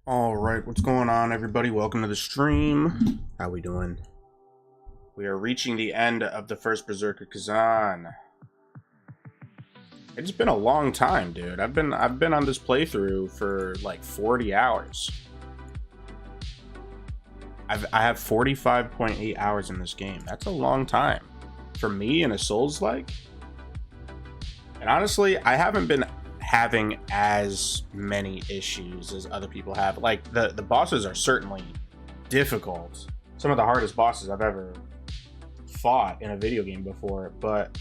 All right, what's going on, everybody? Welcome to the stream. How we doing? We are reaching the end of the first Berserker Khazan. It's been a long time, dude. I've been on this playthrough for like 40 hours. I have 45.8 hours in this game. That's a long time for me in a Souls-like. And honestly, I haven't been having as many issues as other people have. Like, the bosses are certainly difficult. Some of the hardest bosses I've ever fought in a video game before, but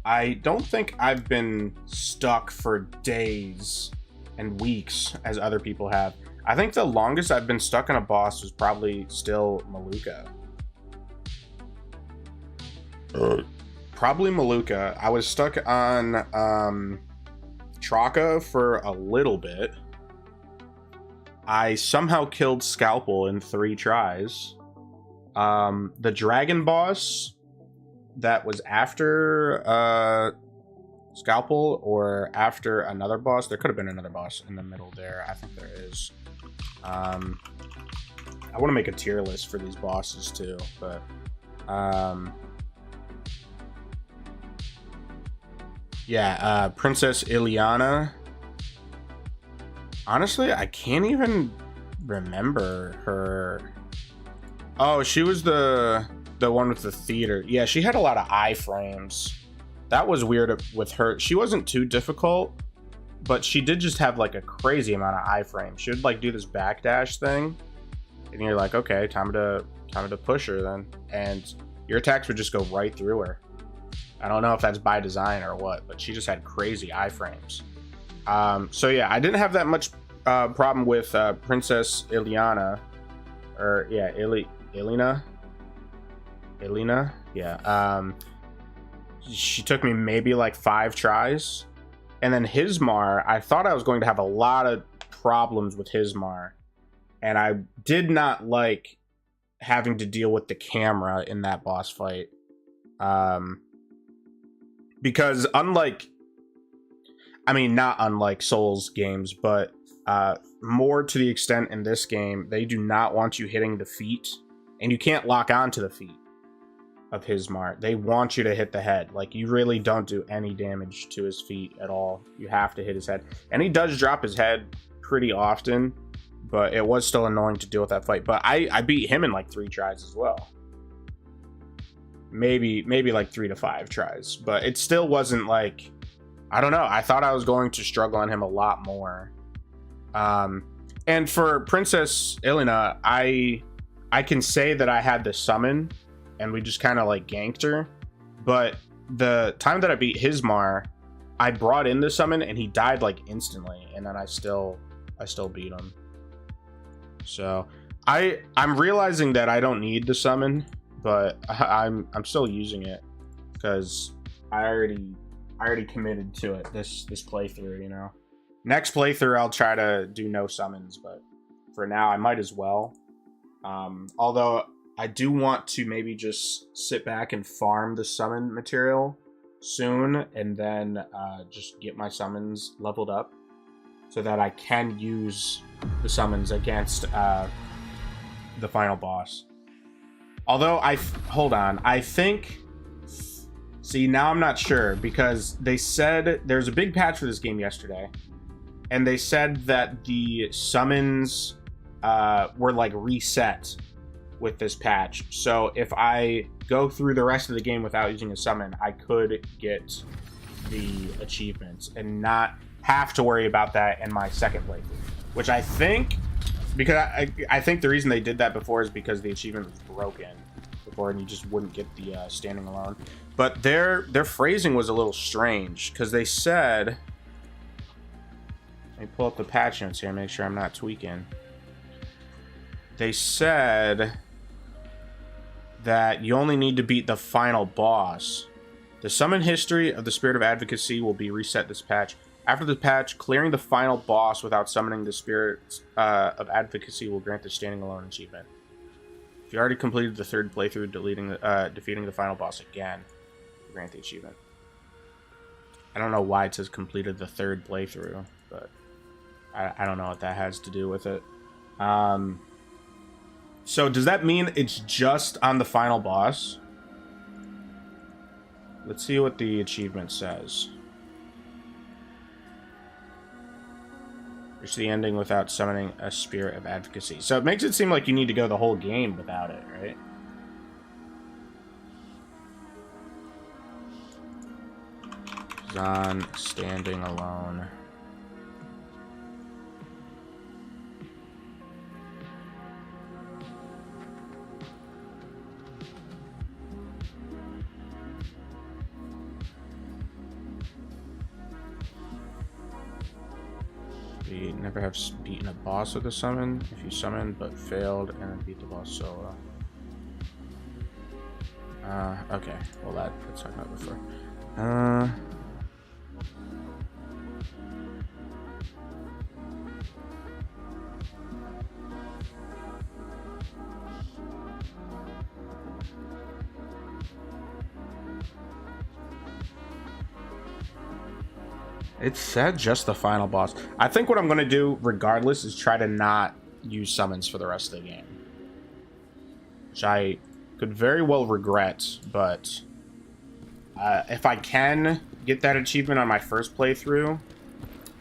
I don't think I've been stuck for days and weeks as other people have. I think the longest I've been stuck in a boss was probably still Maluka. Probably Maluka. I was stuck on Traka for a little bit. I somehow killed Scalpel in 3 tries. The dragon boss that was after Scalpel or after another boss. There could have been another boss in the middle there. I think there is. I want to make a tier list for these bosses too, but yeah, Princess Ileana. Honestly, I can't even remember her. Oh, she was the one with the theater. Yeah, she had a lot of iframes. That was weird with her. She wasn't too difficult, but she did just have like a crazy amount of iframes. She would like do this backdash thing, and you're like, okay, time to push her then, and your attacks would just go right through her. I don't know if that's by design or what, but she just had crazy iframes. So yeah, I didn't have that much problem with Princess Ileana, or yeah, Ilina. Yeah. She took me maybe like 5 tries, and then Hismar. I thought I was going to have a lot of problems with Hismar, and I did not like having to deal with the camera in that boss fight. Because not unlike Souls games, but more to the extent in this game, they do not want you hitting the feet, and you can't lock onto the feet of Hismar. They want you to hit the head. Like, you really don't do any damage to his feet at all. You have to hit his head. And he does drop his head pretty often, but it was still annoying to deal with that fight. But I beat him in like 3 tries as well. Maybe like 3 to 5 tries, but it still wasn't like, I don't know. I thought I was going to struggle on him a lot more. And for Princess Ilina, I can say that I had the summon, and we just kind of like ganked her. But the time that I beat Hismar, I brought in the summon, and he died like instantly, and then I still beat him. So I'm realizing that I don't need the summon, but I'm still using it because I already committed to it this playthrough, you know. Next playthrough I'll try to do no summons, but for now I might as well. Although I do want to maybe just sit back and farm the summon material soon, and then just get my summons leveled up so that I can use the summons against the final boss. Although hold on, I think, see, now I'm not sure, because they said there's a big patch for this game yesterday, and they said that the summons were like reset with this patch. So if I go through the rest of the game without using a summon, I could get the achievements and not have to worry about that in my second playthrough, which I think, because I think the reason they did that before is because the achievement was broken before, and you just wouldn't get the standing alone. But their phrasing was a little strange, because they said, let me pull up the patch notes here, make sure I'm not tweaking. They said that you only need to beat the final boss. The summon history of the Spirit of Advocacy will be reset this patch. After the patch, clearing the final boss without summoning the Spirit of Advocacy will grant the Standing Alone achievement. If you already completed the 3rd playthrough, defeating the final boss again, grant the achievement. I don't know why it says completed the 3rd playthrough, but I don't know what that has to do with it. So does that mean it's just on the final boss? Let's see what the achievement says. Reach the ending without summoning a spirit of advocacy. So it makes it seem like you need to go the whole game without it, right? Khazan standing alone. You never have beaten a boss with a summon. If you summon but failed and then beat the boss solo. Okay. Well, that's talked about before. It said just the final boss. I think what I'm going to do, regardless, is try to not use summons for the rest of the game. Which I could very well regret, but if I can get that achievement on my first playthrough,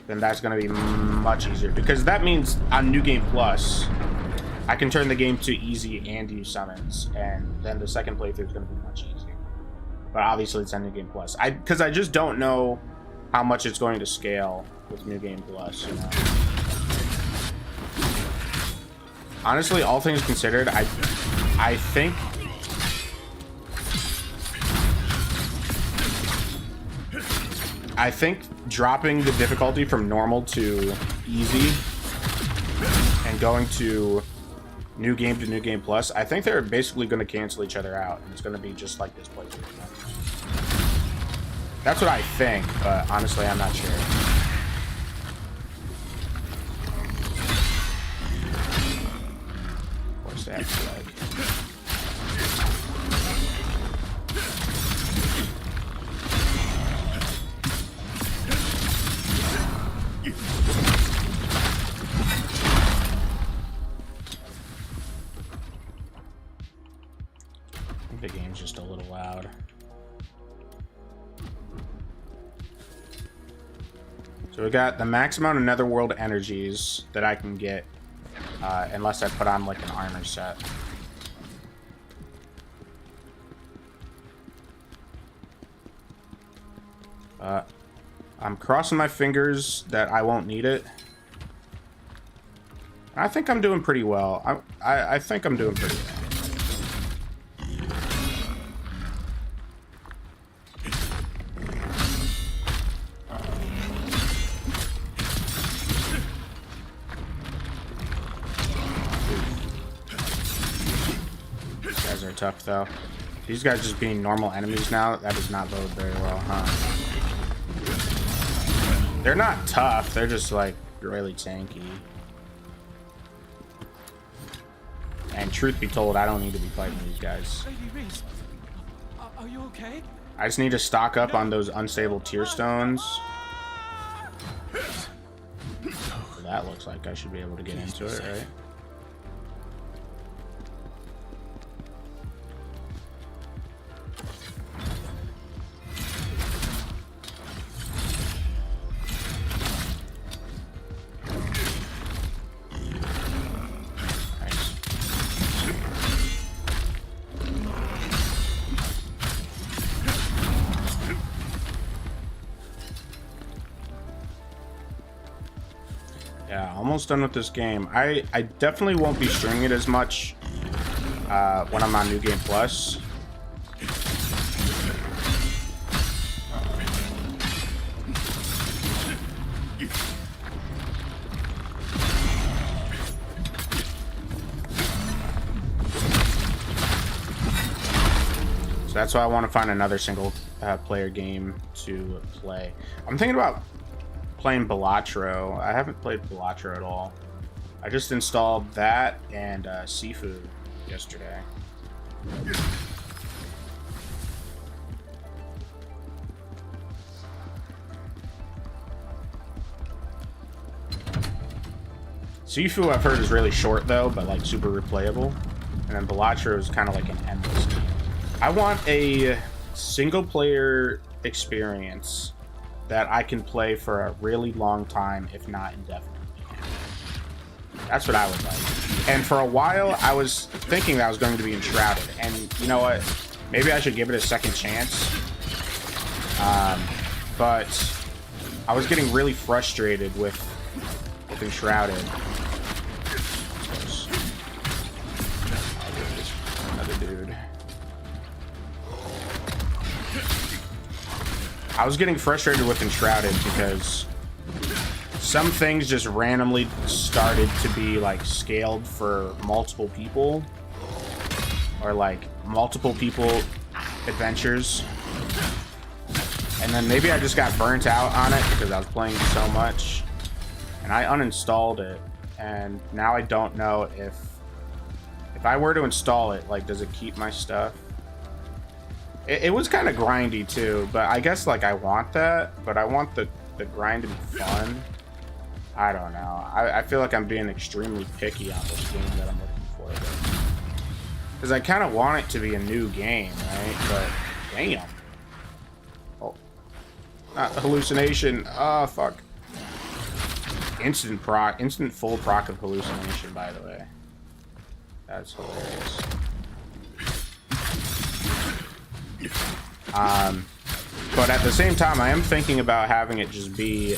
then that's going to be much easier. Because that means on New Game Plus, I can turn the game to easy and use summons, and then the second playthrough is going to be much easier. But obviously it's on New Game Plus. Because I just don't know how much it's going to scale with New Game Plus, you know. Honestly, all things considered, I think dropping the difficulty from normal to easy and going to New Game Plus, I think they're basically going to cancel each other out, and it's going to be just like this playthrough. That's what I think, but honestly, I'm not sure. Of course, they have flag. I think the game's just a little loud. So we got the max amount of netherworld energies that I can get, unless I put on like an armor set. I'm crossing my fingers that I won't need it. I think I'm doing pretty well. I think I'm doing pretty well. Tough though. These guys just being normal enemies now, that does not bode very well, huh? They're not tough, they're just like really tanky. And truth be told, I don't need to be fighting these guys. Are you okay? I just need to stock up on those unstable tier stones. That looks like I should be able to get into it, right? Yeah, almost done with this game. I definitely won't be streaming it as much when I'm on New Game Plus. So that's why I want to find another single player game to play. I'm thinking about playing Balatro. I haven't played Balatro at all. I just installed that and Seafood yesterday. Sifu, I've heard, is really short, though, but, like, super replayable. And then Balatro is kind of like an endless game. I want a single-player experience that I can play for a really long time, if not indefinitely. That's what I would like. And for a while, I was thinking that I was going to be Enshrouded. And you know what? Maybe I should give it a second chance. But I was getting really frustrated with Enshrouded. Another dude. I was getting frustrated with Enshrouded because some things just randomly started to be like scaled for multiple people, or like multiple people adventures, and then maybe I just got burnt out on it because I was playing so much, and I uninstalled it, and now I don't know if I were to install it, like, does it keep my stuff? It was kind of grindy too, but I guess like I want that, but I want the grind to be fun. I don't know. I feel like I'm being extremely picky on this game that I'm looking for. Because I kind of want it to be a new game, right? But, damn. Oh. Not hallucination. Oh, fuck. Instant full proc of hallucination, by the way. That's hilarious. But at the same time, I am thinking about having it just be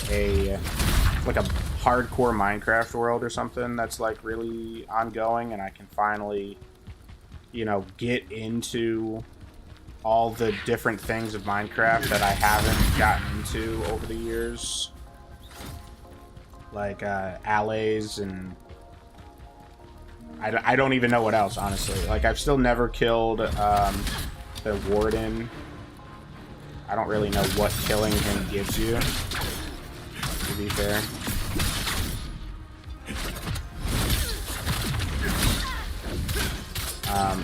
like a hardcore Minecraft world or something that's like really ongoing, and I can finally, you know, get into all the different things of Minecraft that I haven't gotten into over the years, like allays, and I don't even know what else, honestly. Like, I've still never killed the warden. I don't really know what killing him gives you, to be fair.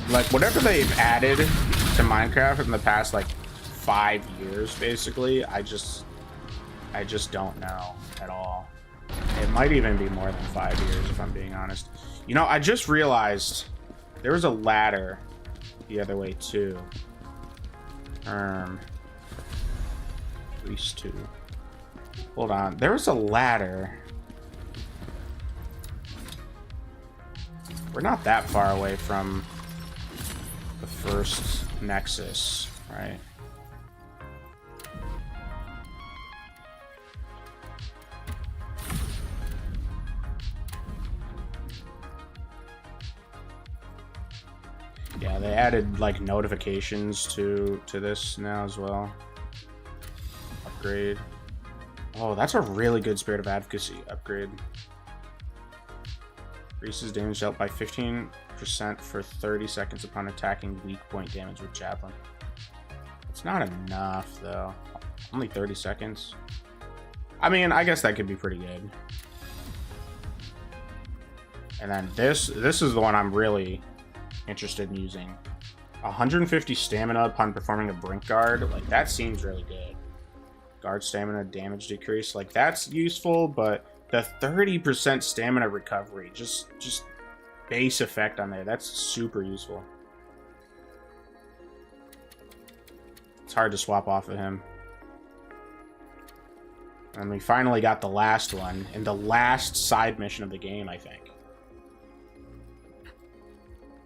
Like, whatever they've added to Minecraft in the past, like, 5 years, basically, I just don't know at all. It might even be more than 5 years, if I'm being honest. You know, I just realized there was a ladder the other way, too. At least 2. Hold on. There was a ladder. We're not that far away from the first Nexus, right? Yeah, they added like notifications to this now as well. Upgrade. Oh, that's a really good Spirit of Advocacy upgrade. Increases damage dealt by 15% for 30 seconds upon attacking weak point damage with Javelin. It's not enough, though. Only 30 seconds. I mean, I guess that could be pretty good. And then this is the one I'm really interested in using. 150 stamina upon performing a Brink Guard. Like, that seems really good. Guard stamina damage decrease. Like, that's useful, but the 30% stamina recovery, just base effect on there, that's super useful. It's hard to swap off of him. And we finally got the last one, and the last side mission of the game, I think.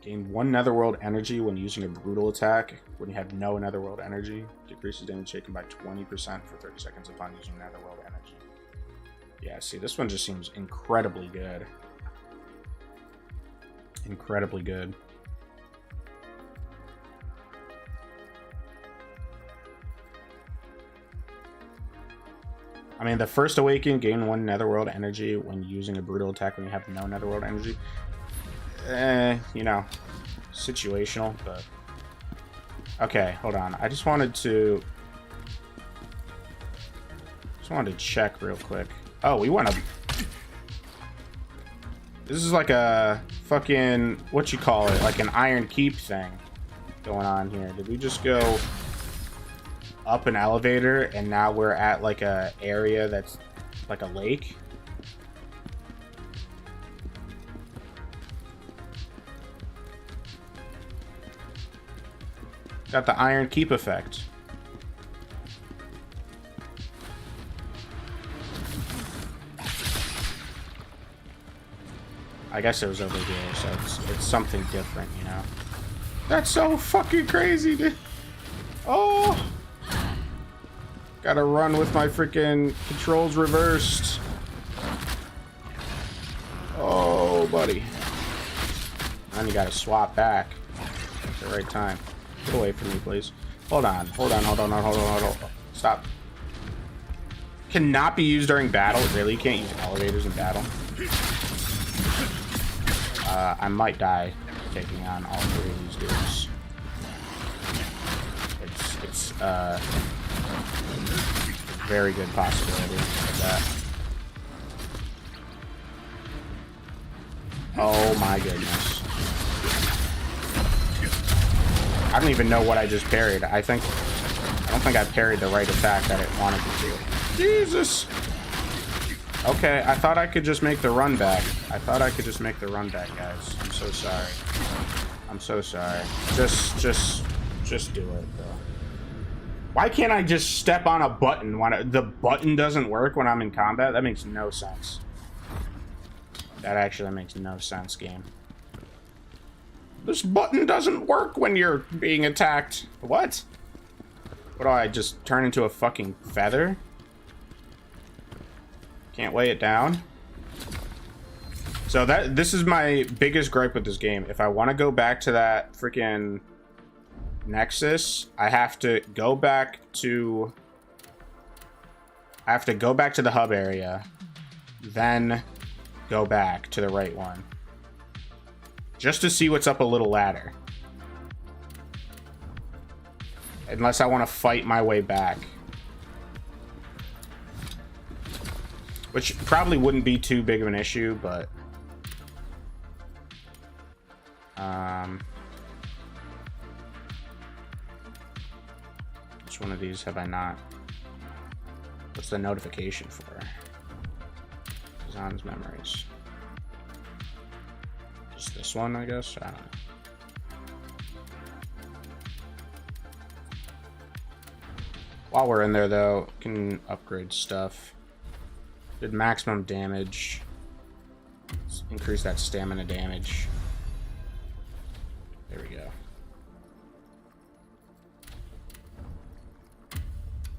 Gain 1 Netherworld energy when using a brutal attack. When you have no Netherworld energy, decreases damage taken by 20% for 30 seconds upon using Netherworld energy. Yeah, see, this one just seems incredibly good. Incredibly good. I mean, the first awaken, gain 1 Netherworld energy when using a brutal attack when you have no Netherworld energy. You know, situational, but okay, hold on. I just wanted to check real quick. Oh, we want to. This is like a fucking, what you call it, like an Iron Keep thing going on here. Did we just go up an elevator and now we're at like a area that's like a lake? Got the iron keep effect. I guess it was over here, so it's something different, you know. That's so fucking crazy, dude. Oh! Gotta run with my freaking controls reversed. Oh, buddy. And you gotta swap back at the right time. Get away from me, please. Hold on. Stop. Cannot be used during battle. Really? You can't use elevators in battle? I might die taking on all three of these dudes. It's a very good possibility of that. Oh my goodness. I don't even know what I just parried. I don't think I parried the right attack that it wanted to do. Jesus! Okay, I thought I could just make the run back. guys. I'm so sorry. I'm so sorry. Just do it, though. Why can't I just step on a button when the button doesn't work when I'm in combat? That makes no sense. That actually makes no sense, game. This button doesn't work when you're being attacked. What? What do I just turn into a fucking feather? Can't weigh it down. So this is my biggest gripe with this game. If I want to go back to that freaking Nexus, I have to go back to the hub area, then go back to the right one. Just to see what's up a little ladder. Unless I want to fight my way back. Which probably wouldn't be too big of an issue, but... which one of these have I not? What's the notification for? Khazan's memories. Just this one, I guess? I don't know. While we're in there, though, can upgrade stuff. Did maximum damage. Let's increase that stamina damage. There we go.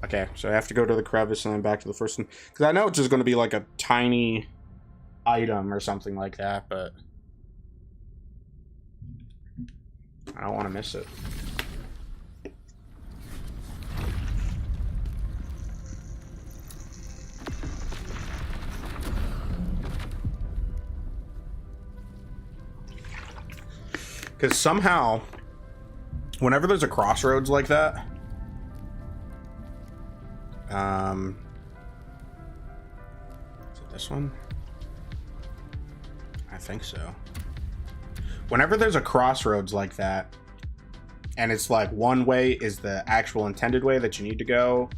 Okay, so I have to go to the crevice and then back to the first one. Because I know it's just going to be like a tiny item or something like that, but I don't want to miss it. Because somehow, whenever there's a crossroads like that, is it this one? I think so. Whenever there's a crossroads like that, and it's like one way is the actual intended way that you need to go,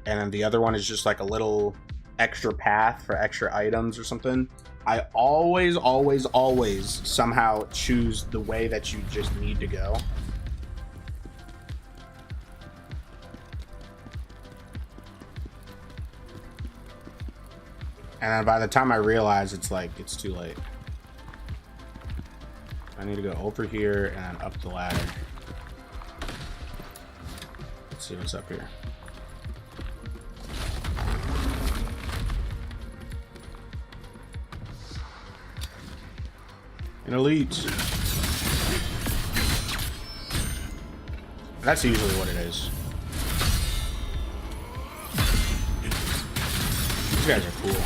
and then the other one is just like a little extra path for extra items or something, I always somehow choose the way that you just need to go. And then by the time I realize, it's like, it's too late. I need to go over here and up the ladder. Let's see what's up here. An elite. That's usually what it is. These guys are cool.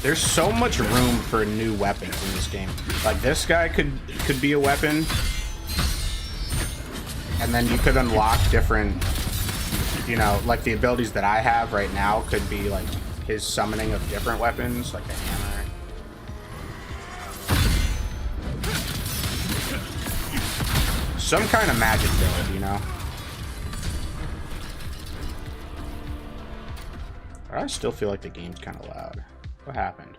There's so much room for new weapons in this game. Like this guy could be a weapon, and then you could unlock different, you know, like the abilities that I have right now could be like his summoning of different weapons, like a hammer. Some kind of magic build, you know. But I still feel like the game's kind of loud. What happened?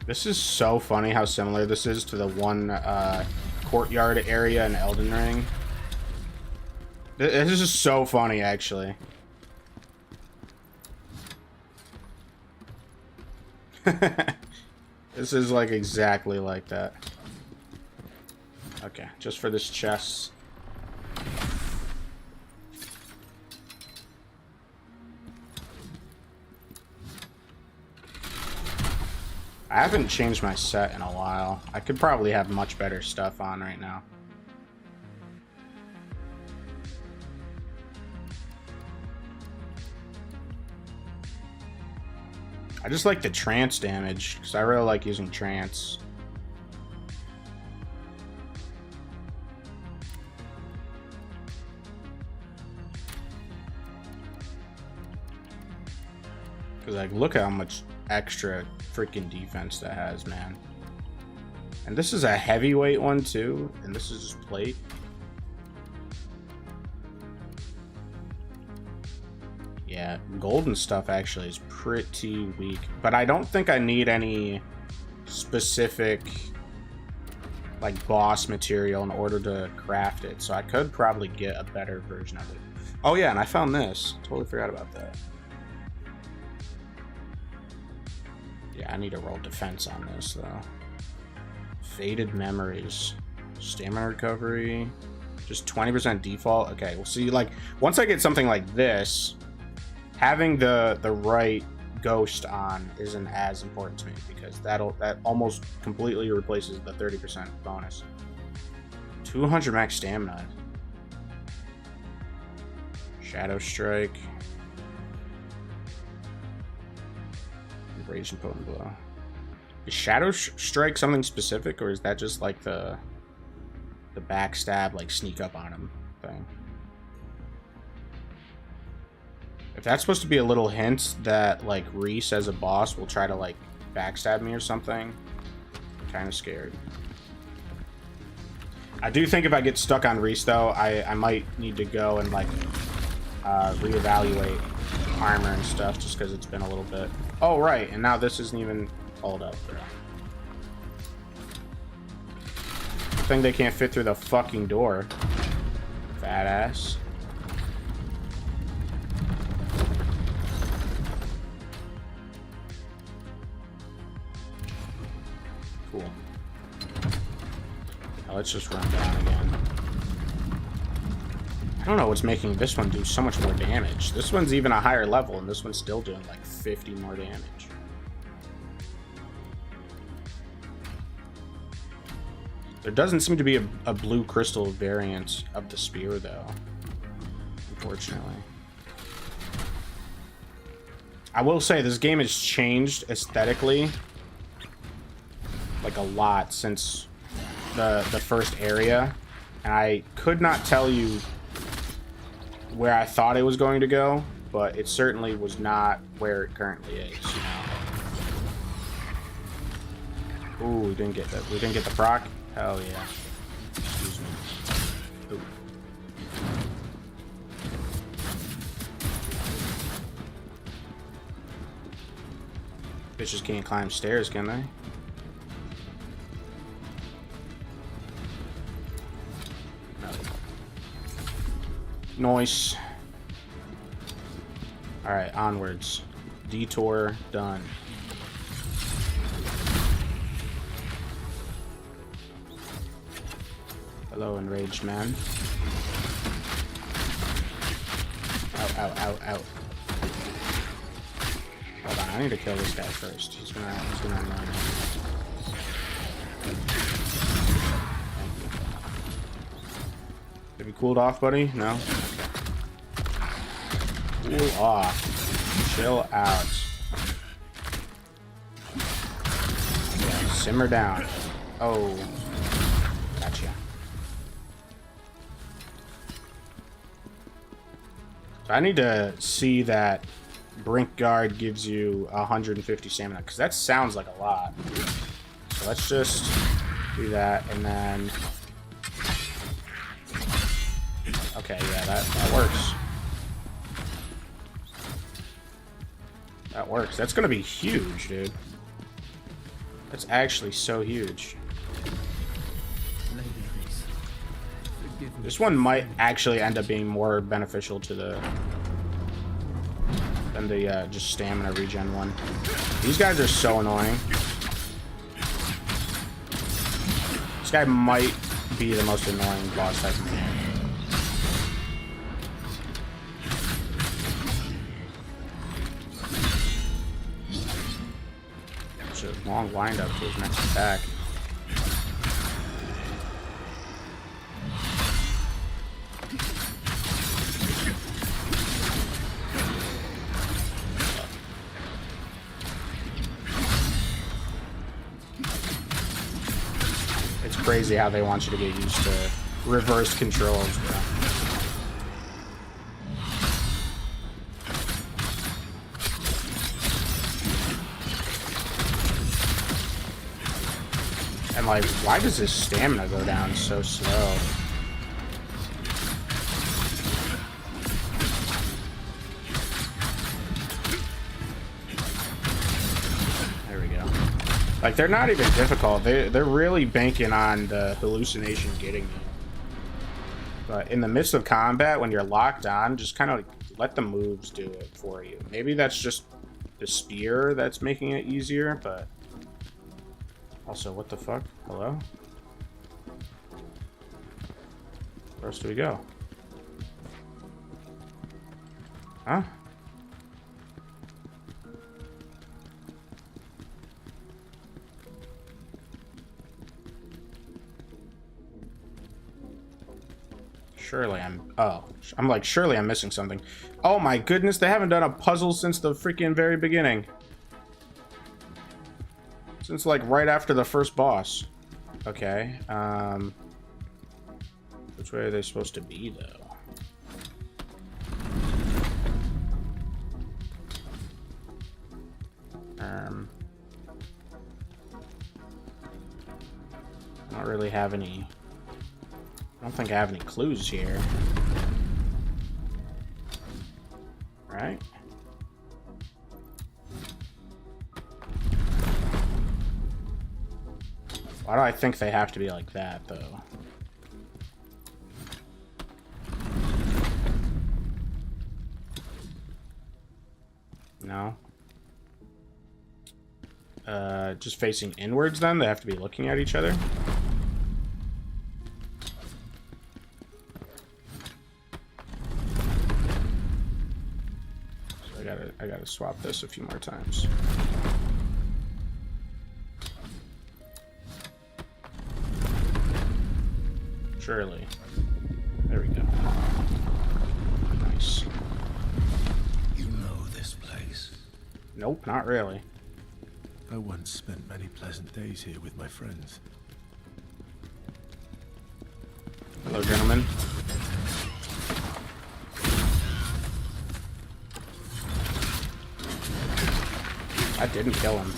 This is so funny how similar this is to the one courtyard area in Elden Ring. This is so funny, actually. This is like exactly like that. Okay, just for this chest. I haven't changed my set in a while. I could probably have much better stuff on right now. I just like the trance damage, because I really like using trance. Because, like, look at how much extra freaking defense that has, man. And this is a heavyweight one, too. And this is just plate. Yeah, golden stuff actually is pretty weak. But I don't think I need any specific, like, boss material in order to craft it. So I could probably get a better version of it. Oh yeah, and I found this. Totally forgot about that. Yeah, I need to roll defense on this, though. Faded memories. Stamina recovery. Just 20% default. Okay, well, see, like, once I get something like this, having the right ghost on isn't as important to me, because that almost completely replaces the 30% bonus. 200 max stamina. Shadow Strike. Rage and Potent Blow. Is Shadow Strike something specific, or is that just like the backstab, like sneak up on him thing? If that's supposed to be a little hint that like Reese as a boss will try to like backstab me or something, I'm kind of scared. I do think if I get stuck on Reese though, I might need to go and like reevaluate armor and stuff, just because it's been a little bit. Oh right, and now this isn't even called up, bro. I think they can't fit through the fucking door. Fat ass. Cool. Now let's just run down again. I don't know what's making this one do so much more damage. This one's even a higher level, and this one's still doing like 50 more damage. There doesn't seem to be a blue crystal variant of the spear, though, unfortunately. I will say this game has changed aesthetically like a lot since the first area, and I could not tell you where I thought it was going to go, but it certainly was not where it currently is, you know. Ooh, we didn't get that. We didn't get the proc. Hell yeah. Excuse me. Ooh. Bitches can't climb stairs, can they? Nice. Alright, onwards. Detour done. Hello, enraged man. Ow, ow, ow, ow. Hold on, I need to kill this guy first. He's gonna run. Have you cooled off, buddy? No? Okay. Cool off. Chill out. Yeah, simmer down. Oh. Gotcha. So I need to see that Brink Guard gives you 150 stamina, because that sounds like a lot. So let's just do that, and then... Okay, yeah, that works. That works. That's gonna be huge, dude. That's actually so huge. This one might actually end up being more beneficial to the than the just stamina regen one. These guys are so annoying. This guy might be the most annoying boss type in the game. It's a long wind up to his next attack. It's crazy how they want you to get used to reverse controls, bro. And like, why does his stamina go down so slow? There we go. Like, they're not even difficult. They're really banking on the hallucination getting you. But in the midst of combat, when you're locked on, just kind of let the moves do it for you. Maybe that's just the spear that's making it easier, but... Also, what the fuck? Hello? Where else do we go? Huh? Surely I'm like, surely I'm missing something. Oh my goodness, they haven't done a puzzle since the freaking very beginning. Since like right after the first boss. Okay. Which way are they supposed to be though? I don't really have any. I don't think I have any clues here. Right? Why do I think they have to be like that, though? No. Just facing inwards, then? They have to be looking at each other? So I gotta swap this a few more times. Surely. There we go. Nice. You know this place? Nope, not really. I once spent many pleasant days here with my friends. Hello, gentlemen. I didn't kill him.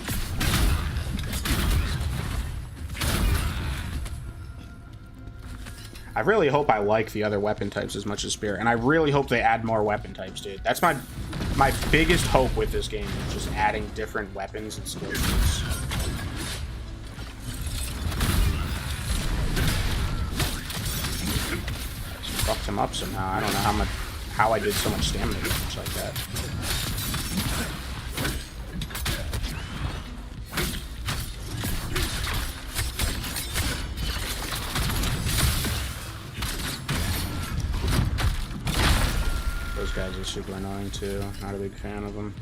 I really hope I like the other weapon types as much as Spear, and I really hope they add more weapon types, dude. That's my biggest hope with this game, is just adding different weapons and skill trees. I just fucked him up somehow. I don't know how I did so much stamina damage like that. Those guys are super annoying too. Not a big fan of them.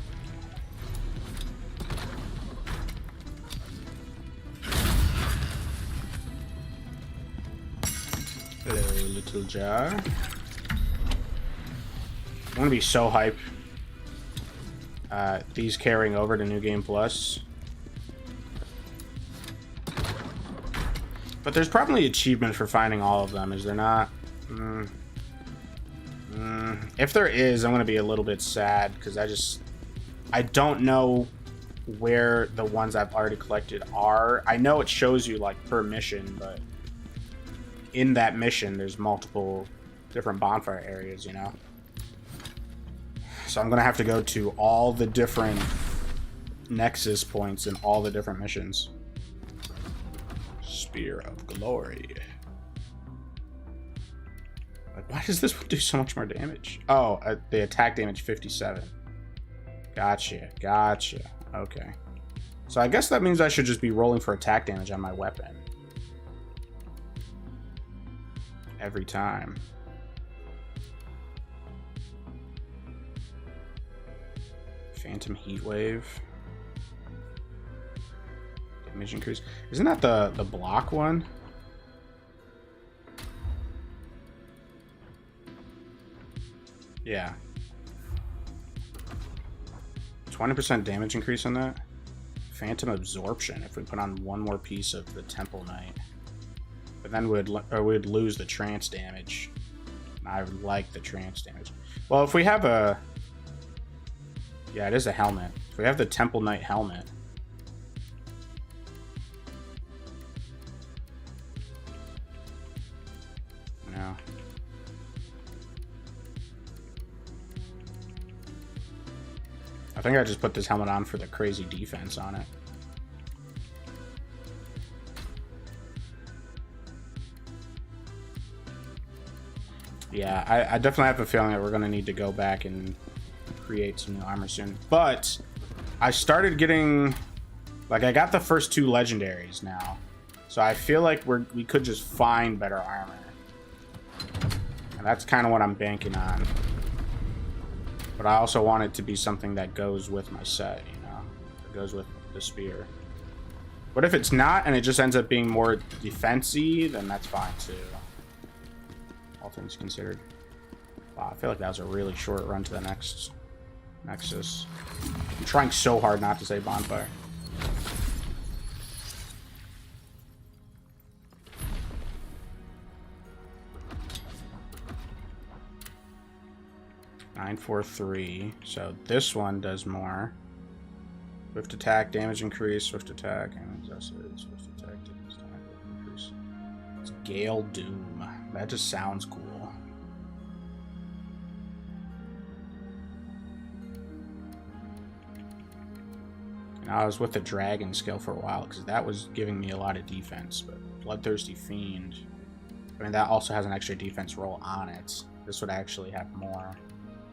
Hello, little jar. I'm gonna be so hype. These carrying over to New Game Plus. But there's probably an achievement for finding all of them, is there not? If there is, I'm gonna be a little bit sad because I don't know where the ones I've already collected are. I know it shows you like per mission, but in that mission there's multiple different bonfire areas, you know? So I'm gonna have to go to all the different nexus points in all the different missions. Spear of Glory. Like, why does this one do so much more damage? Oh, the attack damage 57. Gotcha, gotcha. Okay. So I guess that means I should just be rolling for attack damage on my weapon. Every time. Phantom Heatwave. Damage increase. Isn't that the block one? Yeah. 20% damage increase on that. Phantom Absorption if we put on one more piece of the Temple Knight. But then we'd lose the trance damage. I like the trance damage. Well, if we have a... Yeah, it is a helmet. If we have the Temple Knight helmet... No. I think I just put this helmet on for the crazy defense on it. Yeah, I definitely have a feeling that we're going to need to go back and create some new armor soon. But I started getting... Like, I got the first 2 legendaries now. So I feel like we could just find better armor. And that's kind of what I'm banking on. But I also want it to be something that goes with my set, you know? It goes with the spear. But if it's not, and it just ends up being more defense-y, then that's fine, too. All things considered. Wow, I feel like that was a really short run to the next Nexus. I'm trying so hard not to say bonfire. (943). So this one does more. Swift attack, damage increase, swift attack, and swift attack, damage increase. It's Gale Doom. That just sounds cool. And I was with the dragon skill for a while because that was giving me a lot of defense, but Bloodthirsty Fiend, I mean, that also has an extra defense roll on it. This would actually have more.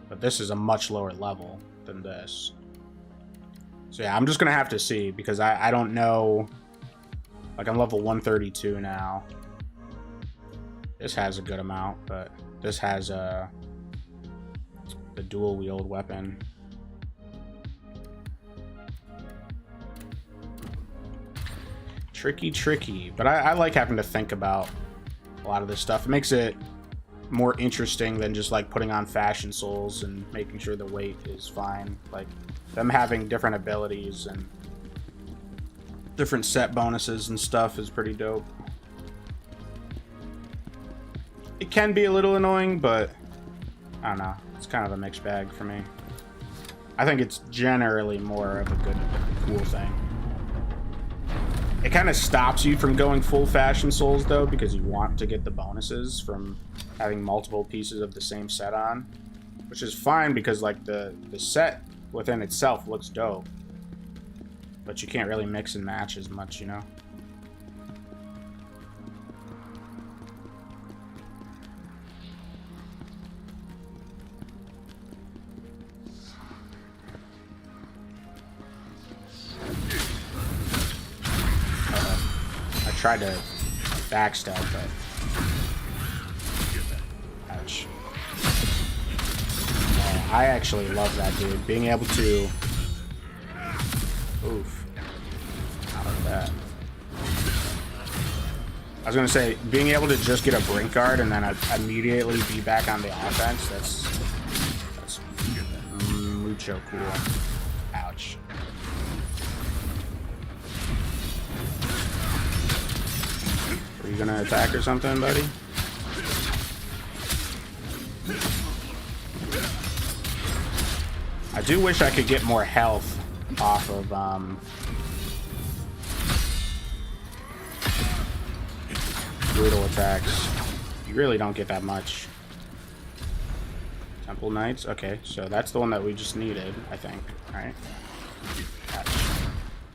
But this is a much lower level than this. So yeah, I'm just going to have to see because I don't know. Like, I'm level 132 now. This has a good amount, but this has the dual wield weapon. Tricky. But I like having to think about a lot of this stuff. It makes it more interesting than just like putting on fashion souls and making sure the weight is fine. Like them having different abilities and different set bonuses and stuff is pretty dope. It can be a little annoying, but I don't know. It's kind of a mixed bag for me. I think it's generally more of a good, cool thing. It kind of stops you from going full fashion souls though, because you want to get the bonuses from having multiple pieces of the same set on, which is fine because like the set within itself looks dope, but you can't really mix and match as much, you know. I tried to backstab, but ouch. I actually love that dude. Being able to... Oof. Not like that. I was going to say, being able to just get a brink guard and then immediately be back on the offense, that's mucho cool. Ouch. Are you going to attack or something, buddy? I do wish I could get more health off of brutal attacks. You really don't get that much. Temple Knights. Okay, so that's the one that we just needed, I think. All right. Gotcha.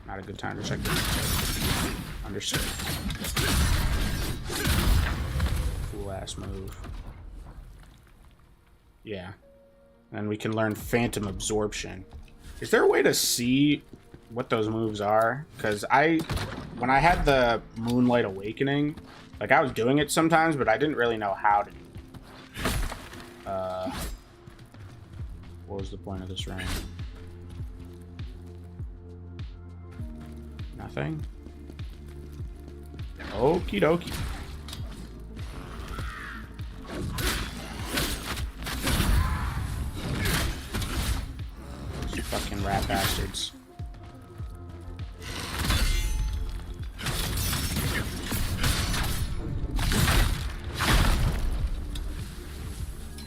Not a good time to check this. Understood. Cool ass move. Yeah. And we can learn Phantom Absorption. Is there a way to see what those moves are? Because when I had the Moonlight Awakening, like I was doing it sometimes, but I didn't really know how to do it. What was the point of this round? Nothing? Okie dokie. Those fucking rat bastards.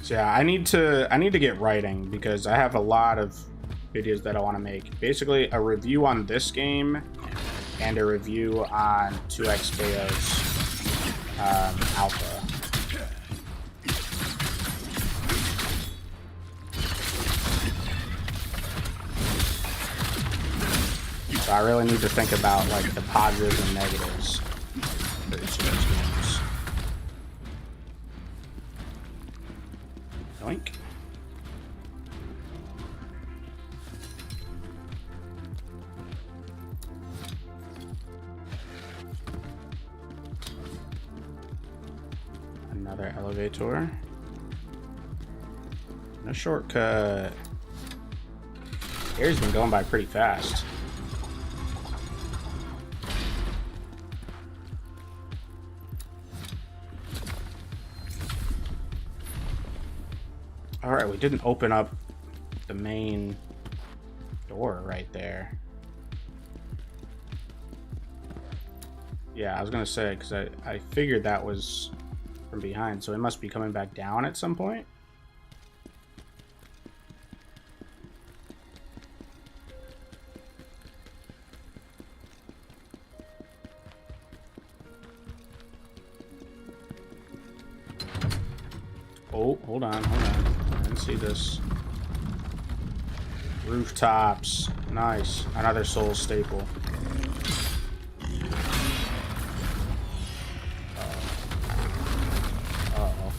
So yeah, I need to get writing because I have a lot of videos that I want to make. Basically, a review on this game and a review on 2XKO's Alpha. So I really need to think about like the positives and negatives for each of those games. Yoink. Another elevator. No shortcut. Air's been going by pretty fast. Alright, we didn't open up the main door right there. Yeah, I was gonna say, because I figured that was from behind, so it must be coming back down at some point. Oh, hold on. I didn't see this. Rooftops. Nice. Another soul staple. Uh-oh.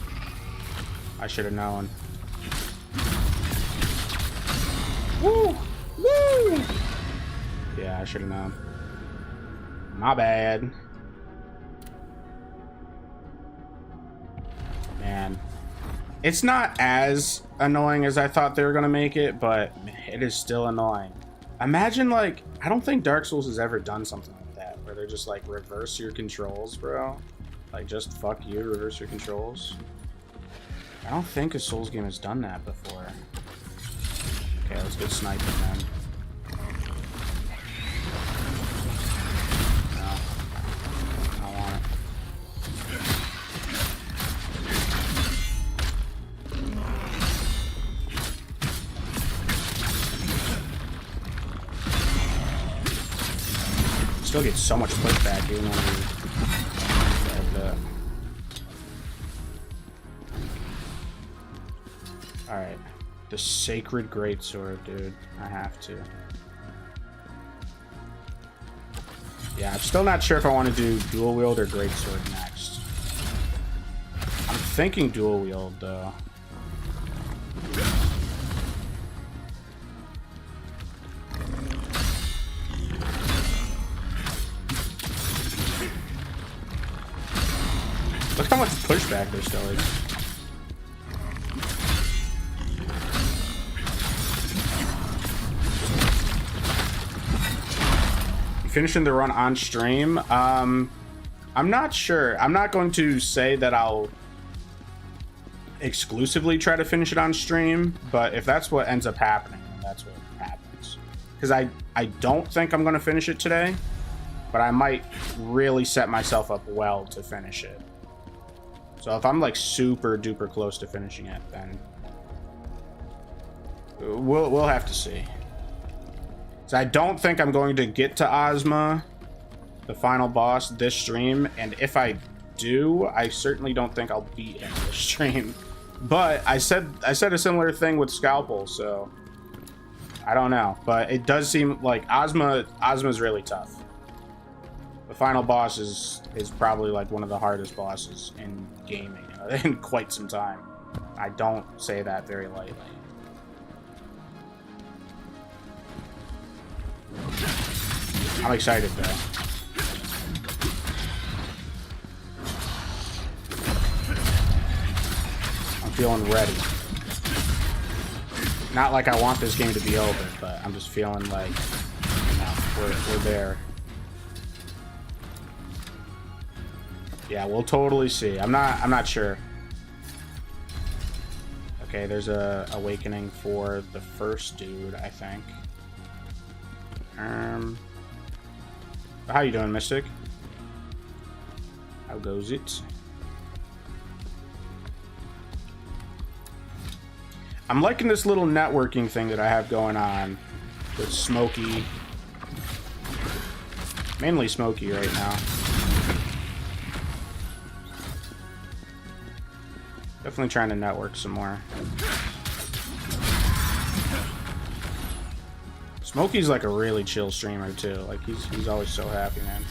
I should have known. Woo! Woo! Yeah, I should have known. My bad. Man. It's not as annoying as I thought they were going to make it, but it is still annoying. Imagine, like, I don't think Dark Souls has ever done something like that, where they're just, like, reverse your controls, bro. Like, just fuck you, reverse your controls. I don't think a Souls game has done that before. Okay, let's get sniping then. No. I don't want it. Still get so much pushback even when you Alright. The Sacred Greatsword, dude. I have to. Yeah, I'm still not sure if I want to do dual wield or greatsword next. I'm thinking dual wield though. Look how much pushback there still is. Finishing the run on stream. I'm not sure. I'm not going to say that I'll exclusively try to finish it on stream, but if that's what ends up happening, then that's what happens. Because I don't think I'm going to finish it today, but I might really set myself up well to finish it. So if I'm like super duper close to finishing it, then we'll have to see. So I don't think I'm going to get to Ozma, the final boss, this stream. And if I do, I certainly don't think I'll beat in this stream. But I said a similar thing with Scalpel, so I don't know. But it does seem like Ozma's really tough. The final boss is probably like one of the hardest bosses in gaming in quite some time. I don't say that very lightly. I'm excited though. I'm feeling ready. Not like I want this game to be over, but I'm just feeling like, you know, we're there. Yeah, we'll totally see. I'm not sure. Okay, there's a awakening for the first dude, I think. How you doing, Mystic? How goes it? I'm liking this little networking thing that I have going on with Smokey. Mainly Smokey right now. Definitely trying to network some more. Smokey's like a really chill streamer too. Like he's always so happy, man.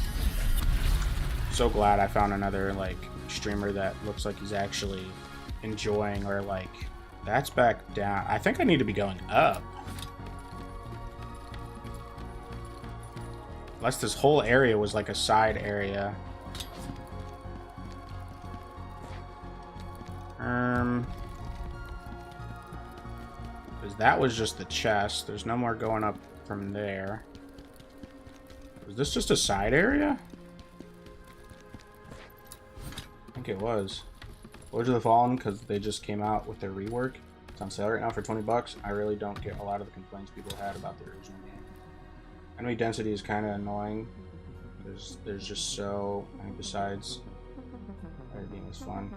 So glad I found another like streamer that looks like he's actually enjoying, or like that's back down. I think I need to be going up. Unless this whole area was like a side area. Because that was just the chest. There's no more going up from there. Was this just a side area? I think it was. Lords of the Fallen, because they just came out with their rework. It's on sale right now for 20 bucks. I really don't get a lot of the complaints people had about the original game. Enemy density is kind of annoying. There's just so, I think besides everything is fun.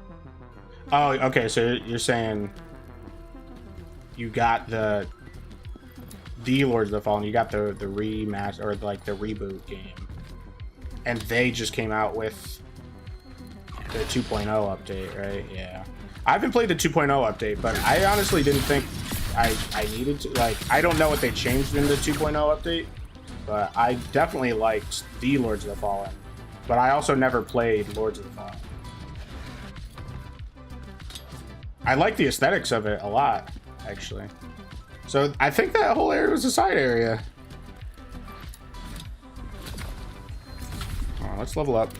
Oh, okay, so you're saying you got the Lords of the Fallen, you got the remaster, or like the reboot game, and they just came out with the 2.0 update, right? Yeah. I haven't played the 2.0 update, but I honestly didn't think I needed to. Like, I don't know what they changed in the 2.0 update, but I definitely liked the Lords of the Fallen, but I also never played Lords of the Fallen. I like the aesthetics of it a lot, actually. So I think that whole area was a side area. Oh, let's level up.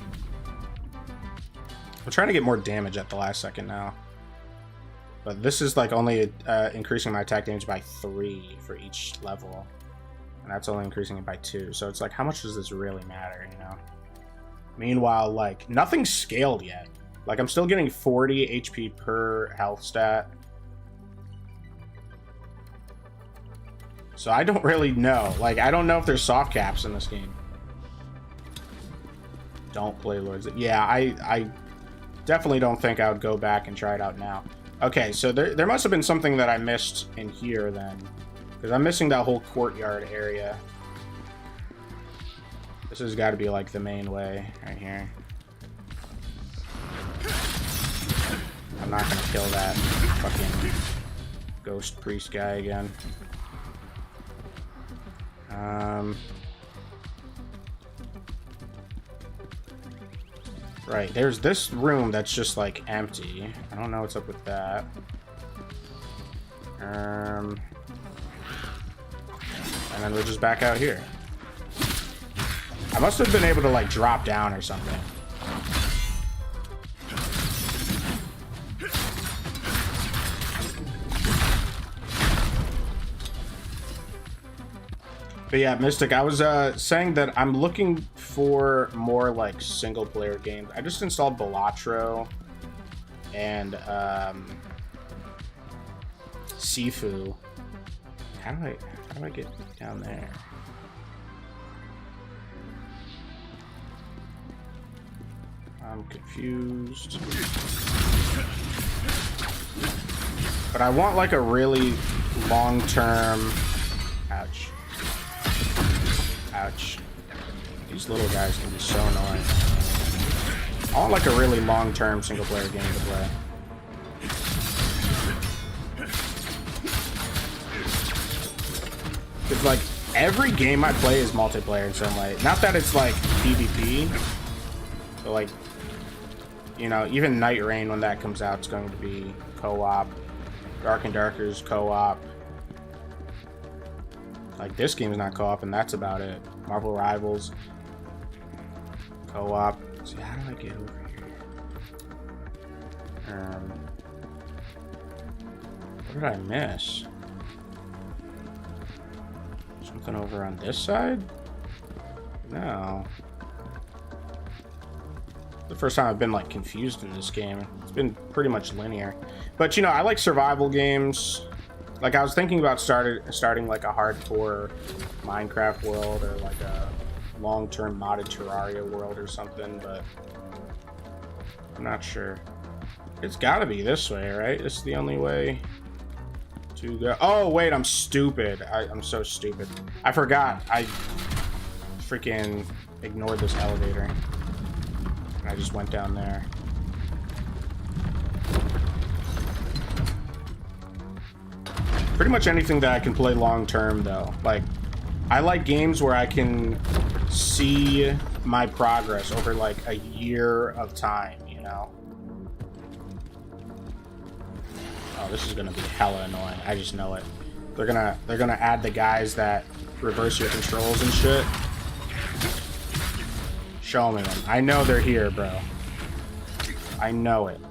I'm trying to get more damage at the last second now. But this is like only increasing my attack damage by 3 for each level. And that's only increasing it by 2. So it's like, how much does this really matter, you know? Meanwhile, like, nothing's scaled yet. Like, I'm still getting 40 HP per health stat. So I don't really know. Like, I don't know if there's soft caps in this game. Don't play Lords. Yeah, I definitely don't think I would go back and try it out now. Okay, so there must have been something that I missed in here then. Because I'm missing that whole courtyard area. This has got to be like the main way right here. I'm not gonna kill that fucking ghost priest guy again. Right, there's this room that's just like empty. I don't know what's up with that. And then we're just back out here. I must have been able to like drop down or something. But yeah, Mystic, I was saying that I'm looking for more like single player games. I just installed Balatro and Sifu. How do I get down there? I'm confused. But I want like a really long-term... Ouch. Ouch. These little guys can be so annoying. I want like a really long-term single-player game to play. It's like every game I play is multiplayer in some way. Not that it's like PvP, but like, you know, even Night Rain when that comes out, it's going to be co-op. Dark and Darker's co-op. Like this game's not co-op, and that's about it. Marvel Rivals, co-op. See, how do I get over here? What did I miss? Something over on this side? No. The first time I've been like confused in this game. It's been pretty much linear. But you know, I like survival games. Like I was thinking about starting like a hardcore Minecraft world or like a long-term modded Terraria world or something, but I'm not sure. It's gotta be this way, right? This is the only way to go. Oh wait, I'm stupid. I'm so stupid. I forgot. I freaking ignored this elevator. I just went down there. Pretty much anything that I can play long term though. Like, I like games where I can see my progress over like a year of time, you know? Oh, this is gonna be hella annoying. I just know it. They're gonna add the guys that reverse your controls and shit. Show me them. I know they're here, bro. I know it.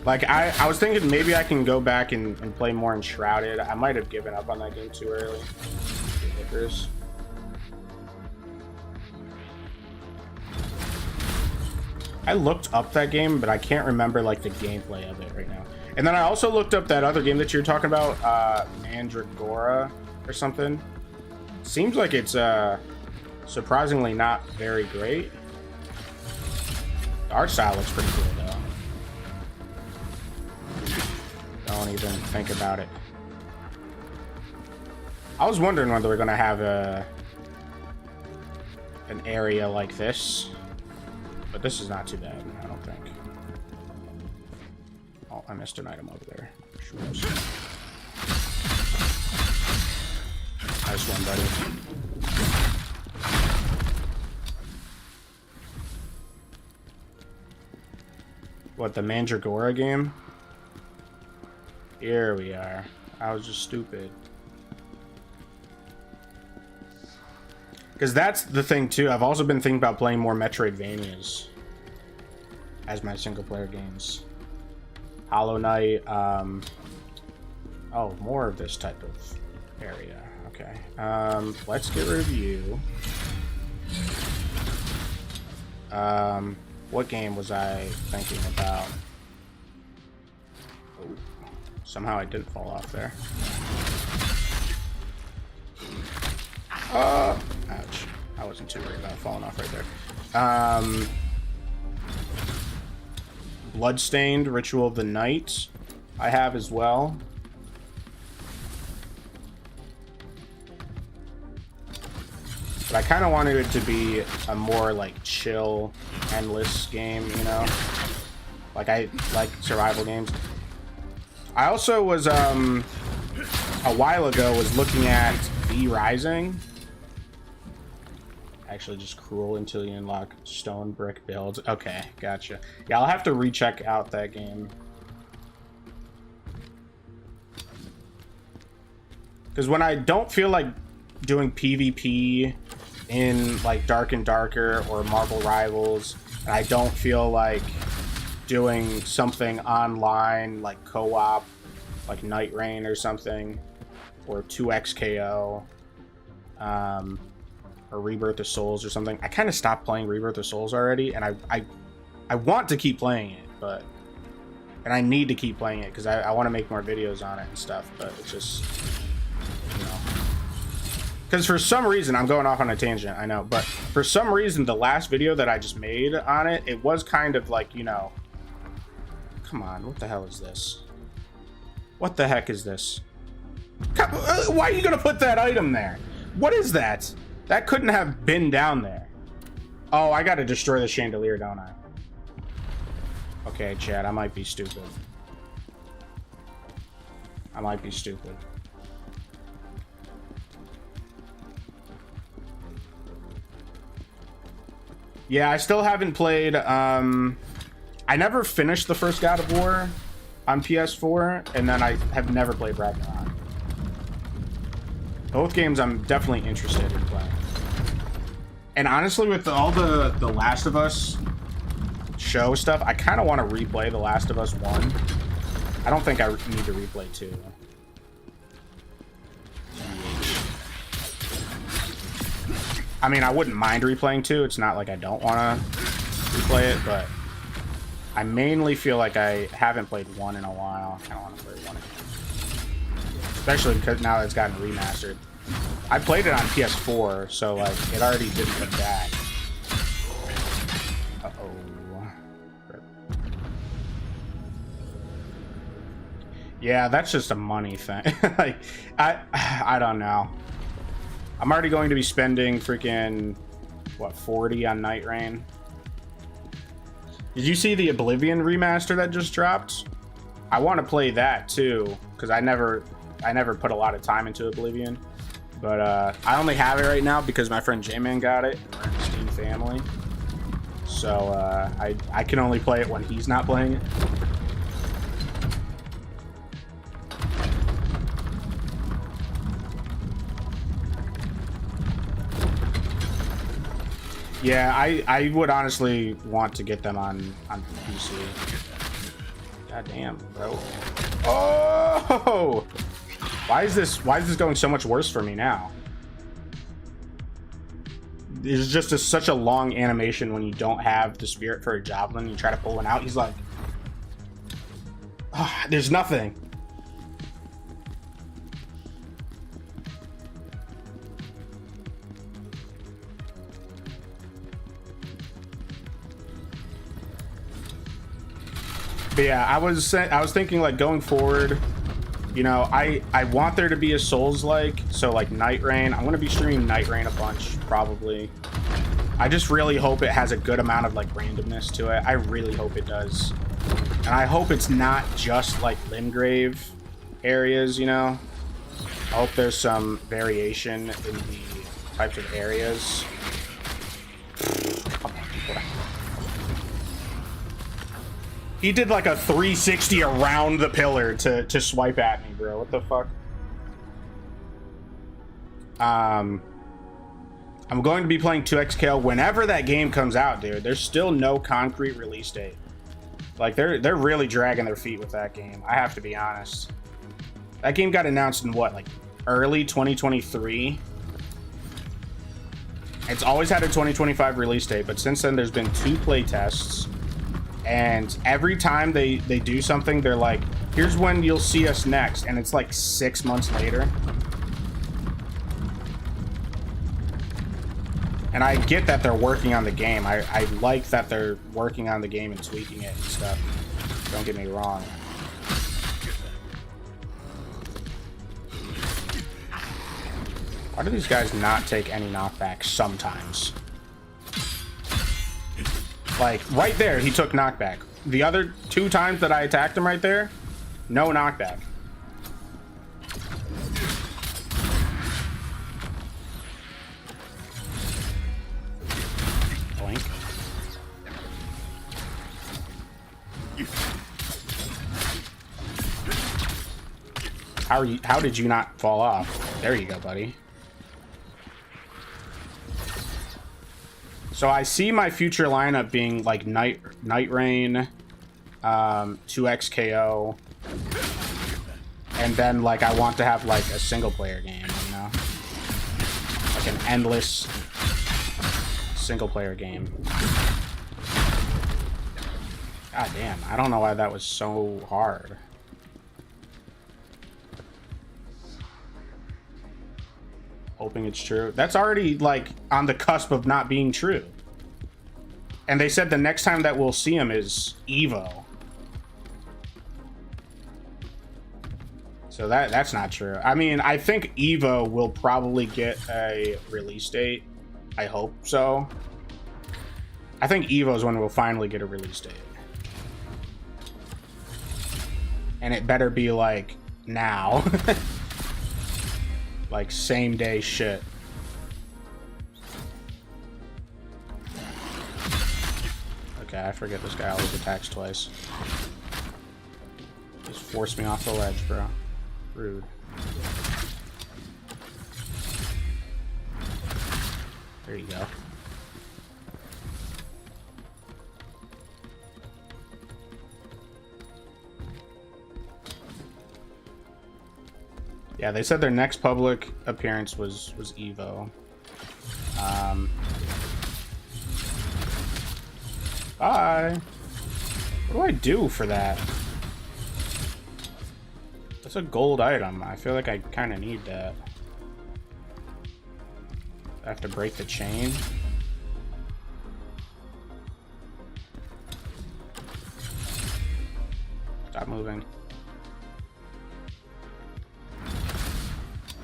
Like, I was thinking maybe I can go back and play more Enshrouded. I might have given up on that game too early. I looked up that game, but I can't remember, like, the gameplay of it right now. And then I also looked up that other game that you're talking about, Mandragora or something. Seems like it's, surprisingly not very great. The art style looks pretty cool, though. Don't even think about it. I was wondering whether we're gonna have an area like this, but this is not too bad, I don't think. Oh, I missed an item over there. Sure was. Nice one, buddy. What, the Mandragora game? Here we are. I was just stupid. Because that's the thing too. I've also been thinking about playing more Metroidvanias as my single player games. Hollow Knight. Oh, more of this type of area. Okay. Let's get review. What game was I thinking about? Oh, somehow I didn't fall off there. Ouch. I wasn't too worried about falling off right there. Bloodstained, Ritual of the Night, I have as well. But I kind of wanted it to be a more, like, chill, endless game, you know? Like, I like survival games. I also was, a while ago, was looking at V Rising. Actually, just cruel until you unlock stone brick builds. Okay, gotcha. Yeah, I'll have to recheck out that game. Because when I don't feel like doing PvP in like Dark and Darker or Marvel Rivals, and I don't feel like doing something online like co-op, like Night Rain or something, or 2XKO, or Rebirth of Souls or something. I kind of stopped playing Rebirth of Souls already, and I want to keep playing it, but and I need to keep playing it because I want to make more videos on it and stuff, but it's just, you know, because for some reason, I'm going off on a tangent, I know, but for some reason, the last video that I just made on it, it was kind of like, you know, come on, what the hell is this? What the heck is this? Why are you gonna put that item there? What is that? That couldn't have been down there. Oh, I gotta destroy the chandelier, don't I? Okay, Chad, I might be stupid. I might be stupid. Yeah, I still haven't played, I never finished the first God of War on PS4, and then I have never played Ragnarok. Both games I'm definitely interested in playing. And honestly, with all the Last of Us show stuff, I kind of want to replay The Last of Us 1. I don't think I need to replay 2. I mean, I wouldn't mind replaying 2. It's not like I don't want to replay it, but I mainly feel like I haven't played 1 in a while. I kind of want to play 1 again. Especially because now that it's gotten remastered. I played it on PS4, so like it already didn't come back. Uh-oh. Yeah, that's just a money thing. Like, I don't know. I'm already going to be spending freaking, what, 40 on Night Rain. Did you see the Oblivion remaster that just dropped? I want to play that too, because I never put a lot of time into Oblivion. But I only have it right now because my friend J-Man got it. We're in a Steam family. So I can only play it when he's not playing it. Yeah, I would honestly want to get them on PC. God damn, bro. Oh! Why is this going so much worse for me now? There's just such a long animation when you don't have the spirit for a javelin. You try to pull one out, he's like, oh, there's nothing. But yeah, I was thinking like going forward, you know, I want there to be a Souls-like, so like Night Rain. I'm gonna be streaming Night Rain a bunch, probably. I just really hope it has a good amount of like randomness to it. I really hope it does. And I hope it's not just like Limgrave areas, you know. I hope there's some variation in the types of areas. He did like a 360 around the pillar to swipe at me, bro. What the fuck? I'm going to be playing 2XKO whenever that game comes out, dude. There's still no concrete release date. Like they're really dragging their feet with that game. I have to be honest. That game got announced in what, like early 2023? It's always had a 2025 release date, but since then there's been 2 play tests. And every time they do something, they're like, here's when you'll see us next. And it's like 6 months later. And I get that they're working on the game. I like that they're working on the game and tweaking it and stuff. Don't get me wrong. Why do these guys not take any knockbacks sometimes? Like, right there, he took knockback. The other 2 times that I attacked him right there, no knockback. Blink. How did you not fall off? There you go, buddy. So I see my future lineup being like Night Rain, 2XKO, and then like I want to have like a single player game, you know, like an endless single player game. God damn, I don't know why that was so hard. Hoping it's true. That's already like on the cusp of not being true. And they said the next time that we'll see him is Evo. So that's not true. I mean, I think Evo will probably get a release date. I hope so. I think Evo is when we'll finally get a release date. And it better be like now. Like same day shit. Okay, I forget this guy always attacks twice. Just force me off the ledge, bro. Rude. There you go. Yeah, they said their next public appearance was Evo. Bye. What do I do for that? That's a gold item. I feel like I kind of need that. I have to break the chain. Stop moving.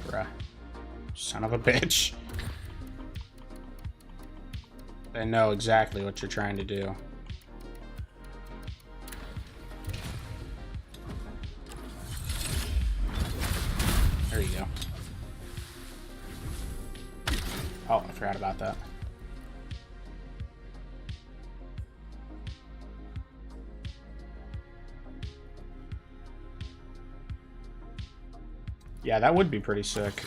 Bruh. Son of a bitch. They know exactly what you're trying to do. There you go. Oh, I forgot about that. Yeah, that would be pretty sick.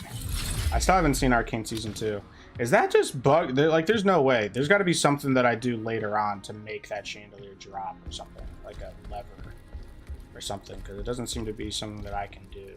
I still haven't seen Arcane Season 2. Is that just bug? Like, there's no way. There's got to be something that I do later on to make that chandelier drop or something. Like a lever or something. Because it doesn't seem to be something that I can do.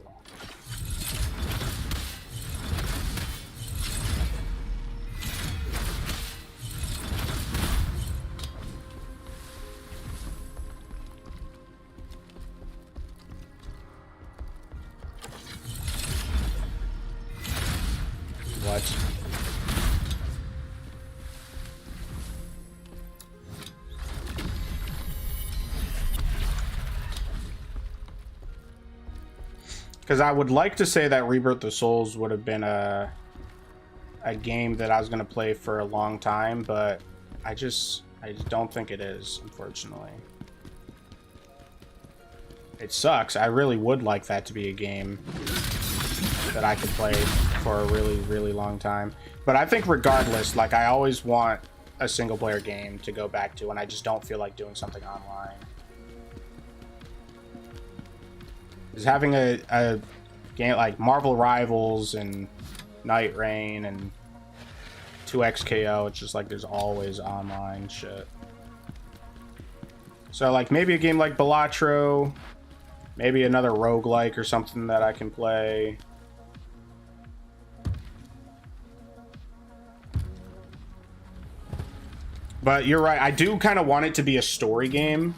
What? Because I would like to say that Rebirth of Souls would have been a game that I was going to play for a long time, but I just don't think it is, unfortunately. It sucks. I really would like that to be a game that I could play for a really, really long time. But I think regardless, like, I always want a single player game to go back to, and I just don't feel like doing something online. Is having a game like Marvel Rivals and Night Rain and 2XKO, it's just like there's always online shit. So like maybe a game like Balatro, maybe another roguelike or something that I can play. But you're right, I do kind of want it to be a story game.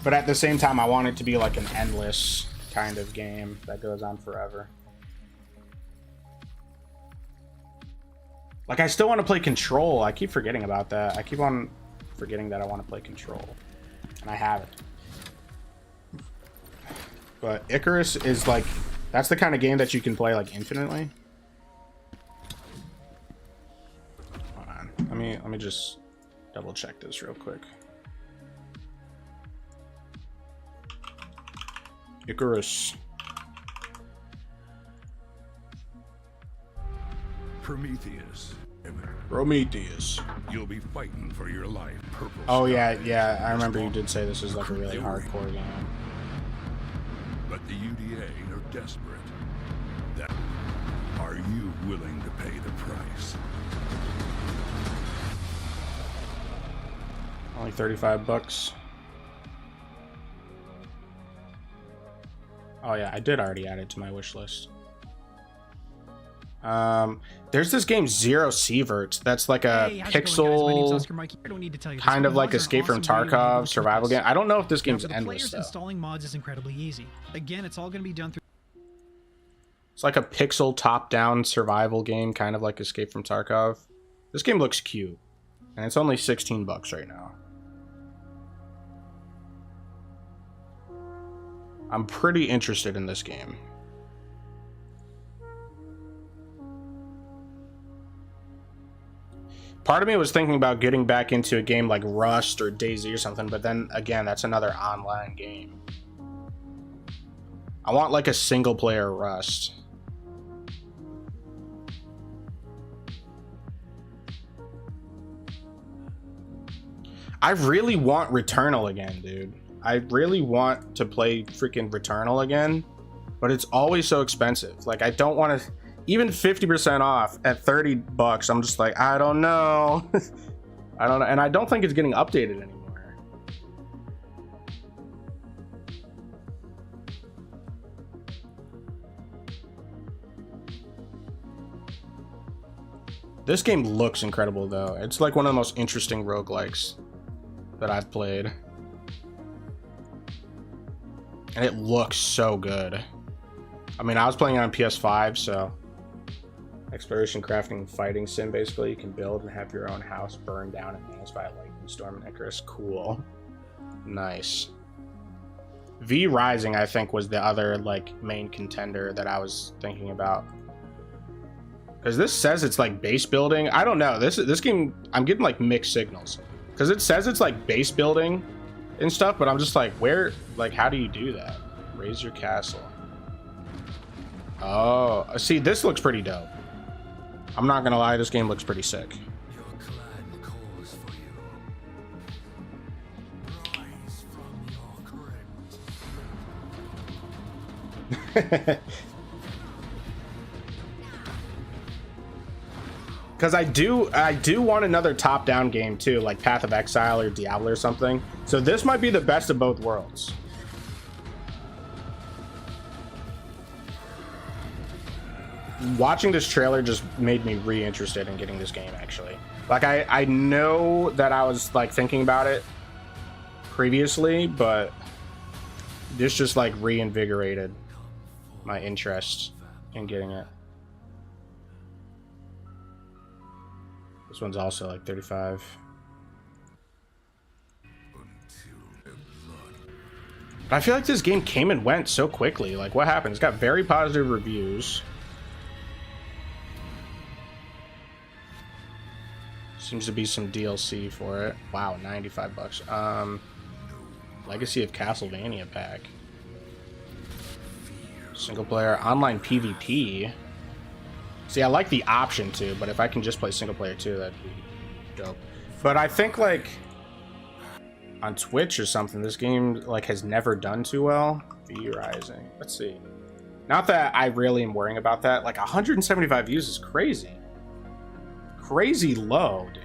But at the same time, I want it to be like an endless kind of game that goes on forever. Like, I still want to play Control. I keep forgetting about that. I keep on forgetting that I want to play Control. And I have it. But Icarus is like, that's the kind of game that you can play like infinitely. Hold on. Let me just double check this real quick. Icarus. Prometheus. Prometheus. You'll be fighting for your life. Purple Oh Sky yeah, I is remember you strong. did say this is like a really hardcore game. But the UDA are desperate. Are you willing to pay the price? Only 35 bucks. Oh yeah, I did already add it to my wish list. There's this game Zero Sievert that's like a Hey, how's it going, guys? My name's pixel Oscar Mikey. I don't need to tell you this. kind of like Mods are an Escape from awesome way to be able Tarkov to survival keep game. I don't know if this Now, game's for the endless players, though. installing mods is incredibly easy. Again, it's all going to be done through. It's like a pixel top-down survival game, kind of like Escape from Tarkov. This game looks cute, and it's only 16 bucks right now. I'm pretty interested in this game. Part of me was thinking about getting back into a game like Rust or DayZ or something, but then again, that's another online game. I want like a single player Rust. I really want Returnal again, dude. I really want to play freaking Returnal again, but it's always so expensive. Like, I don't want to, even 50% off at $30, I'm just like, I don't know. I don't know. And I don't think it's getting updated anymore. This game looks incredible, though. It's like one of the most interesting roguelikes that I've played. And it looks so good. I mean, I was playing it on PS5, so exploration, crafting, fighting sim. Basically, you can build and have your own house burned down and managed by a lightning storm and Icarus. Cool. Nice. V Rising, I think, was the other like main contender that I was thinking about. Because this says it's like base building. I don't know. This game, I'm getting like mixed signals. Because it says it's like base building and stuff, but I'm just like, where, like, how do you do that? Raise your castle. Oh, see, this looks pretty dope. I'm not gonna lie, this game looks pretty sick. Your clan calls for you. Rise from your crypt. Because I do want another top-down game too, like Path of Exile or Diablo or something. So this might be the best of both worlds. Watching this trailer just made me re-interested in getting this game, actually. Like, I know that I was like thinking about it previously, but this just like reinvigorated my interest in getting it. This one's also like 35. But I feel like this game came and went so quickly. Like, what happened? It's got very positive reviews. Seems to be some DLC for it. Wow, $95. Legacy of Castlevania pack. Single player online PvP. See, I like the option to, but if I can just play single player too, that'd be dope. But I think like on Twitch or something, this game like has never done too well. V Rising. Let's see. Not that I really am worrying about that. Like 175 views is crazy. Crazy low, dude.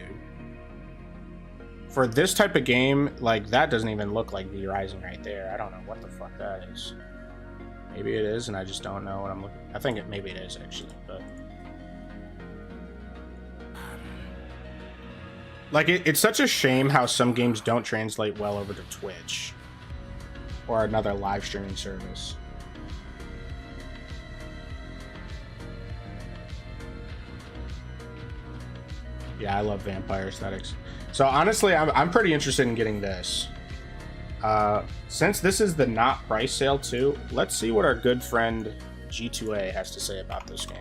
For this type of game, like that doesn't even look like V Rising right there. I don't know what the fuck that is. Maybe it is, and I just don't know what I'm looking. I think maybe it is actually, but. Like, it's such a shame how some games don't translate well over to Twitch or another live streaming service. Yeah, I love vampire aesthetics. So honestly, I'm pretty interested in getting this. Since this is the not price sale too, let's see what our good friend G2A has to say about this game.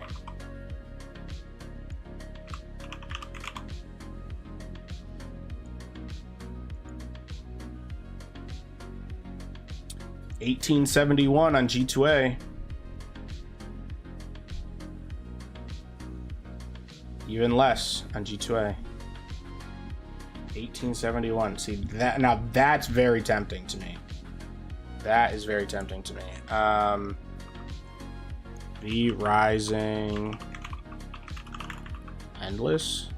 $1871 on G2A. Even less on G2A. $1871. See that, now that's very tempting to me. That is very tempting to me. V Rising Endless.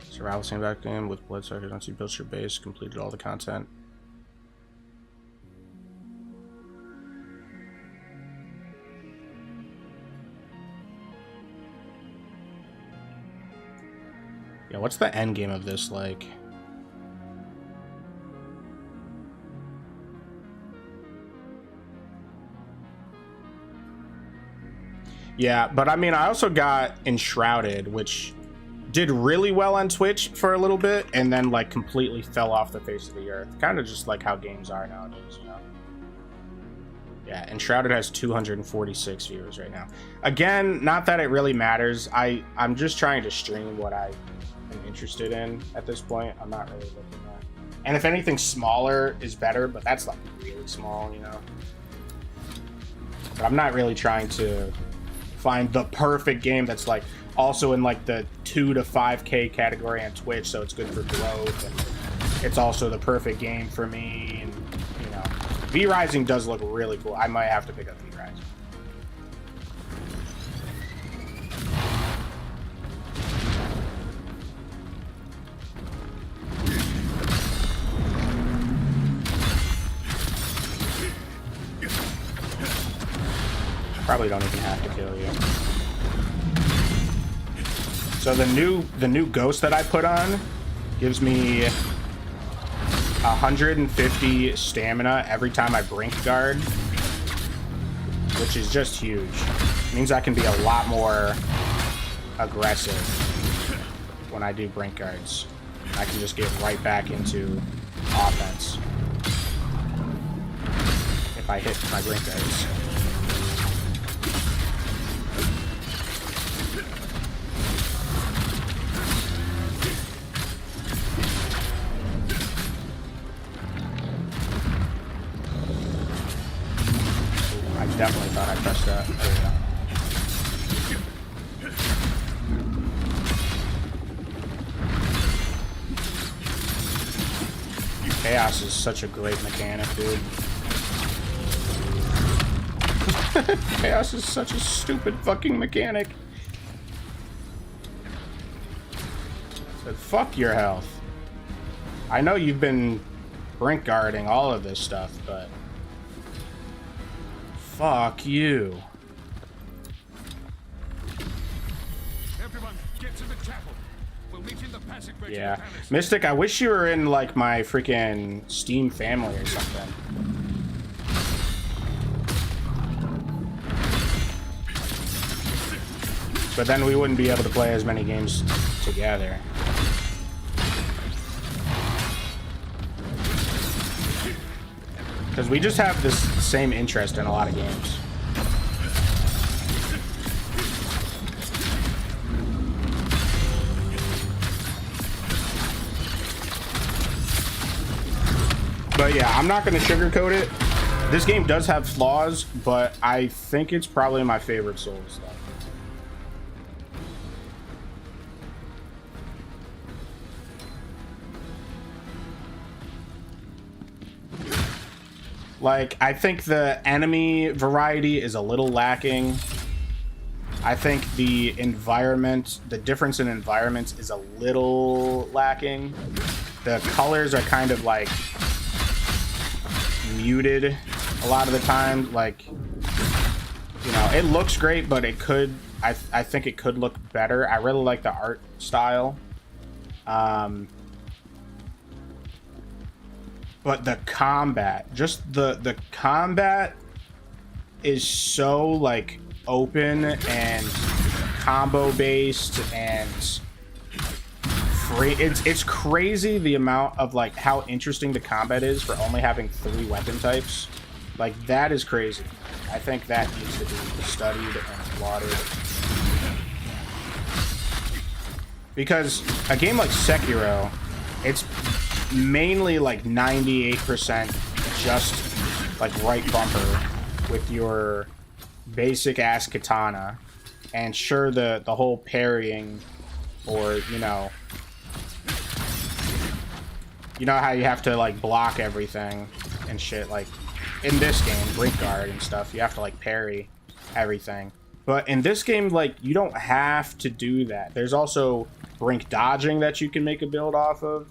Survival sandbox game with blood suckers. Once you built your base, completed all the content. Yeah, what's the end game of this like? Yeah, but I mean, I also got Enshrouded, which did really well on Twitch for a little bit and then like completely fell off the face of the earth. Kind of just like how games are nowadays, you know? Yeah, Enshrouded has 246 viewers right now. Again, not that it really matters. I'm just trying to stream what I am interested in at this point. I'm not really looking at. And if anything smaller is better, but that's like really small, you know? But I'm not really trying to find the perfect game that's like also in like the 2 to 5K category on Twitch, so it's good for growth, and it's also the perfect game for me. And you know, V Rising does look really cool. I might have to pick up V Rising. Probably don't even have to kill you. So the new ghost that I put on gives me 150 stamina every time I brink guard, which is just huge. It means I can be a lot more aggressive when I do brink guards. I can just get right back into offense if I hit my brink guards. Definitely thought I pressed that. There we go. Chaos is such a great mechanic, dude. Chaos is such a stupid fucking mechanic. But fuck your health. I know you've been brink guarding all of this stuff, but fuck you. Everyone, get to the chapel. We'll meet in the passageway. Yeah. Mystic, I wish you were in like my freaking Steam family or something. But then we wouldn't be able to play as many games together. Because we just have this same interest in a lot of games. But yeah, I'm not going to sugarcoat it. This game does have flaws, but I think it's probably my favorite Souls, though. Like, I think the enemy variety is a little lacking. I think the environment, the difference in environments is a little lacking. The colors are kind of like muted a lot of the time. Like, you know, it looks great, but it could, I think it could look better. I really like the art style. But the combat, just the combat is so like open and combo based and free. It's crazy the amount of like how interesting the combat is for only having 3 weapon types. Like that is crazy. I think that needs to be studied and lauded. Because a game like Sekiro, it's mainly like 98% just like right bumper with your basic ass katana, and sure the whole parrying, or you know how you have to like block everything and shit. Like in this game, brink guard and stuff, you have to like parry everything. But in this game, like you don't have to do that. There's also brink dodging that you can make a build off of.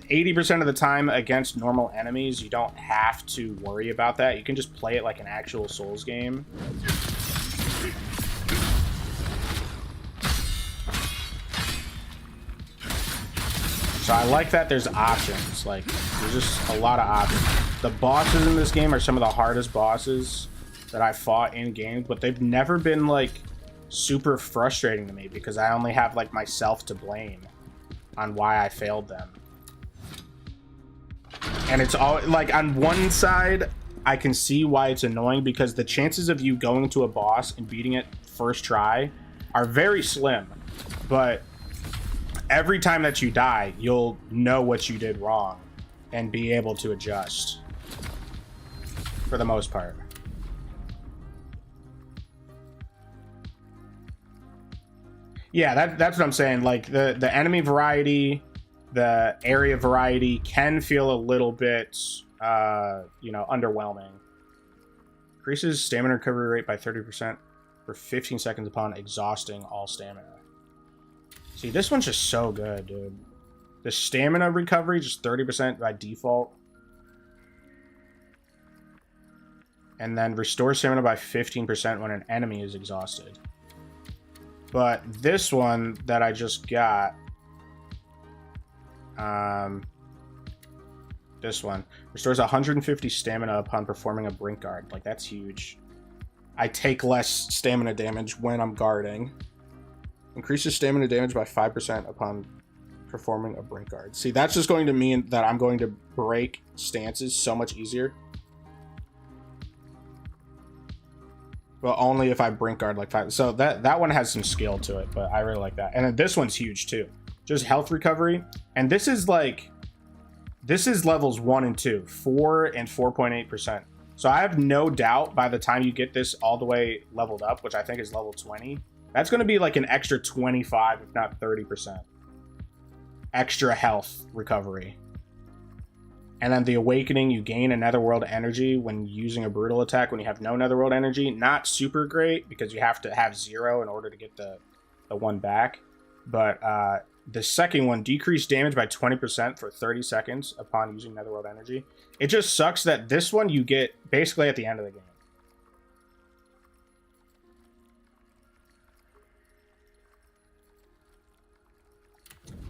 80% of the time against normal enemies, you don't have to worry about that. You can just play it like an actual Souls game. So I like that there's options. Like, there's just a lot of options. The bosses in this game are some of the hardest bosses that I fought in games, but they've never been like super frustrating to me because I only have like myself to blame on why I failed them. And it's all like on one side, I can see why it's annoying because the chances of you going to a boss and beating it first try are very slim. But every time that you die, you'll know what you did wrong and be able to adjust for the most part. Yeah, that's what I'm saying. Like the enemy variety, the area variety can feel a little bit, you know, underwhelming. Increases stamina recovery rate by 30% for 15 seconds upon exhausting all stamina. See, this one's just so good, dude. The stamina recovery, just 30% by default. And then restore stamina by 15% when an enemy is exhausted. But this one that I just got, this one restores 150 stamina upon performing a brink guard. Like, that's huge. I take less stamina damage when I'm guarding. Increases stamina damage by 5% upon performing a brink guard. See, that's just going to mean that I'm going to break stances so much easier. Well, only if I brink guard like 5. So that one has some skill to it, but I really like that. And then this one's huge too. Just health recovery. And this is like, this is levels 1 and 2, 4 and 4.8%. So I have no doubt by the time you get this all the way leveled up, which I think is level 20, that's going to be like an extra 25, if not 30% extra health recovery. And then the awakening, you gain a netherworld energy when using a brutal attack when you have no netherworld energy. Not super great because you have to have 0 in order to get the one back. But the second one, decreased damage by 20% for 30 seconds upon using netherworld energy. It just sucks that this one you get basically at the end of the game.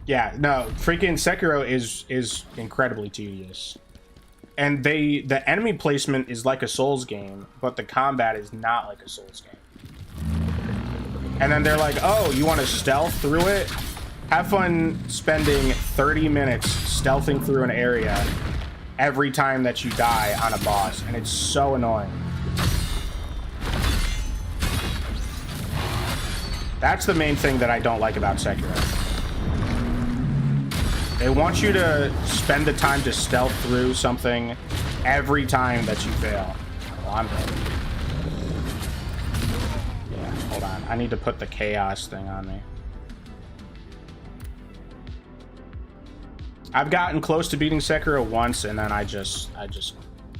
Yeah, no, freaking Sekiro is incredibly tedious. And the enemy placement is like a Souls game, but the combat is not like a Souls game. And then they're like, oh, you want to stealth through it? Have fun spending 30 minutes stealthing through an area every time that you die on a boss. And it's so annoying. That's the main thing that I don't like about Sekiro. They want you to spend the time to stealth through something every time that you fail. Well, I'm dead. Yeah, hold on. I need to put the chaos thing on me. I've gotten close to beating Sekiro once, and then I just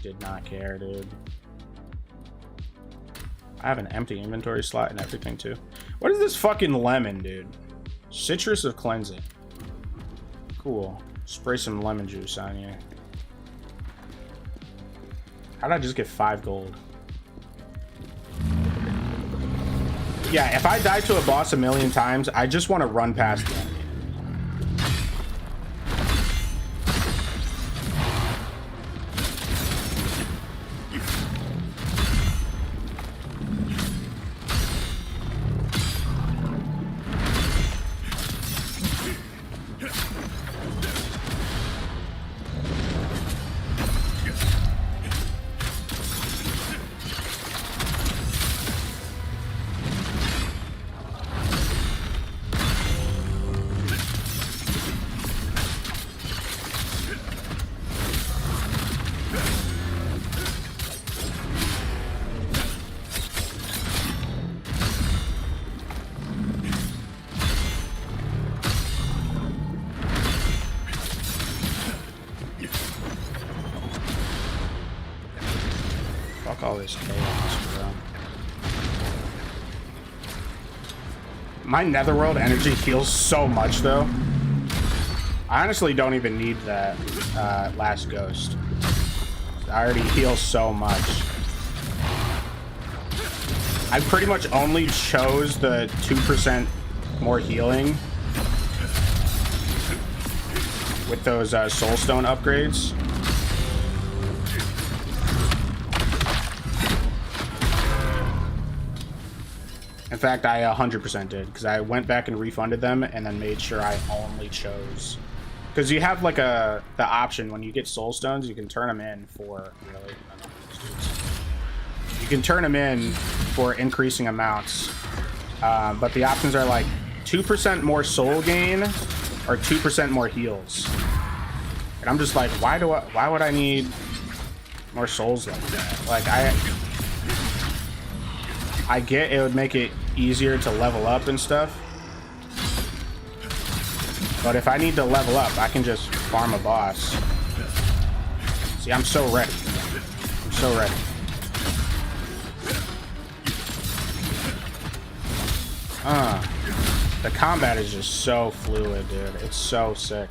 did not care, dude. I have an empty inventory slot and everything, too. What is this fucking lemon, dude? Citrus of cleansing. Cool. Spray some lemon juice on you. How did I just get 5 gold? Yeah, if I die to a boss a million times, I just want to run past the enemy. All this chaos, bro. My netherworld energy heals so much, though. I honestly don't even need that last ghost. I already heal so much. I pretty much only chose the 2% more healing with those soulstone upgrades. In fact, I 100% did, because I went back and refunded them and then made sure I only chose. Because you have like the option when you get soul stones, you can turn them in for really. You can turn them in for increasing amounts, but the options are like 2% more soul gain or 2% more heals. And I'm just like, why would I need more souls like that? Like I get it would make it easier to level up and stuff. But if I need to level up, I can just farm a boss. See, I'm so ready. I'm so ready. The combat is just so fluid, dude. It's so sick.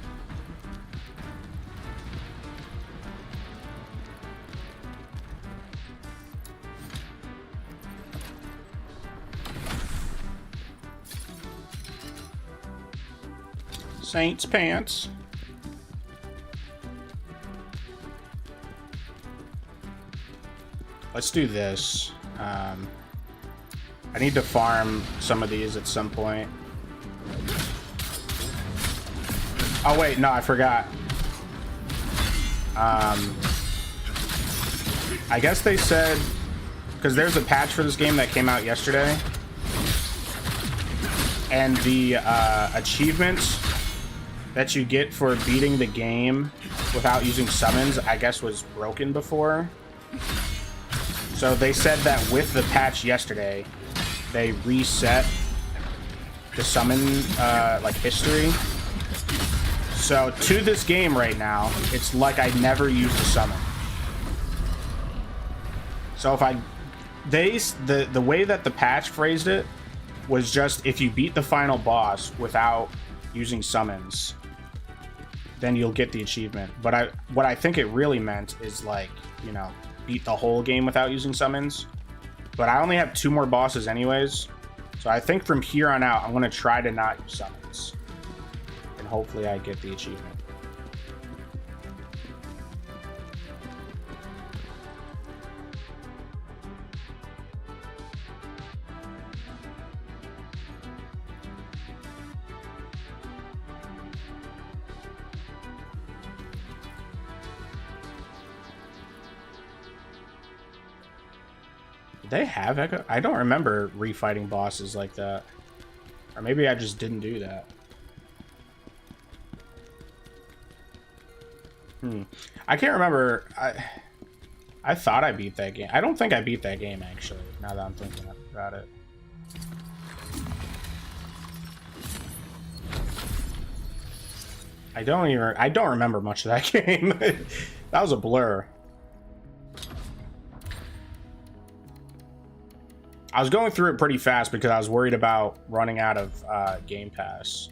Saints pants. Let's do this. I need to farm some of these at some point. Oh wait, no, I forgot. I guess they said, because there's a patch for this game that came out yesterday, and the achievements that you get for beating the game without using summons, I guess, was broken before. So they said that with the patch yesterday, they reset the summon like history. So to this game right now, it's like I never used a summon. So if the way that the patch phrased it was just if you beat the final boss without using summons, then you'll get the achievement. But what I think it really meant is, like, you know, beat the whole game without using summons. But I only have 2 more bosses anyways, so I think from here on out I'm going to try to not use summons, and hopefully I get the achievement. They have echo? I don't remember refighting bosses like that. Or maybe I just didn't do that. I can't remember. I thought I beat that game. I don't think I beat that game, actually, now that I'm thinking about it. I don't remember much of that game. That was a blur. I was going through it pretty fast because I was worried about running out of Game Pass.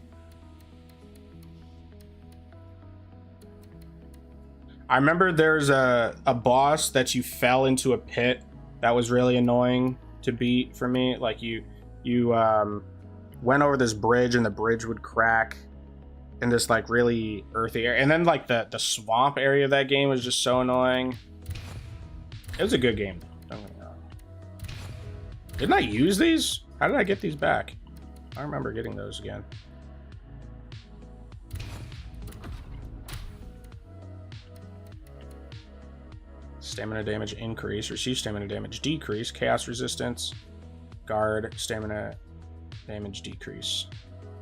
I remember there's a boss that you fell into a pit that was really annoying to beat for me. Like you went over this bridge and the bridge would crack in this like really earthy area. And then like the swamp area of that game was just so annoying. It was a good game though. Don't get me wrong. Didn't I use these? How did I get these back? I remember getting those again. Stamina damage increase, receive stamina damage decrease, chaos resistance, guard, stamina damage decrease.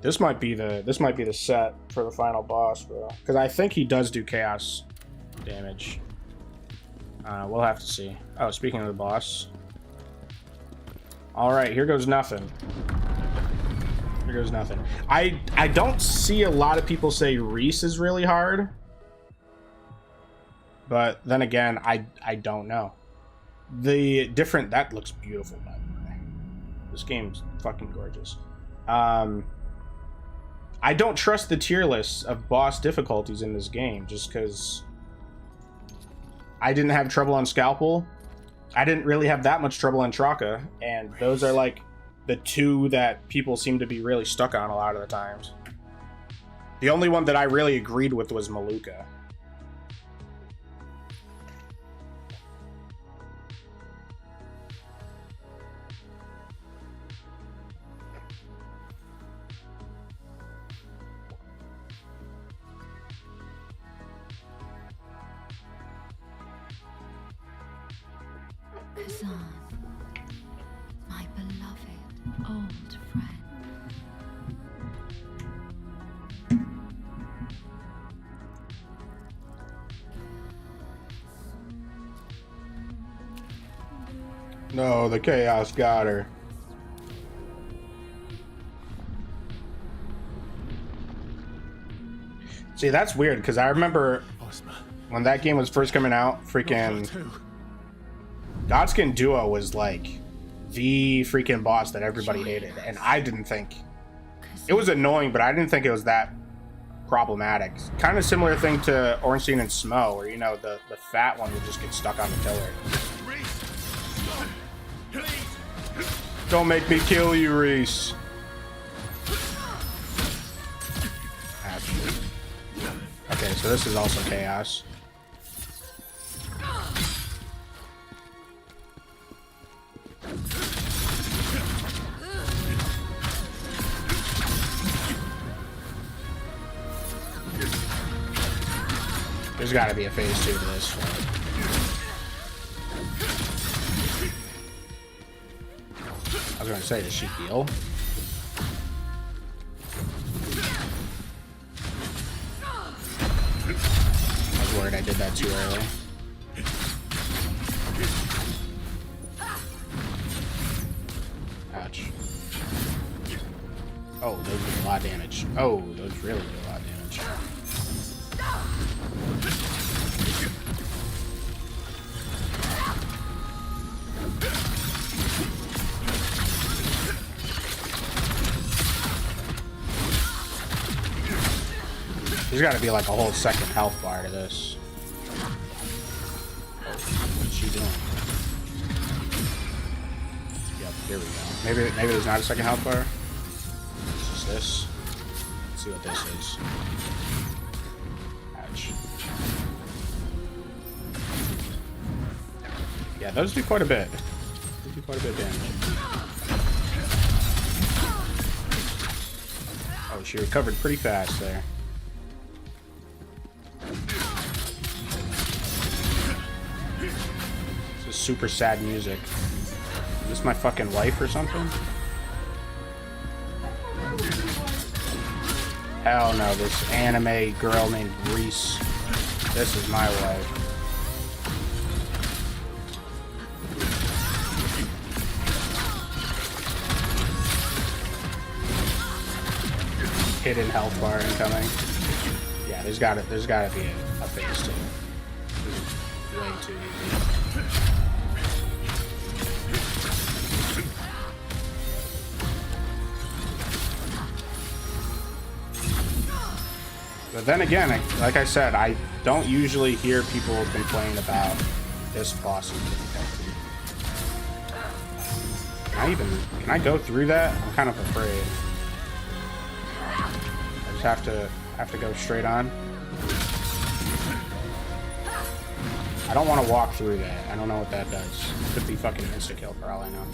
This might be the set for the final boss, bro. Because I think he does do chaos damage. We'll have to see. Oh, speaking of the boss. All right, here goes nothing. Here goes nothing. I don't see a lot of people say Reese is really hard. But then again, I don't know. That looks beautiful, by the way. This game's fucking gorgeous. I don't trust the tier lists of boss difficulties in this game just because I didn't have trouble on Scalpel. I didn't really have that much trouble on Traka, and those are like the two that people seem to be really stuck on a lot of the times. The only one that I really agreed with was Maluka. Khazan, my beloved old friend. No, the chaos got her. See, that's weird because I remember when that game was first coming out, freaking Godskin Duo was like the freaking boss that everybody hated, and I didn't think it was annoying, but I didn't think it was that problematic. Kind of similar thing to Ornstein and Smo, where, you know, the fat one would just get stuck on the pillar. Don't make me kill you, Reese. Okay, so this is also chaos. There's got to be a phase 2 to this. I was going to say, does she heal? I was worried I did that too early. Ouch. Oh, those did a lot of damage. Oh, those really did a lot of damage. There's got to be like a whole second health bar to this. Oh, what's she doing? Yep, here we go. Maybe there's not a second health bar. It's just this. Let's see what this is. Ouch. Yeah, those do quite a bit. Those do quite a bit of damage. Oh, she recovered pretty fast there. This is super sad music. Is this my fucking wife or something? Hell no, this anime girl named Reese. This is my wife. Hidden health bar incoming. Yeah, there's gotta be a phase 2. This is way too easy. But then again, like I said, I don't usually hear people complain about this boss difficulty. Can I go through that? I'm kind of afraid. I just have to go straight on. I don't want to walk through that. I don't know what that does. It could be fucking insta-kill for all I know.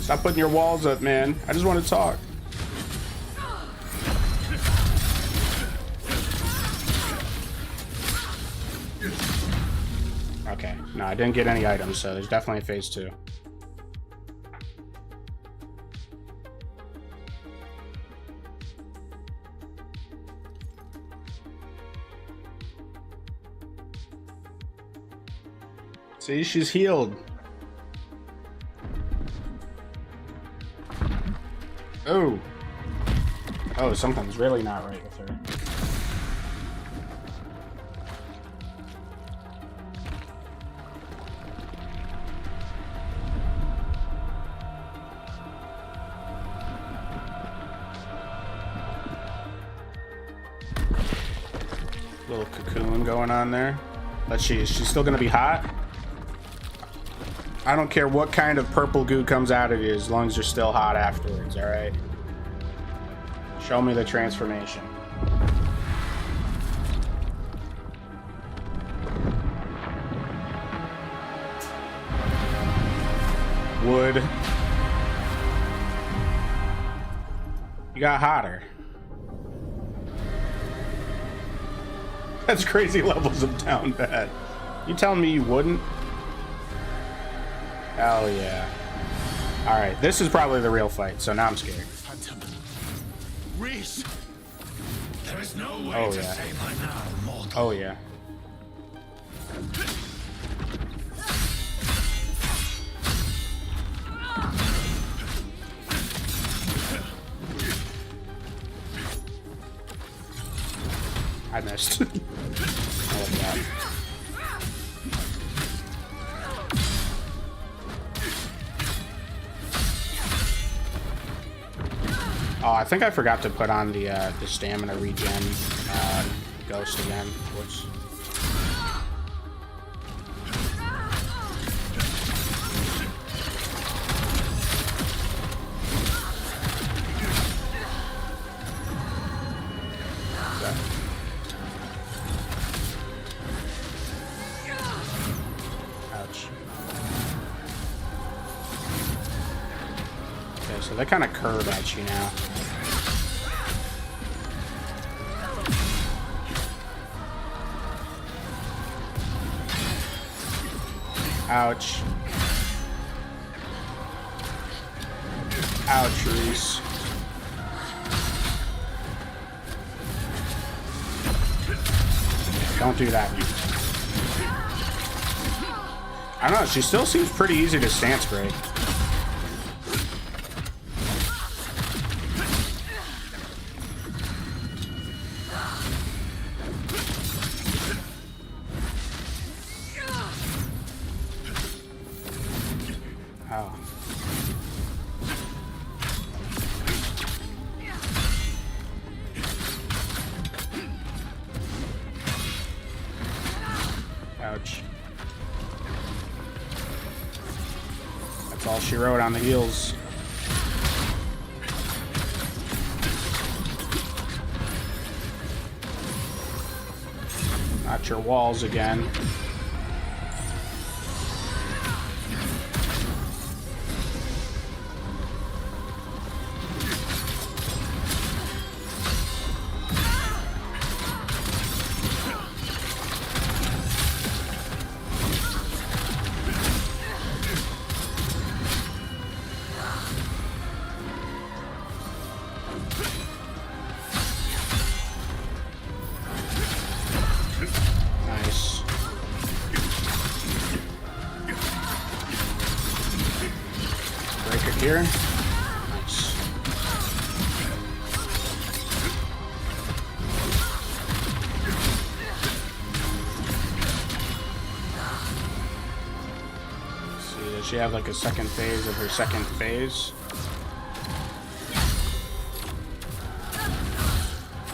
Stop putting your walls up, man. I just want to talk. Okay. No, I didn't get any items, so there's definitely a phase 2. See, she's healed. Oh. Oh, something's really not right with her. Little cocoon going on there. But she's still gonna be hot. I don't care what kind of purple goo comes out of you as long as you're still hot afterwards, alright? Show me the transformation. Wood. You got hotter. That's crazy levels of down bad. You telling me you wouldn't? Hell yeah. Alright, this is probably the real fight, so now I'm scared. Phantom. Reese! There is no way Oh, to yeah. save my now mortal. Oh yeah. I missed. I like that. Oh, I think I forgot to put on the stamina regen ghost again. Whoops. Ouch. Okay, so they kind of curve at you now. Ouch. Ouch, Reese. Don't do that. I don't know, she still seems pretty easy to stance break. Oh. Ouch. That's all she wrote on the heels. Not your walls again. Nice. Break it here. Nice. Let's see, does she have like a second phase of her second phase?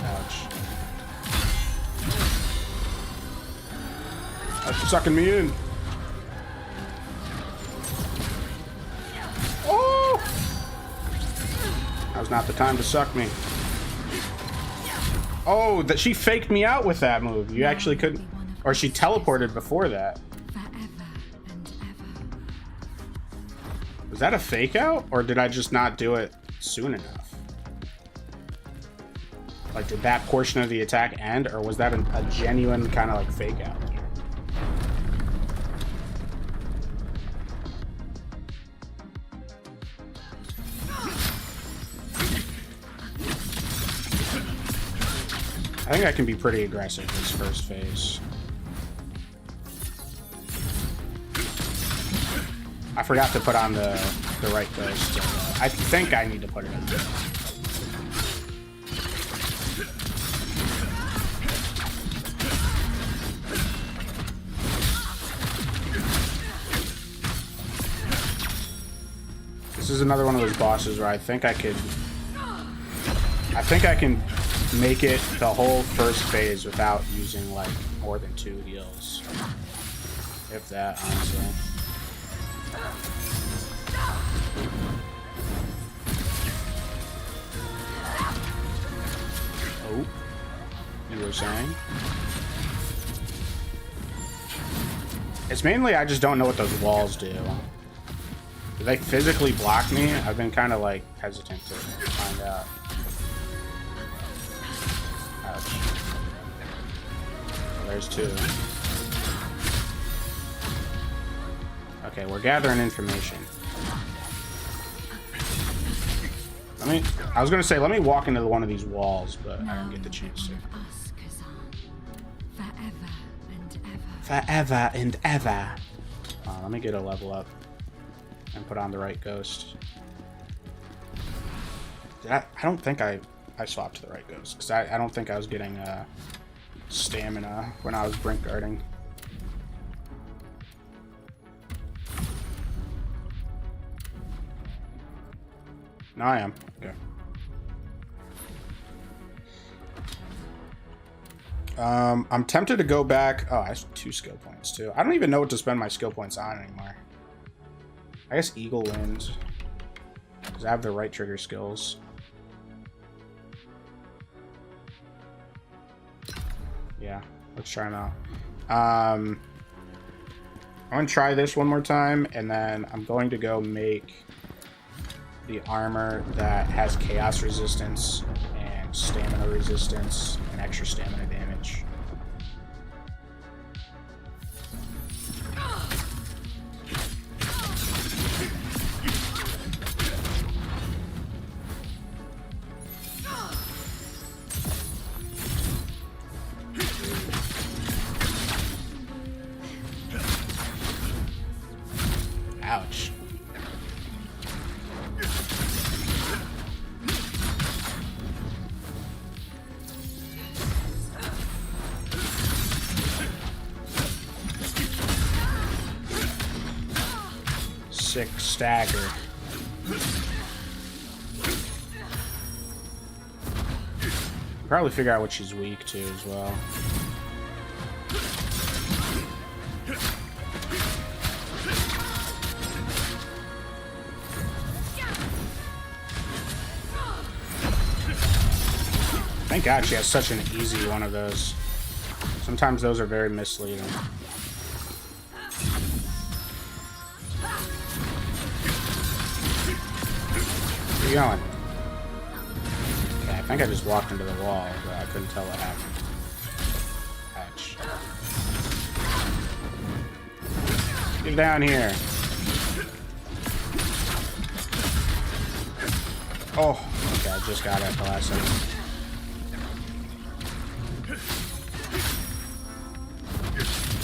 Ouch. That's sucking me in. Oh! That was not the time to suck me. Oh, that she faked me out with that move. You actually couldn't, or she teleported before that. Forever and ever. Was that a fake out, or did I just not do it soon enough? Like, did that portion of the attack end, or was that a genuine kind of like fake out? I think I can be pretty aggressive this first phase. I forgot to put on the right ghost. I think I need to put it in. This is another one of those bosses where I think I can make it the whole first phase without using like more than 2 heals. If that, honestly. Oh, you were saying? It's mainly I just don't know what those walls do. Do they physically block me? I've been kind of like hesitant to find out. Ouch. there's 2. Okay, we're gathering information. I was gonna say, let me walk into one of these walls, but I didn't get the chance to. Us, Khazan. Forever and ever. Forever and ever. Let me get a level up and put on the right ghost. I don't think I swapped to the right ghost, because I don't think I was getting stamina when I was brink guarding. No, I am. Okay. I'm tempted to go back. Oh, I have 2 skill points too. I don't even know what to spend my skill points on anymore. I guess Eagle wins, because I have the right trigger skills. Yeah, let's try them out. I'm gonna try this one more time, and then I'm going to go make the armor that has chaos resistance and stamina resistance and extra stamina damage. Ouch. Sick stagger. Probably figure out what she's weak to as well. Thank God she has such an easy one of those. Sometimes those are very misleading. Where you going? Okay, I think I just walked into the wall, but I couldn't tell what happened. Ouch. Get down here. Oh, okay, I just got it at the last second.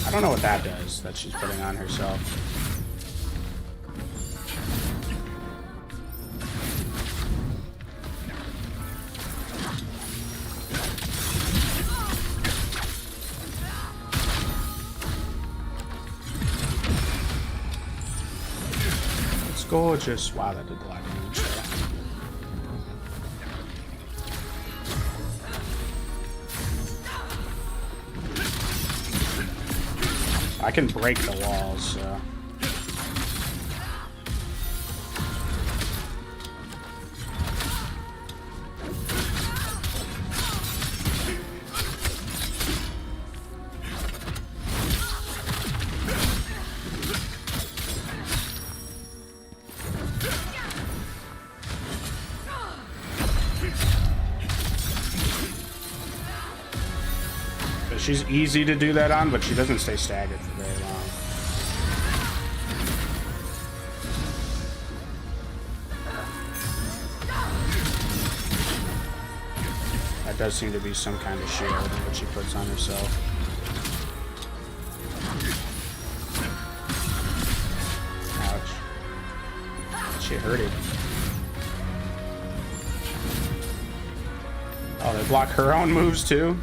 I don't know what that does that she's putting on herself. It's gorgeous. Wow, that did a lot of damage there. I can break the walls, so. She's easy to do that on, but she doesn't stay staggered for very long. That does seem to be some kind of shield that she puts on herself. Ouch. She hurted. Oh, they block her own moves too?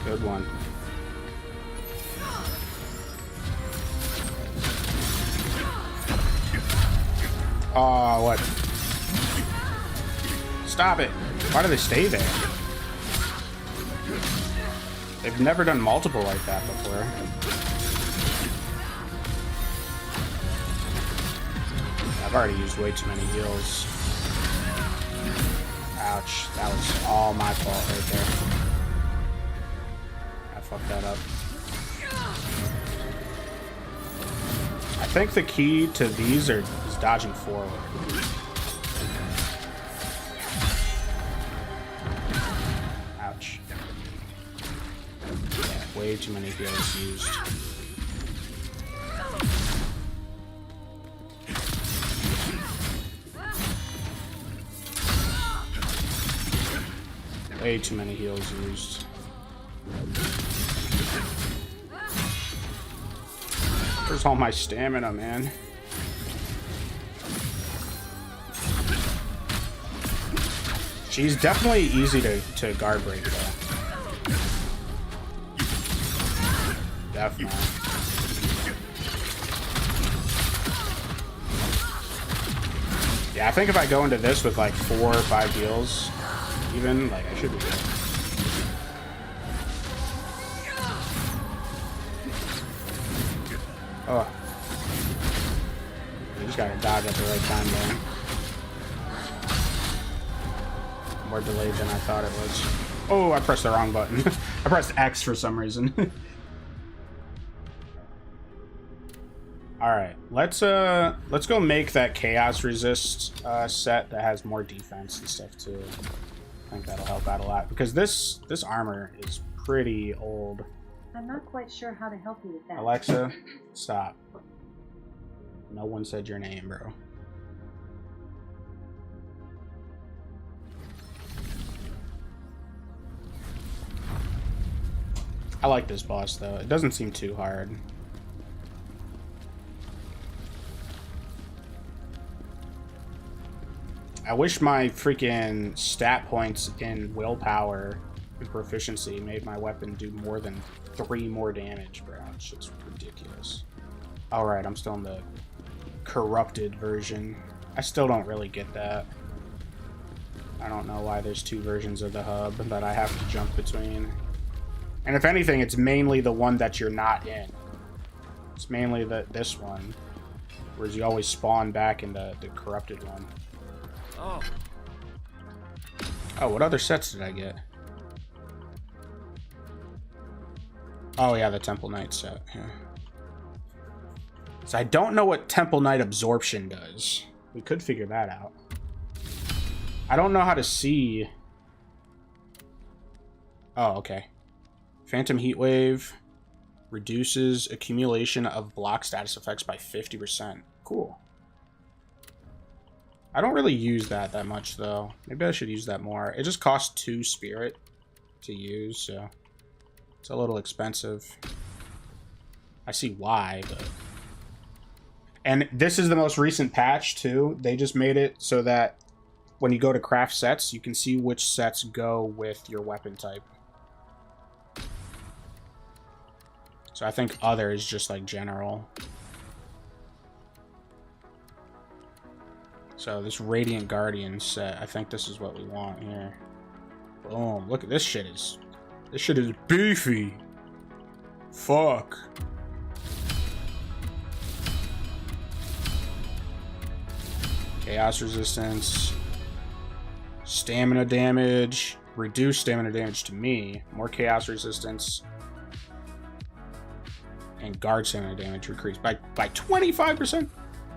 Good one. Oh, what? Stop it. Why do they stay there? They've never done multiple like that before. I've already used way too many heals. Ouch. That was all my fault right there. Fuck that up. I think the key to these is dodging forward. Ouch. Way too many heals used. Way too many heals used. Where's all my stamina, man? She's definitely easy to guard break, though. Definitely. Yeah, I think if I go into this with like 4 or 5 heals, even, like, I should be good. Oh. You just gotta dodge at the right time, though. More delayed than I thought it was. Oh, I pressed the wrong button. I pressed X for some reason. Alright, let's go make that chaos resist set that has more defense and stuff too. I think that'll help out a lot because this armor is pretty old. I'm not quite sure how to help you with that. Alexa, stop. No one said your name, bro. I like this boss though. It doesn't seem too hard. I wish my freaking stat points in willpower and proficiency made my weapon do more than 3 more damage, bro. It's just ridiculous. Alright, I'm still in the corrupted version. I still don't really get that. I don't know why there's 2 versions of the hub that I have to jump between. And if anything, it's mainly the one that you're not in. It's mainly this one. Whereas you always spawn back in the corrupted one. Oh, what other sets did I get? Oh yeah, the Temple Knight set. Yeah. So I don't know what Temple Knight absorption does. We could figure that out. I don't know how to see... Oh, okay. Phantom Heatwave reduces accumulation of block status effects by 50%. Cool. I don't really use that much, though. Maybe I should use that more. It just costs 2 spirit to use, so it's a little expensive. I see why, but... And this is the most recent patch, too. They just made it so that when you go to craft sets, you can see which sets go with your weapon type. So I think other is just like general. So this Radiant Guardian set, I think this is what we want here. Boom, look at this shit is beefy. Fuck. Chaos resistance. Stamina damage. Reduce stamina damage to me. More chaos resistance. And guard stamina damage increased by 25%.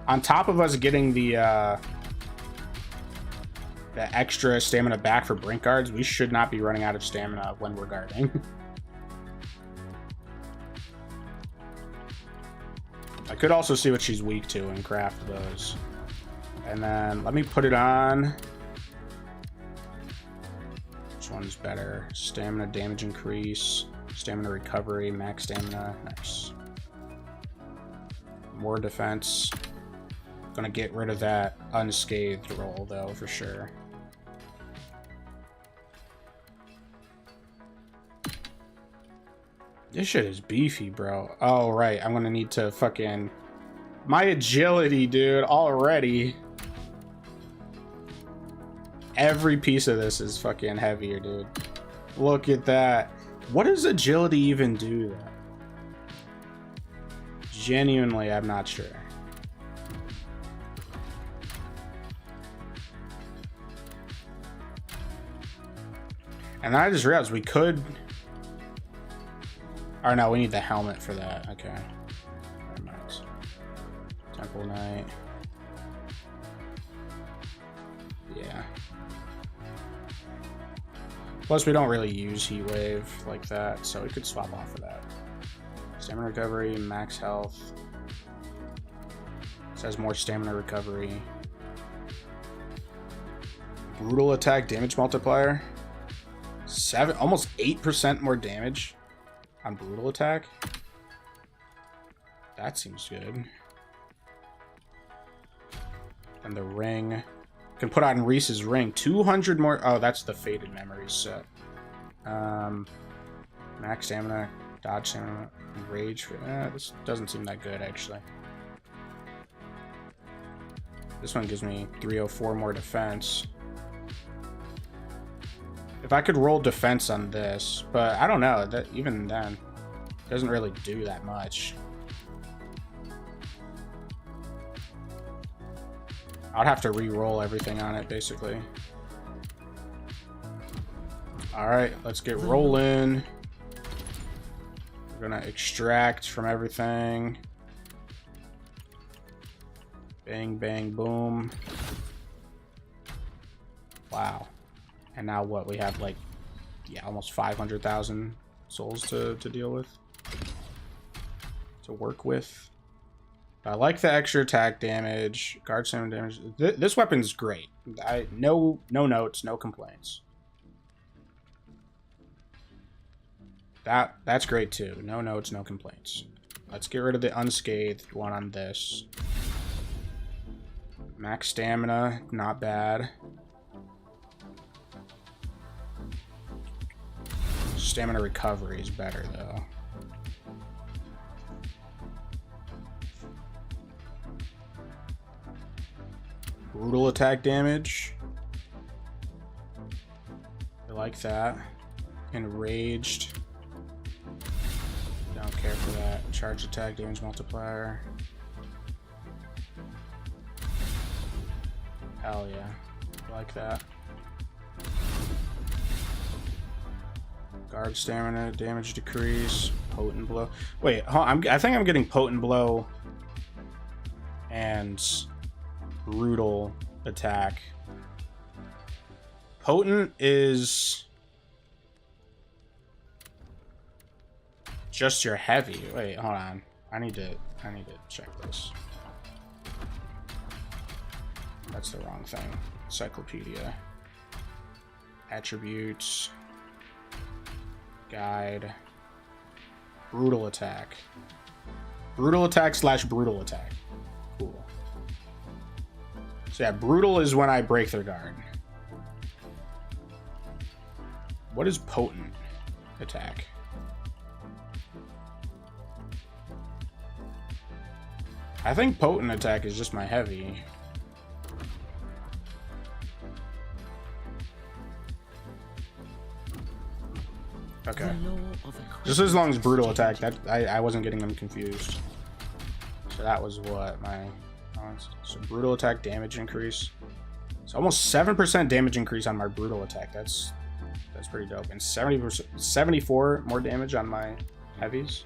On top of us getting the extra stamina back for brink guards, we should not be running out of stamina when we're guarding. I could also see what she's weak to and craft those. And then let me put it on. Which one's better? Stamina damage increase, stamina recovery, max stamina. Nice. More defense. Gonna get rid of that unscathed roll though, for sure. This shit is beefy, bro. Oh, right. I'm gonna need to fucking... My agility, dude, already. Every piece of this is fucking heavier, dude. Look at that. What does agility even do, though? Genuinely, I'm not sure. And then I just realized we could... Or no, we need the helmet for that. Okay. Temple Knight. Yeah. Plus, we don't really use Heat Wave like that, so we could swap off of that. Stamina recovery, max health. This has more stamina recovery. Brutal attack damage multiplier. Almost 8% more damage on brutal attack. That seems good. And the ring. Can put on Reese's ring. 200 more. Oh, that's the Faded Memories set. Max stamina, dodge stamina, rage. This doesn't seem that good, actually. This one gives me 304 more defense. If I could roll defense on this, but I don't know. That even then, doesn't really do that much. I'd have to re-roll everything on it, basically. Alright, let's get rolling. We're gonna extract from everything. Bang, bang, boom. Wow. And now what? We have like, yeah, almost 500,000 souls to deal with. To work with. I like the extra attack damage, guard stamina damage. This weapon's great. No notes, no complaints. That's great too. No notes, no complaints. Let's get rid of the unscathed one on this. Max stamina, not bad. Stamina recovery is better though. Brutal attack damage. I like that. Enraged. Don't care for that. Charge attack damage multiplier. Hell yeah. I like that. Guard stamina, damage decrease, potent blow. Wait, I think I'm getting potent blow and brutal attack. Potent is just your heavy. Wait, hold on. I need to check this. That's the wrong thing. Encyclopedia. Attributes. Guide. Brutal attack. Brutal attack / brutal attack. Cool. So yeah, brutal is when I break their guard. What is potent attack? I think potent attack is just my heavy. Okay. Just as long as brutal attack, that I wasn't getting them confused. So that was what my so brutal attack damage increase. So almost 7% damage increase on my brutal attack. That's pretty dope. And 74 more damage on my heavies.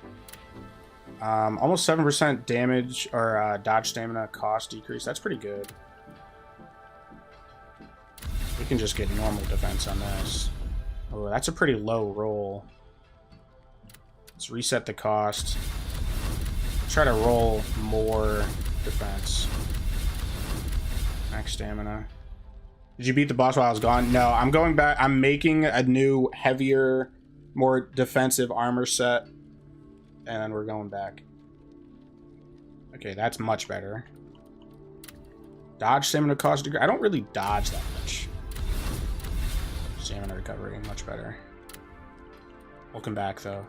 Almost 7% damage or dodge stamina cost decrease. That's pretty good. We can just get normal defense on this. Oh, that's a pretty low roll. Let's reset the cost. Try to roll more defense. Max stamina. Did you beat the boss while I was gone? No, I'm going back. I'm making a new, heavier, more defensive armor set. And then we're going back. Okay, that's much better. Dodge stamina cost degree. I don't really dodge that much. Stamina recovery, much better. Welcome back though.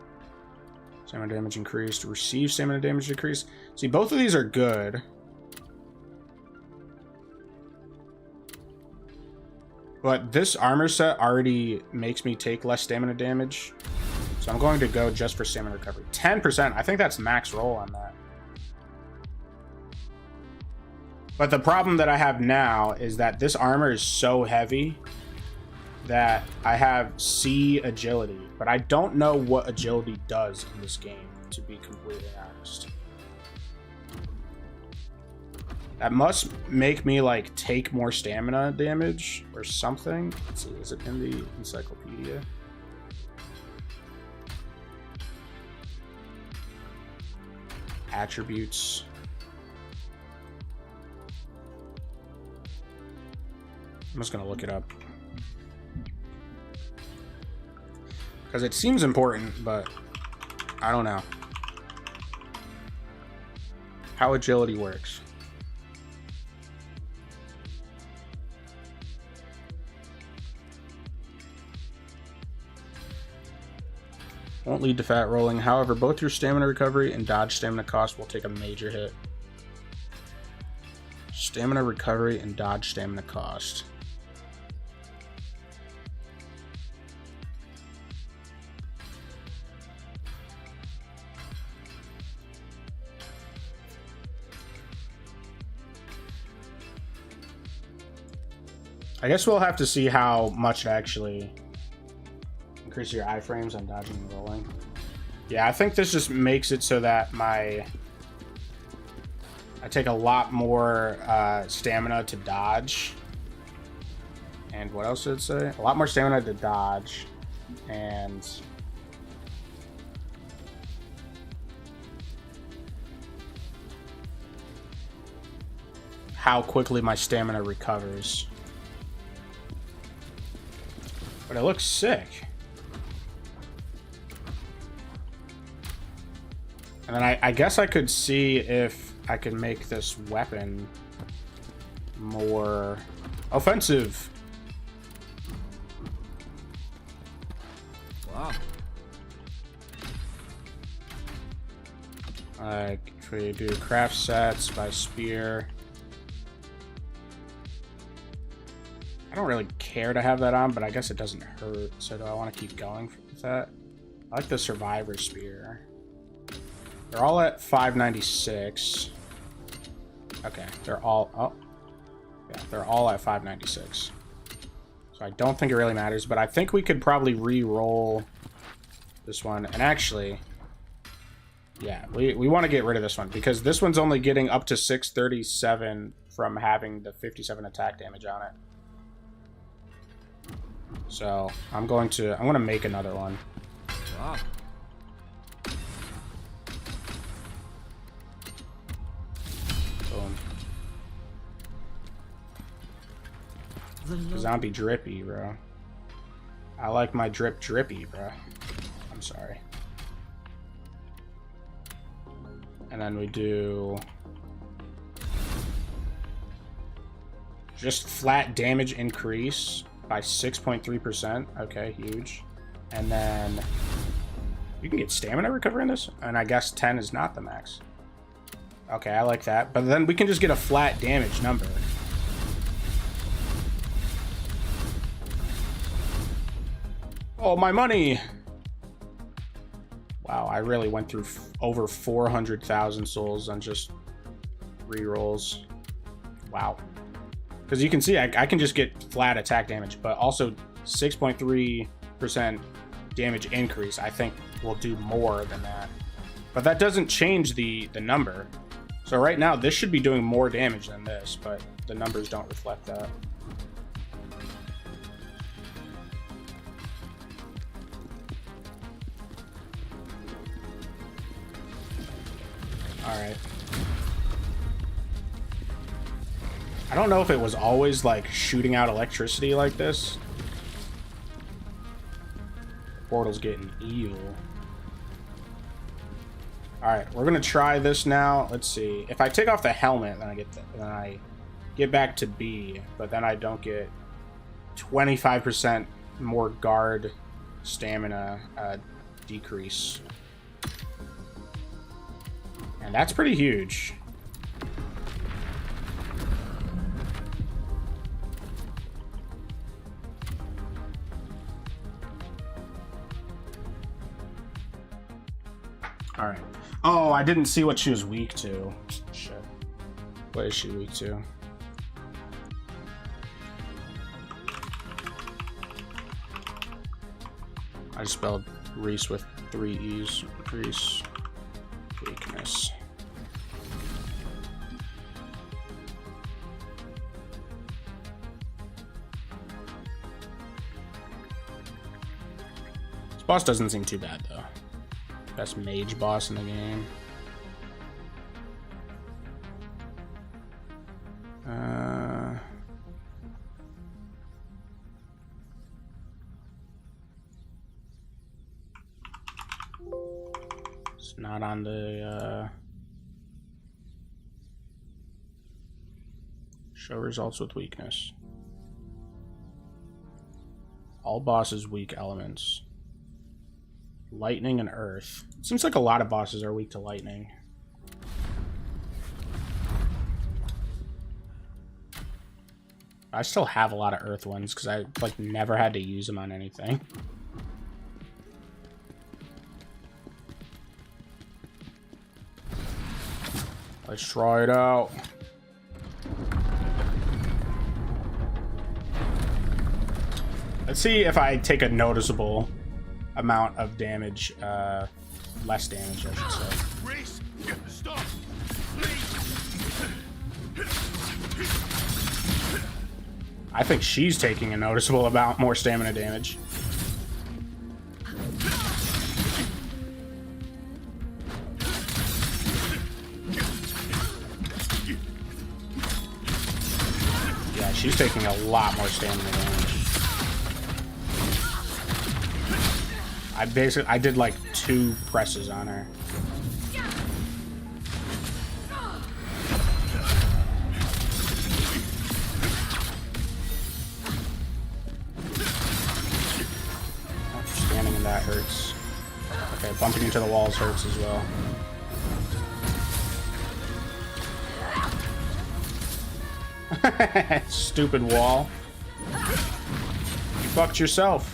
Stamina damage increased. Receive stamina damage decrease. See, both of these are good. But this armor set already makes me take less stamina damage. So I'm going to go just for stamina recovery. 10%. I think that's max roll on that. But the problem that I have now is that this armor is so heavy that I have C agility, but I don't know what agility does in this game, to be completely honest. That must make me like take more stamina damage or something. Let's see, is it in the encyclopedia? Attributes. I'm just gonna look it up. Because it seems important, but I don't know. How agility works. Won't lead to fat rolling. However, both your stamina recovery and dodge stamina cost will take a major hit. Stamina recovery and dodge stamina cost. I guess we'll have to see how much it actually increases your iframes on dodging and rolling. Yeah, I think this just makes it so that I take a lot more stamina to dodge. And what else did it say? A lot more stamina to dodge. And how quickly my stamina recovers. But it looks sick. And then I guess I could see if I could make this weapon more offensive. Wow. Like, if we do craft sets by spear. I don't really care to have that on, but I guess it doesn't hurt. So do I want to keep going with that? I like the survivor spear. They're all at 596. Okay, they're all... Oh. Yeah, they're all at 596. So I don't think it really matters, but I think we could probably re-roll this one. And actually... Yeah, we want to get rid of this one, because this one's only getting up to 637 from having the 57 attack damage on it. So I'm going to make another one. Wow. Boom. Khazan be drippy, bro. I like my drip drippy, bro. I'm sorry. And then we do just flat damage increase by 6.3%. Okay, huge. And then you can get stamina recovery in this, and I guess 10 is not the max. Okay, I like that. But then we can just get a flat damage number. Oh, my money! Wow, I really went through over 400,000 souls on just rerolls. Wow. Because you can see I can just get flat attack damage, but also 6.3% damage increase, I think, will do more than that. But that doesn't change the number. So right now, this should be doing more damage than this, but the numbers don't reflect that. Alright. I don't know if it was always like shooting out electricity like this. The portal's getting evil. Alright, we're gonna try this now. Let's see. If I take off the helmet, then I get back to B, but then I don't get 25% more guard stamina decrease. And that's pretty huge. Alright. Oh, I didn't see what she was weak to. Shit. What is she weak to? I spelled Reese with 3 E's. Reese. Weakness. Boss doesn't seem too bad though. Best mage boss in the game. It's not on the show results with weakness. All bosses weak elements. Lightning and earth. Seems like a lot of bosses are weak to lightning. I still have a lot of earth ones because I like never had to use them on anything. Let's try it out. Let's see if I take a noticeable amount of damage, less damage, I should say. Reese, stop! Please! I think she's taking a noticeable amount more stamina damage. Yeah, she's taking a lot more stamina damage. I did like 2 presses on her. Standing in that hurts. Okay, bumping into the walls hurts as well. Stupid wall. You fucked yourself.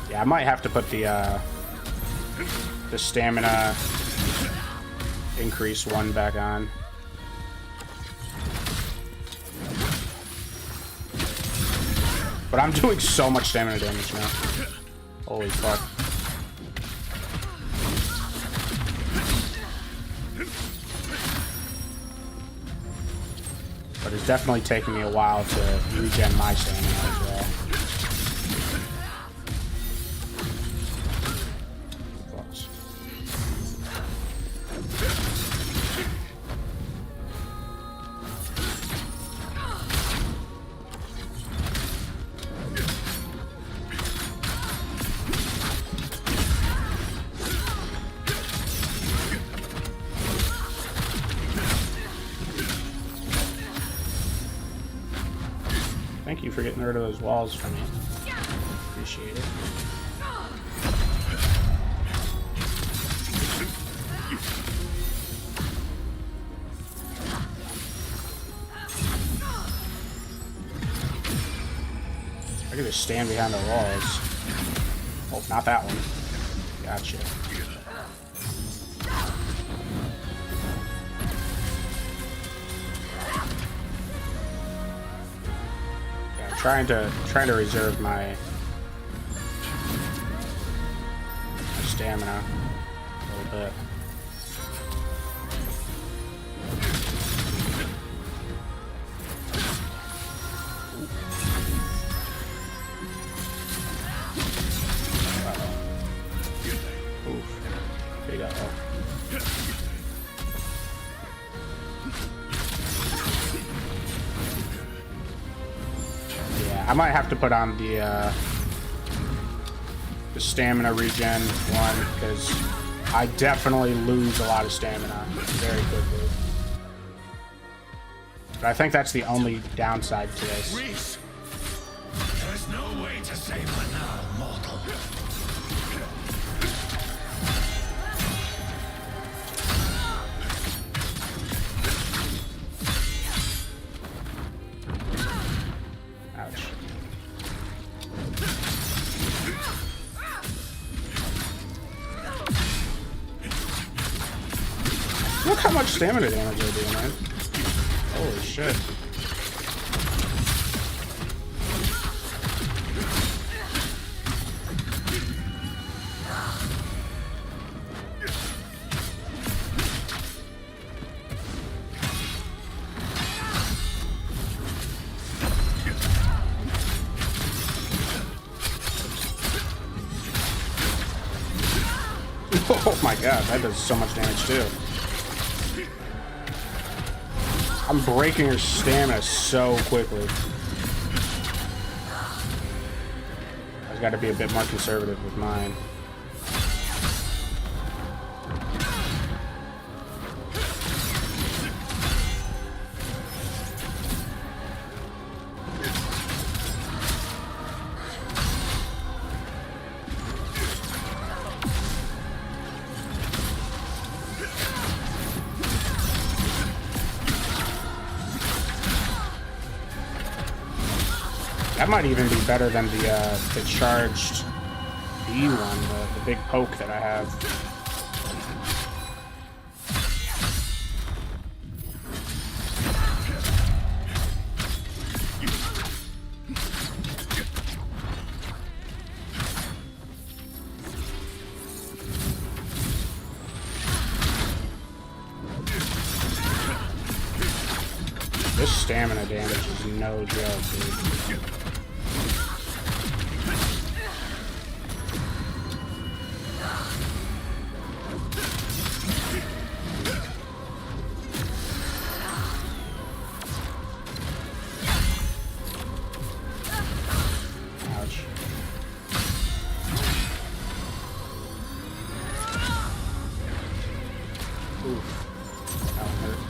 Yeah, I might have to put the stamina increase one back on. But I'm doing so much stamina damage now. Holy fuck. But it's definitely taking me a while to regen my stamina as well. Thank you for getting rid of those walls for me. Appreciate it. I could just stand behind the walls. Oh, not that one. Gotcha. Trying to reserve my stamina a little bit. Oof. Big uh-oh. I might have to put on the stamina regen one because I definitely lose a lot of stamina very quickly. But I think that's the only downside to this. Reese! There's no way to save her now, mortal. Ouch. Look how much stamina damage I do, man. Holy shit. Oh my god, that does so much damage too. I'm breaking her stamina so quickly. I've got to be a bit more conservative with mine. That might even be better than the charged B one, the big poke that I have. This stamina damage is no joke, dude. Ouch. Oof. That one hurt.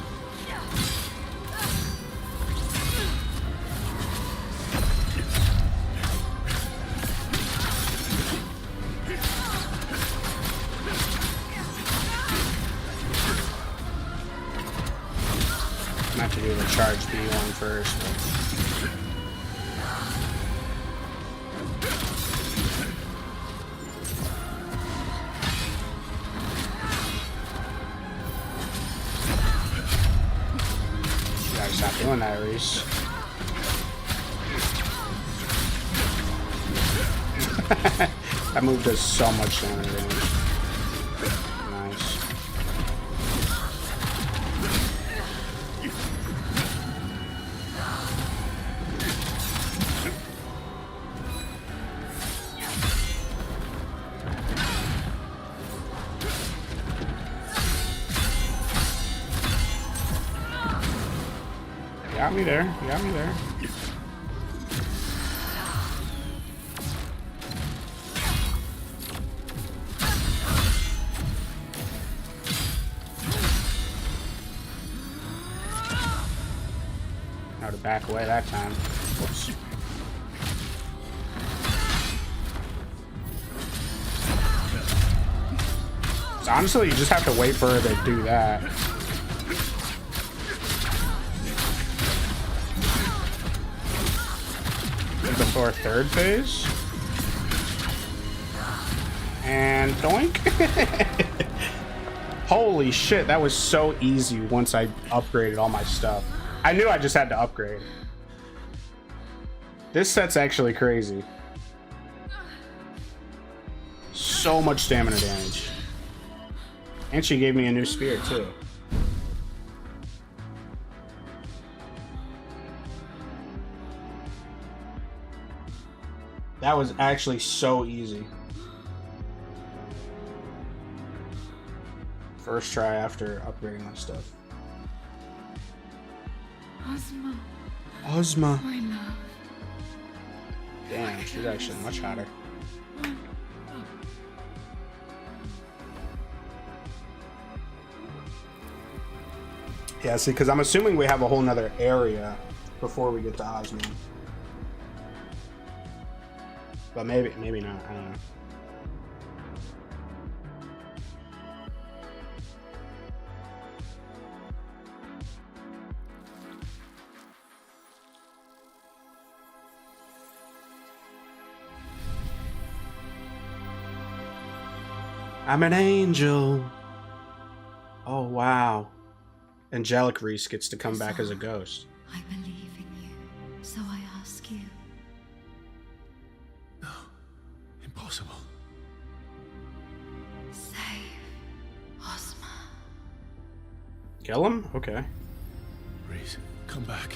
I'm have to do the charge B one first. But... You gotta stop doing that, Reese. That move does so much damage. Nice. Got me there. You got me there. Now to back away that time. Whoops. So honestly, you just have to wait for her to do that. Before third phase. And doink. Holy shit, that was so easy once I upgraded all my stuff. I knew I just had to upgrade. This set's actually crazy. So much stamina damage. And she gave me a new spear too. That was actually so easy. First try after upgrading my stuff. Ozma, Ozma. my love. Damn, she's actually much hotter. Yeah, see, because I'm assuming we have a whole nother area before we get to Ozma. But maybe not. I don't know. I'm an angel. Oh, wow. Angelic Reese gets to come back as a ghost. I believe in you, so I ask you. No. Impossible. Save Ozma. Kill him? Okay. Reese, come back.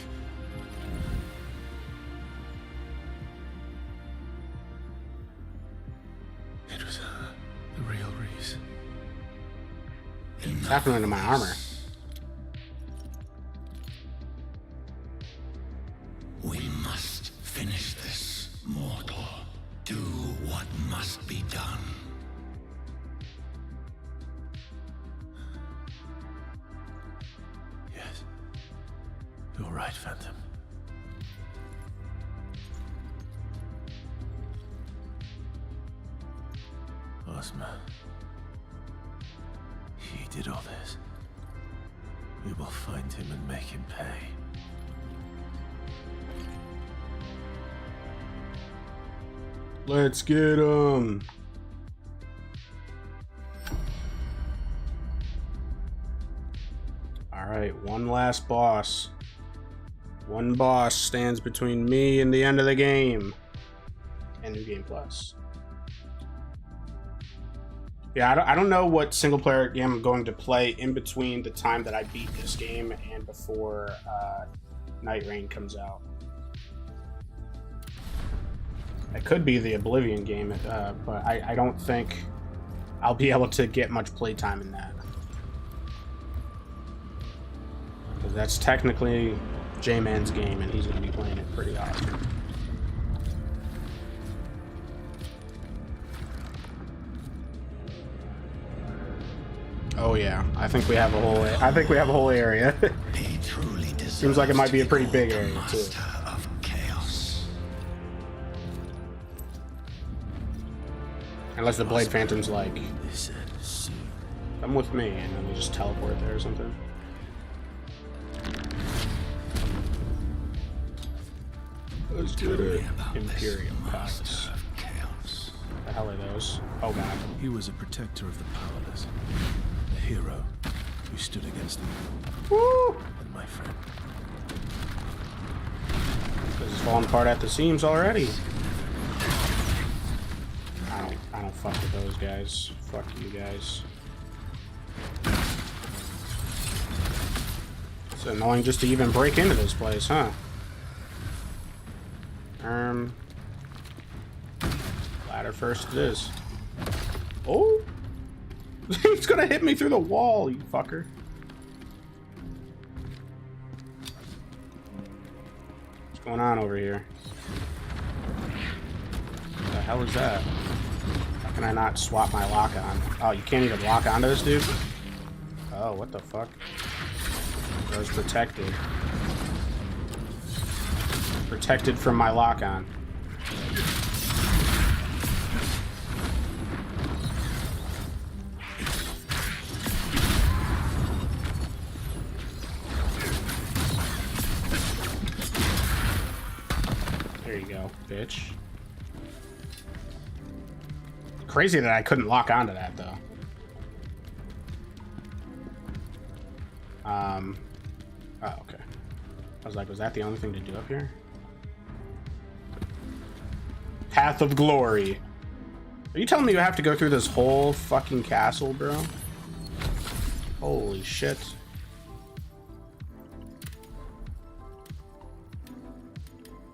It was the real Reese. happening to my armor? We must finish this, mortal. Do what must be done. Yes. You're right, Phantom. Ozma. He did all this. We will find him and make him pay. Let's get him. All right, one last boss. One boss stands between me and the end of the game. And New Game Plus. Yeah, I don't know what single player game I'm going to play in between the time that I beat this game and before Night Rain comes out. It could be the Oblivion game, but I don't think I'll be able to get much playtime in that. Because that's technically J-Man's game, and he's going to be playing it pretty often. Oh yeah, I think we have a whole area. Seems like it might be a pretty big area too. Unless the Blade Phantom's like, come with me, and then we just teleport there or something. Let's do it. Imperial Palace. What the hell are those? Oh god. He was a protector of the powerless. A hero who stood against them. Woo! And my friend. This is falling apart at the seams already. I don't fuck with those guys. Fuck you guys. It's annoying just to even break into this place, huh? Ladder first it is. Oh! He's gonna hit me through the wall, you fucker. What's going on over here? What the hell is that? How can I not swap my lock on? Oh, you can't even lock onto this dude? Oh, what the fuck? I was protected. Protected from my lock on. There you go, bitch. Crazy that I couldn't lock onto that though. Oh, okay. I was like, was that the only thing to do up here? Path of Glory. Are you telling me you have to go through this whole fucking castle, bro? Holy shit.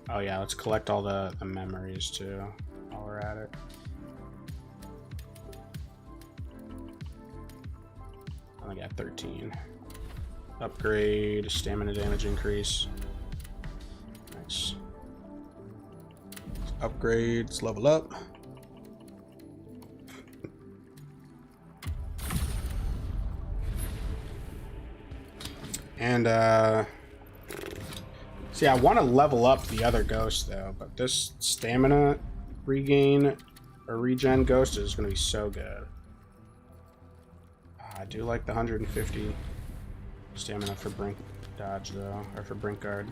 Oh yeah, let's collect all the memories too while we're at it. I got 13. Upgrade, stamina damage increase. Nice. Upgrades, level up. And see, I want to level up the other ghost though, but this stamina regain or regen ghost is going to be so good. I do like the 150 stamina for Brink dodge though, or for Brink guard.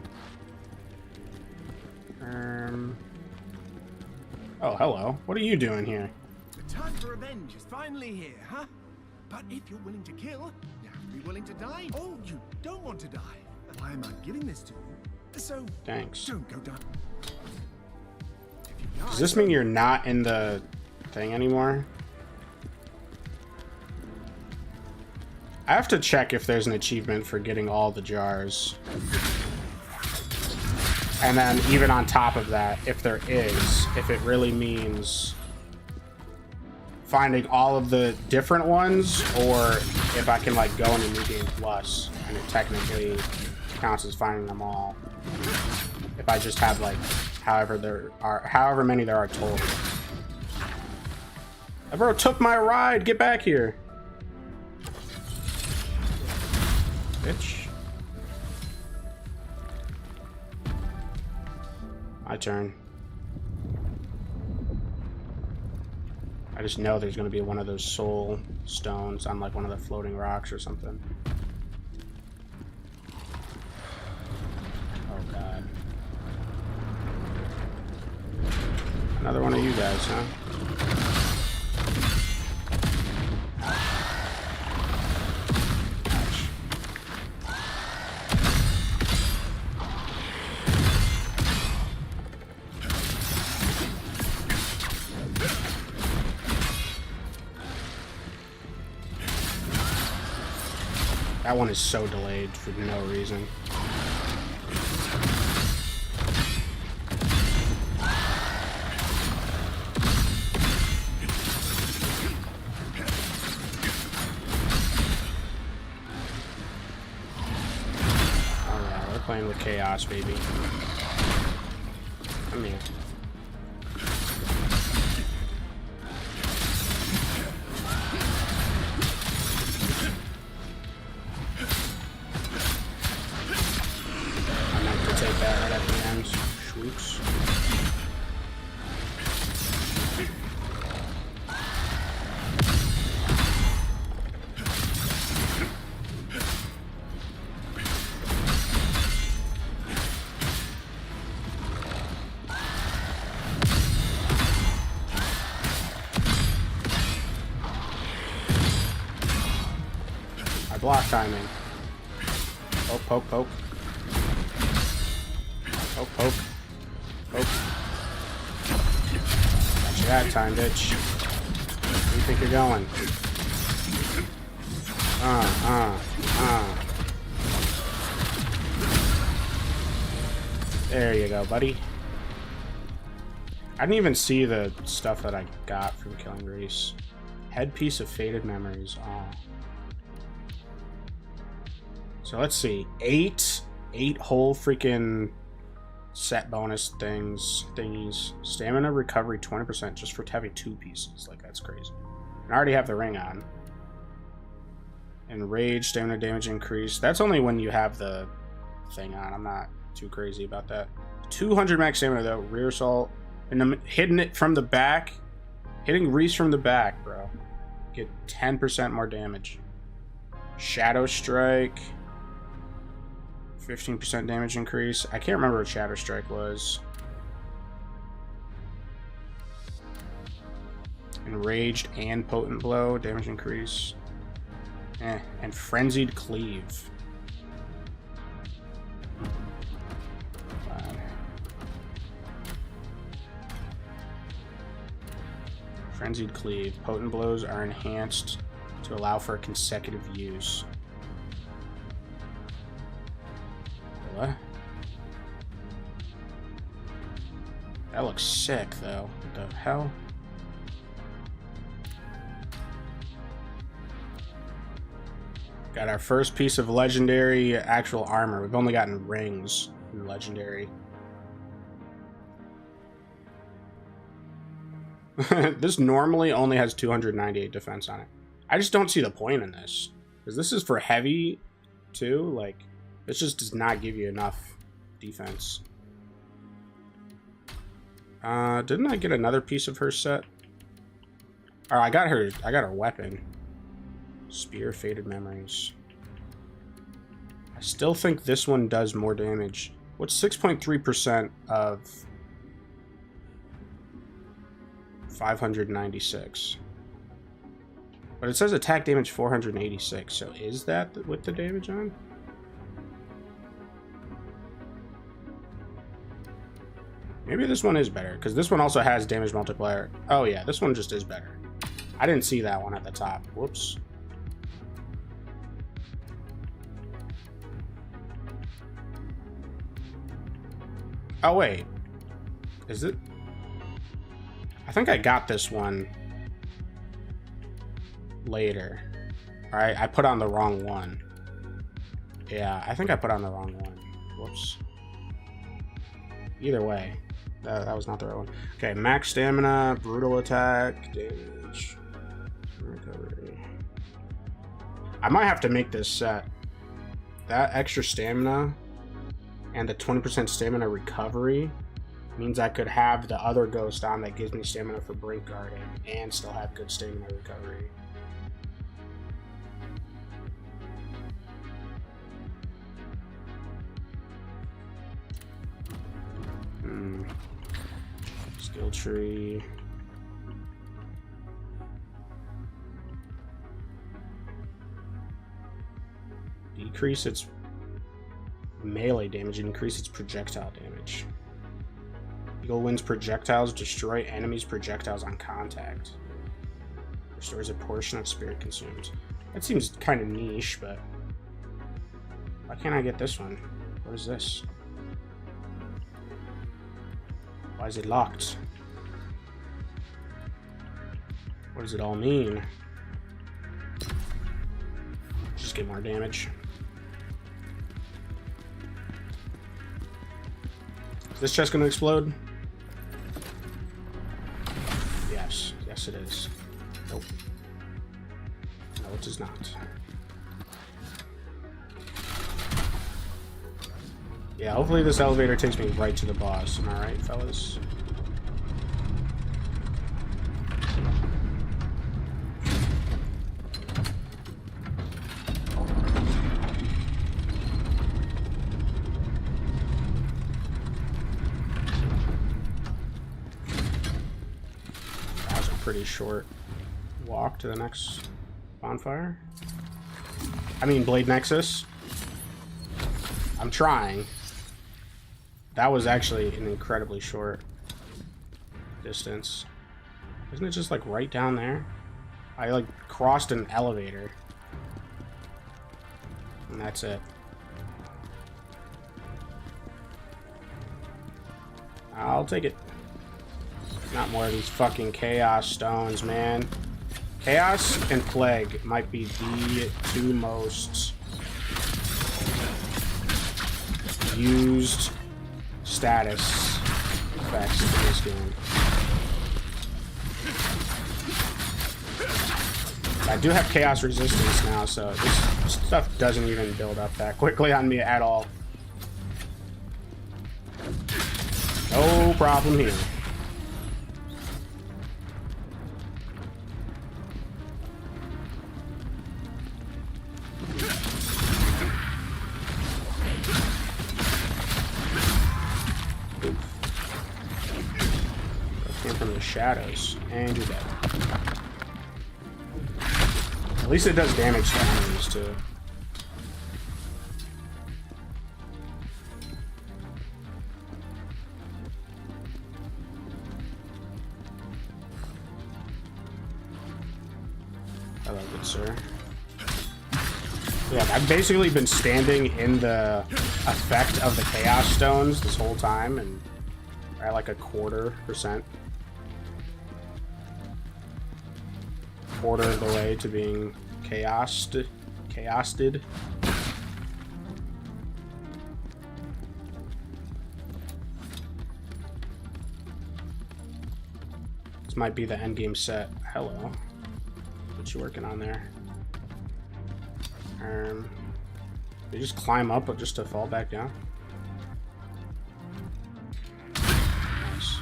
Oh, hello. What are you doing here? The time for revenge is finally here, huh? But if you're willing to kill, you have to be willing to die. Oh, you don't want to die. Why am I giving this to you? So, thanks. Don't go down. If you die, Does this mean you're not in the thing anymore? I have to check if there's an achievement for getting all the jars. And then even on top of that, if there is, if it really means finding all of the different ones, or if I can like go into New Game Plus and it technically counts as finding them all. If I just have like however many there are total. Everyone took my ride. Get back here, bitch. My turn. I just know there's going to be one of those soul stones on like one of the floating rocks or something. Oh god. Another one of you guys, huh? That one is so delayed for no reason. Alright, we're playing with chaos, baby. Come here. Block timing. Poke, poke, poke. Poke, poke. Poke. Got you that time, bitch. Where do you think you're going? There you go, buddy. I didn't even see the stuff that I got from killing Reese. Headpiece of Faded Memories. Oh. So let's see, eight whole freaking set bonus thingies. Stamina recovery 20% just for having 2 pieces. Like, that's crazy. And I already have the ring on. And rage, stamina damage increase. That's only when you have the thing on. I'm not too crazy about that. 200 max stamina though. Rear assault. And I'm hitting it from the back. Hitting Reese from the back, bro. Get 10% more damage. Shadow Strike. 15% damage increase. I can't remember what Shadow Strike was. Enraged and Potent Blow. Damage increase. And Frenzied Cleave. Frenzied Cleave. Potent Blows are enhanced to allow for consecutive use. What? That looks sick, though. What the hell? Got our first piece of legendary actual armor. We've only gotten rings in legendary. This normally only has 298 defense on it. I just don't see the point in this. Because this is for heavy, too. Like, this just does not give you enough defense. Didn't I get another piece of her set? Oh, I got her weapon. Spear Faded Memories. I still think this one does more damage. What's 6.3% of 596? But it says attack damage 486, so is that with the damage on? Maybe this one is better, because this one also has damage multiplier. Oh yeah, this one just is better. I didn't see that one at the top. Whoops. Oh wait. Is it? I think I got this one later. All right, I put on the wrong one. Yeah, I think I put on the wrong one. Whoops. Either way, that was not the right one. Okay, max stamina, brutal attack, damage, recovery. I might have to make this set. That extra stamina and the 20% stamina recovery means I could have the other ghost on that gives me stamina for brink guarding and still have good stamina recovery. Skill tree. Decrease its melee damage, increase its projectile damage. Eagle wins projectiles, destroy enemies' projectiles on contact. Restores a portion of spirit consumed. That seems kind of niche, but why can't I get this one? What is this? Why is it locked? What does it all mean? Just get more damage. Is this chest gonna explode? Yes. Yes, it is. Nope. No, it does not. Yeah, hopefully this elevator takes me right to the boss. Am I right, fellas? That was a pretty short walk to the next bonfire. I mean, Blade Nexus. I'm trying. That was actually an incredibly short distance. Isn't it just like right down there? I like crossed an elevator. And that's it. I'll take it. Not more of these fucking chaos stones, man. Chaos and plague might be the two most used status effects in this game. I do have chaos resistance now, so this stuff doesn't even build up that quickly on me at all. No problem here. From the shadows, and you're dead. At least it does damage to enemies too. Hello, good sir. Yeah, I've basically been standing in the effect of the chaos stones this whole time, and at like a 1/4%. Quarter of the way to being chaosed. This might be the endgame set. Hello. What you working on there? You just climb up just to fall back down? Nice.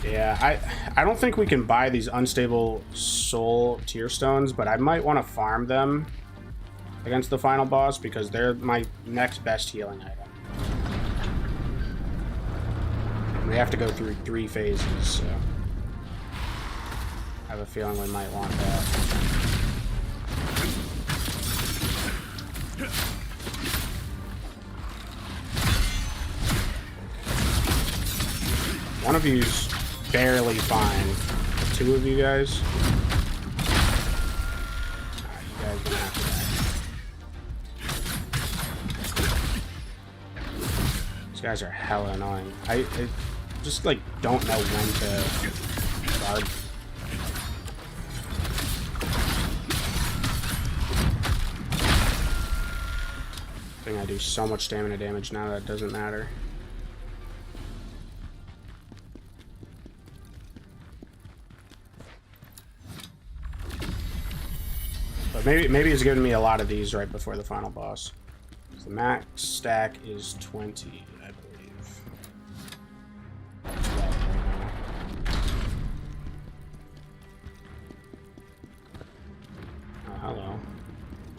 Yeah, I don't think we can buy these unstable soul tear stones, but I might want to farm them against the final boss because they're my next best healing item. And we have to go through 3 phases, so I have a feeling we might want that. One of you's barely fine. The 2 of you guys. Alright, you guys gonna have to die. These guys are hella annoying. just like don't know when to guard. I think I do so much stamina damage now that it doesn't matter. But maybe it's giving me a lot of these right before the final boss. So the max stack is 20, I believe. That's right now. Oh, hello.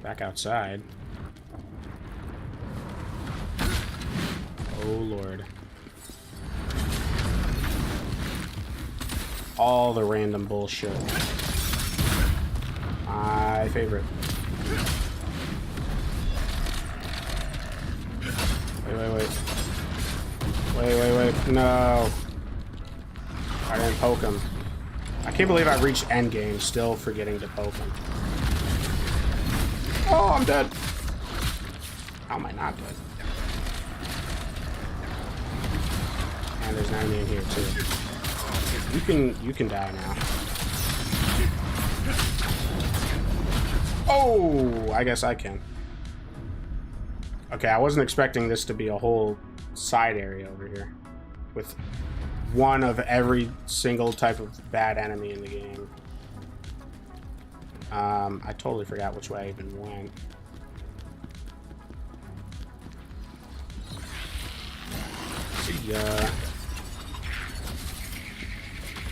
Back outside. Oh, Lord. All the random bullshit. My favorite. Wait. No. I didn't poke him. I can't believe I reached endgame still forgetting to poke him. Oh, I'm dead. How am I not dead? And there's an enemy in here too. You can die now. Oh, I guess I can. Okay, I wasn't expecting this to be a whole side area over here with one of every single type of bad enemy in the game. I totally forgot which way I even went. See ya.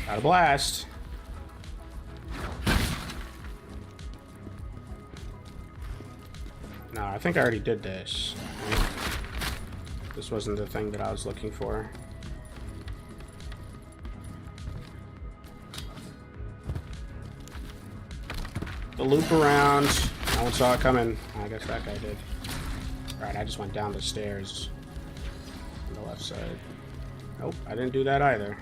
Got a blast. No, I think I already did this. Right? This wasn't the thing that I was looking for. The loop around. No one saw it coming. I guess that guy did. Alright, I just went down the stairs on the left side. Nope, I didn't do that either.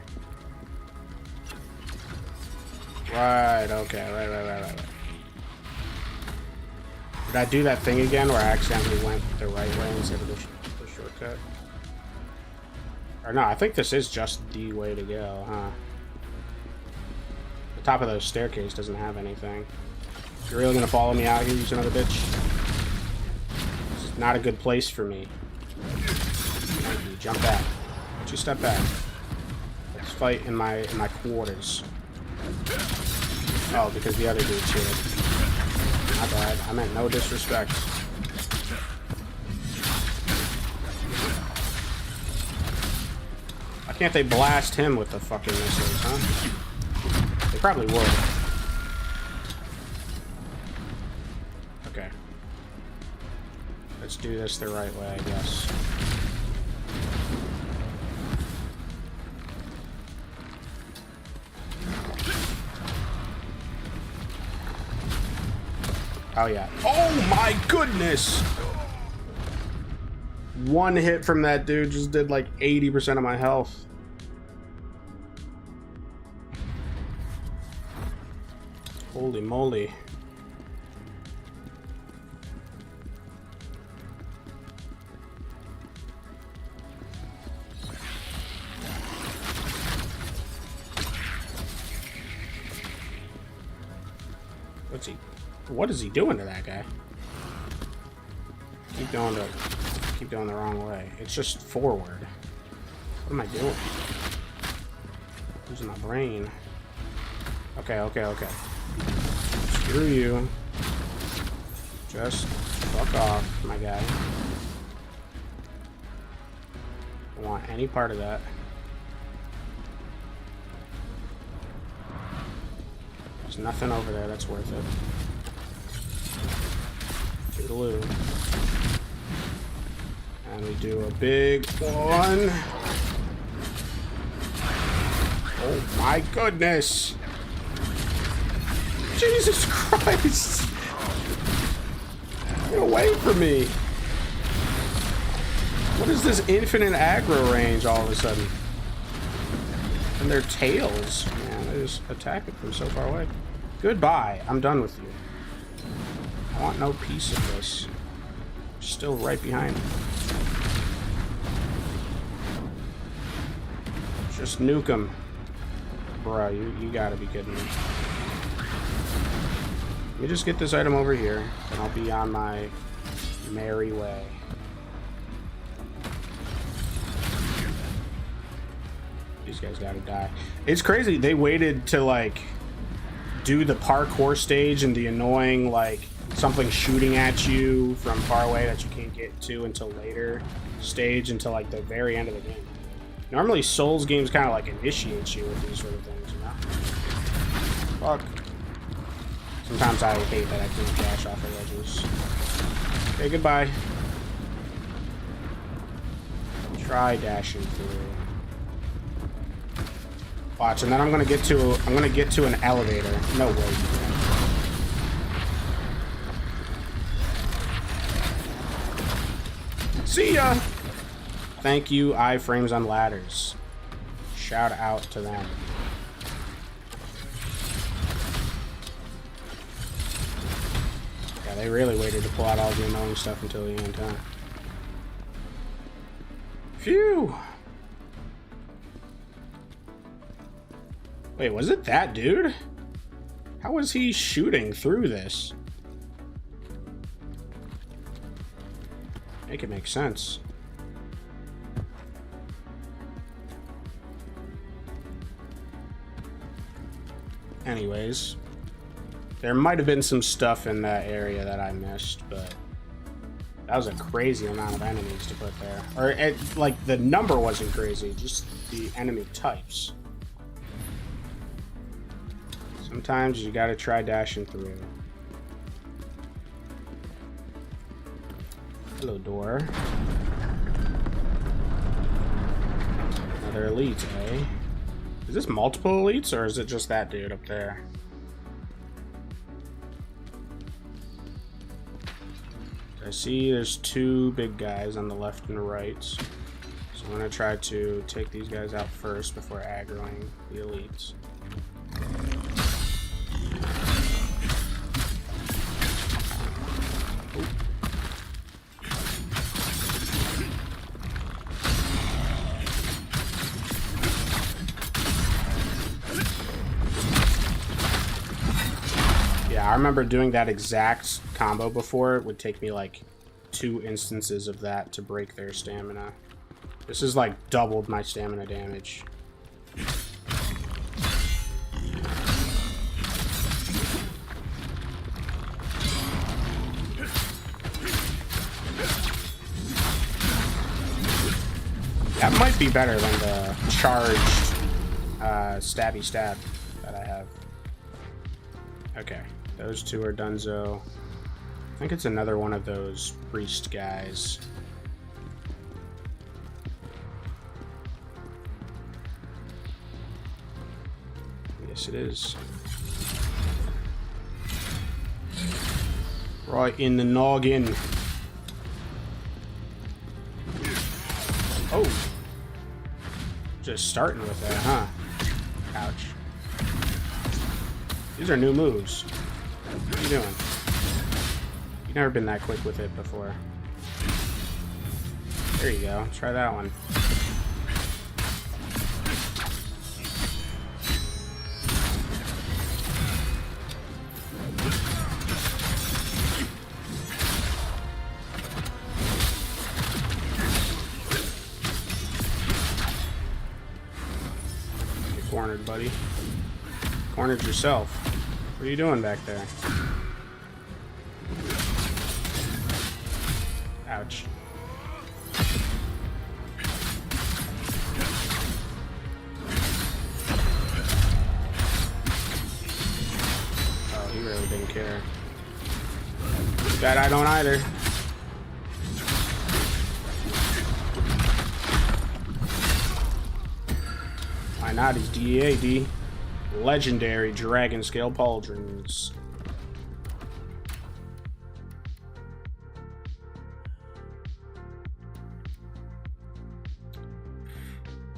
Right, okay, right. Did I do that thing again where I accidentally went the right way instead of the shortcut? Or no, I think this is just the way to go, huh? The top of those staircase doesn't have anything. You're really gonna follow me out here, you son of a bitch? This is not a good place for me. Thank you, jump back. Why don't you step back? Let's fight in my quarters. Oh, because the other dude's here. My bad. I meant no disrespect. Why can't they blast him with the fucking missiles, huh? They probably would. Okay. Let's do this the right way, I guess. Oh yeah. Oh my goodness! One hit from that dude just did like 80% of my health. Holy moly. What is he doing to that guy? Keep going the wrong way. It's just forward. What am I doing? Losing my brain. Okay. Screw you. Just fuck off, my guy. Don't want any part of that. There's nothing over there that's worth it. Toodaloo. And we do a big one. Oh my goodness! Jesus Christ! Get away from me! What is this infinite aggro range all of a sudden? And their tails, man, they're just attacking from so far away. Goodbye, I'm done with you. I want no piece of this. Still right behind me. Just nuke him. Bro, you gotta be kidding me. Let me just get this item over here, and I'll be on my merry way. These guys gotta die. It's crazy. They waited to, like, do the parkour stage and the annoying, like, something shooting at you from far away that you can't get to until later stage, until, like, the very end of the game. Normally, Souls games kind of, like, initiate you with these sort of things, you know? Fuck. Sometimes I hate that I can't dash off the ledges. Okay, goodbye. Try dashing through. Watch, and then I'm gonna get to an elevator. No way. See ya. Thank you, iFrames on Ladders. Shout out to them. Yeah, they really waited to pull out all the annoying stuff until the end, huh? Phew. Wait, was it that dude? How was he shooting through this? Make it make sense. Anyways, there might have been some stuff in that area that I missed, but that was a crazy amount of enemies to put there. Or, like, the number wasn't crazy, just the enemy types. Sometimes you gotta try dashing through. Hello, door. Another elite, eh? Is this multiple elites, or is it just that dude up there? I see there's two big guys on the left and the right. So I'm gonna try to take these guys out first before aggroing the elites. I remember doing that exact combo before. It would take me like 2 instances of that to break their stamina. This is like doubled my stamina damage. That might be better than the charged stabby stab that I have. Okay. Those two are donezo. I think it's another one of those priest guys. Yes, it is. Right in the noggin. Oh. Just starting with that, huh? Ouch. These are new moves. What are you doing? You've never been that quick with it before. There you go. Try that one. Get cornered, buddy. Cornered yourself. What are you doing back there? Ouch. Oh, he really didn't care. Bet I don't either. Why not? He's DEAD. Legendary dragon scale pauldrons.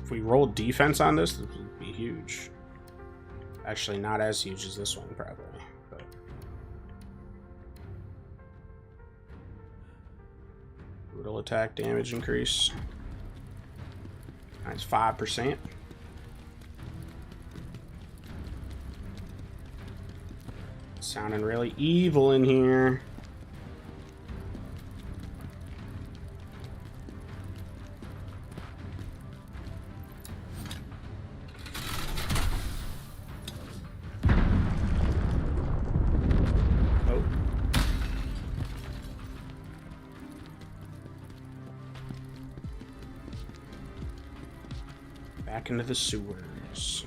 If we roll defense on this would be huge. Actually, not as huge as this one, probably. But brutal attack damage increase. That's 5%. Sounding really evil in here. Oh. Back into the sewers.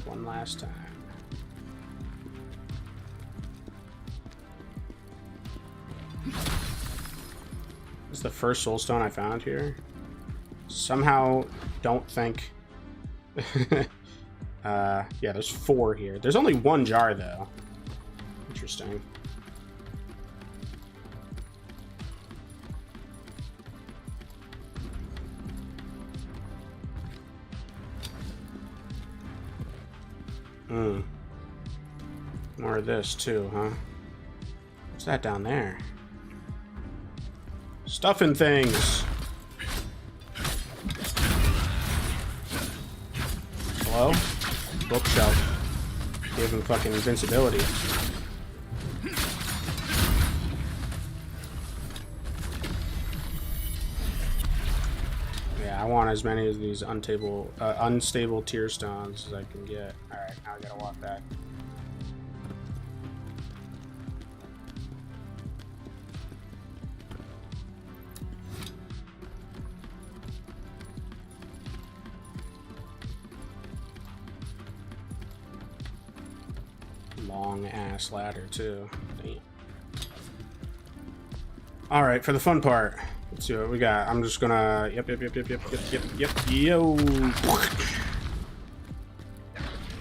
One last time. This is the first soulstone I found here. Somehow don't think... yeah, there's 4 here. There's only 1 jar, though. Interesting. More of this, too, huh? What's that down there? Stuffing things. Hello? Bookshelf. Gave him fucking invincibility. Yeah, I want as many of these unstable tear stones as I can get. Alright, now I gotta walk back. Long ass ladder too. Damn. All right, for the fun part, let's see what we got. I'm just gonna yep. Yo. Can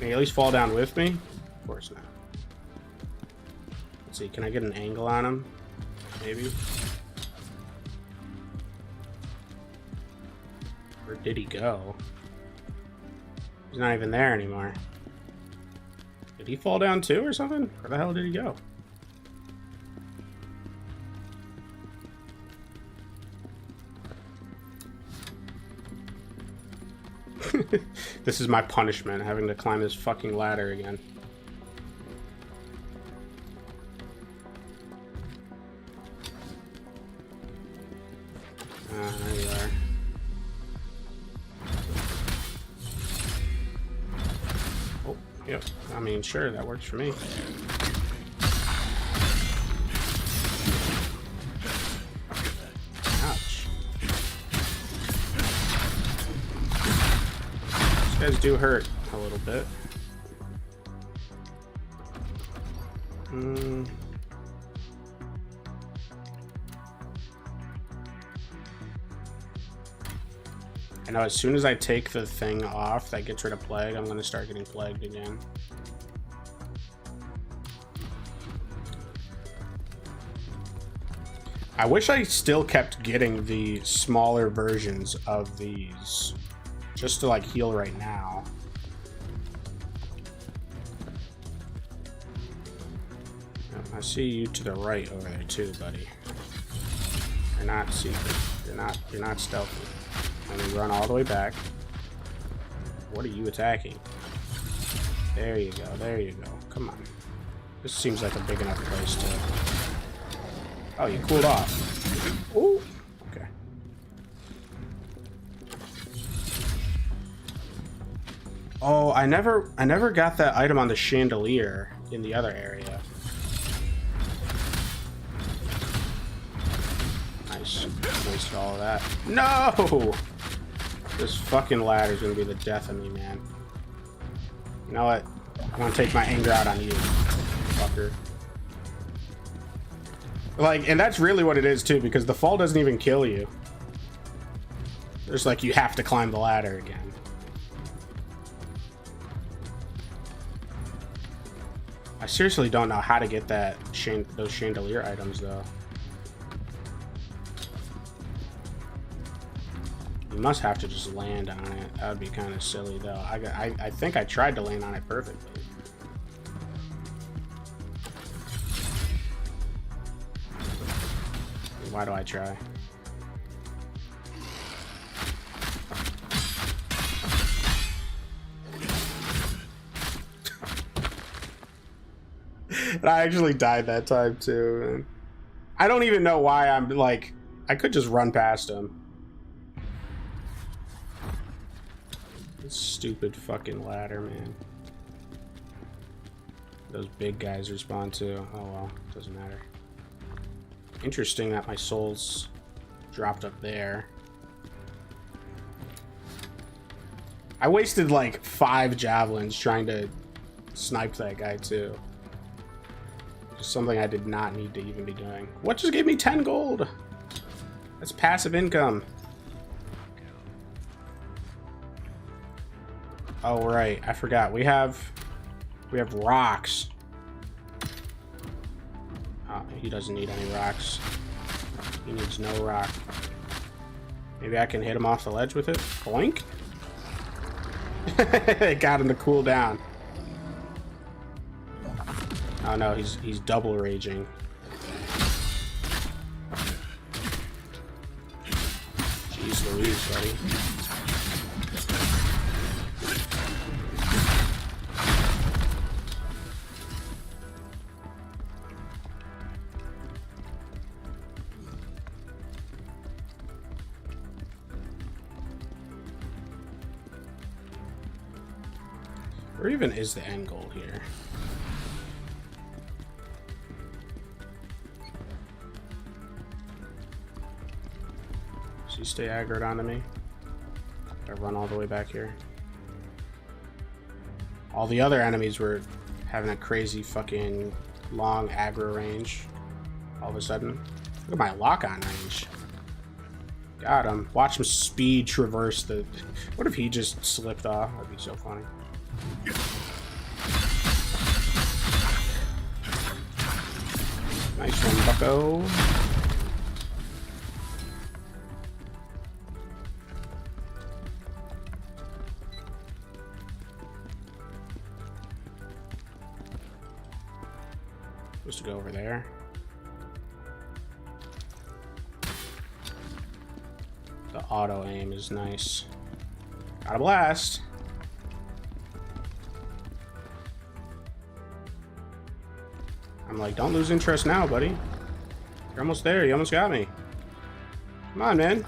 he at least fall down with me? Of course not. Let's see. Can I get an angle on him? Maybe. Where did he go? He's not even there anymore. Did he fall down too or something? Where the hell did he go? This is my punishment, having to climb this fucking ladder again. There you are. Yep, I mean, sure, that works for me. Ouch. These guys do hurt a little bit. I know as soon as I take the thing off that gets rid of plague, I'm going to start getting plagued again. I wish I still kept getting the smaller versions of these, just to like heal right now. I see you to the right over there too, buddy. You're not secret. You're not stealthy. Let me run all the way back. What are you attacking? There you go. There you go. Come on. This seems like a big enough place to... Oh, you cooled off. Ooh. Okay. Oh, I never got that item on the chandelier in the other area. Nice. Wasted all of that. No! This fucking ladder is gonna be the death of me, man. You know what? I'm gonna take my anger out on you, fucker. Like, and that's really what it is too, because the fall doesn't even kill you. There's like, you have to climb the ladder again. I seriously don't know how to get that those chandelier items though. You must have to just land on it. That would be kind of silly though. I think I tried to land on it perfectly. Why do I try? But I actually died that time too. Man. I don't even know why I'm like, I could just run past him. This stupid fucking ladder, man. Those big guys respawn too. Oh well, doesn't matter. Interesting that my souls dropped up there. I wasted like 5 javelins trying to snipe that guy too. Just something I did not need to even be doing. What just gave me 10 gold? That's passive income. Oh right, I forgot. We have rocks. Oh, he doesn't need any rocks. He needs no rock. Maybe I can hit him off the ledge with it. Boink. It got him to cool down. Oh no, he's double raging. Jeez Louise, buddy. Where even is the end goal here? Does he stay aggroed onto me? Gotta run all the way back here. All the other enemies were having a crazy fucking long aggro range. All of a sudden. Look at my lock-on range. Got him. Watch him speed traverse the... What if he just slipped off? That'd be so funny. Nice one, bucko. Supposed to go over there. The auto aim is nice. Got a blast. I'm like, don't lose interest now, buddy. You're almost there. You almost got me. Come on, man.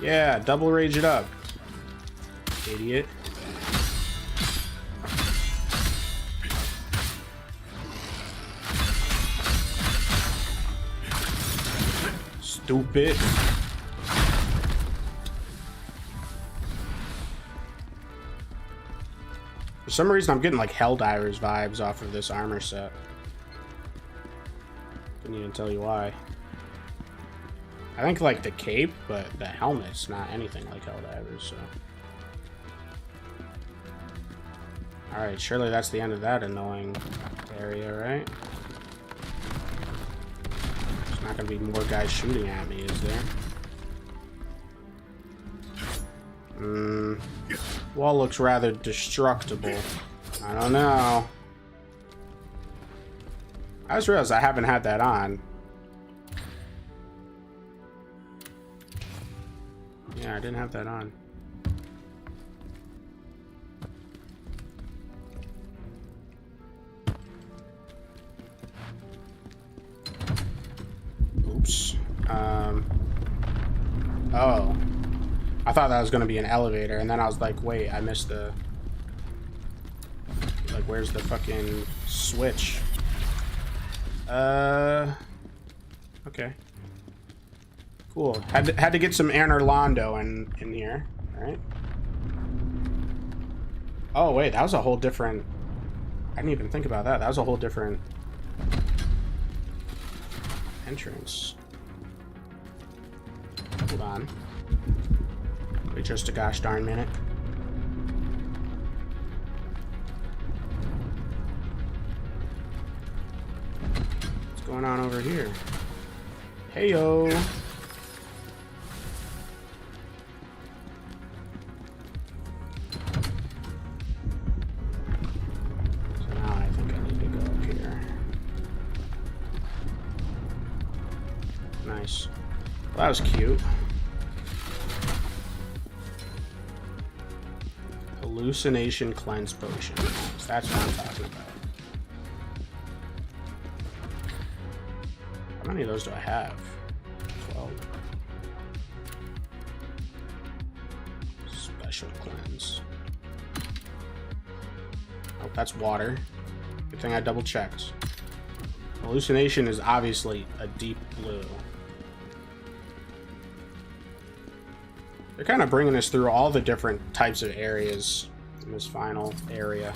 Yeah, double rage it up. Idiot. Stupid. For some reason, I'm getting like Helldivers vibes off of this armor set. Couldn't even tell you why. I think like the cape, but the helmet's not anything like Helldivers, so. Alright, surely that's the end of that annoying area, right? There's not gonna be more guys shooting at me, is there? Wall looks rather destructible. I don't know. I just realized I haven't had that on. Yeah, I didn't have that on. Oops. Oh. I thought that was going to be an elevator, and then I was like, wait, I missed the... Like, where's the fucking switch? Okay. Cool. Had to get some Anorlando in here, right? Oh, wait, that was a whole different... I didn't even think about that. That was a whole different... entrance. Hold on. Wait just a gosh darn minute. What's going on over here? Heyo! So now I think I need to go up here. Nice. Well, that was cute. Hallucination cleanse potion. That's what I'm talking about. many of those do I have? 12. Special cleanse. Oh, that's water. Good thing I double checked. Hallucination is obviously a deep blue. They're kind of bringing us through all the different types of areas in this final area.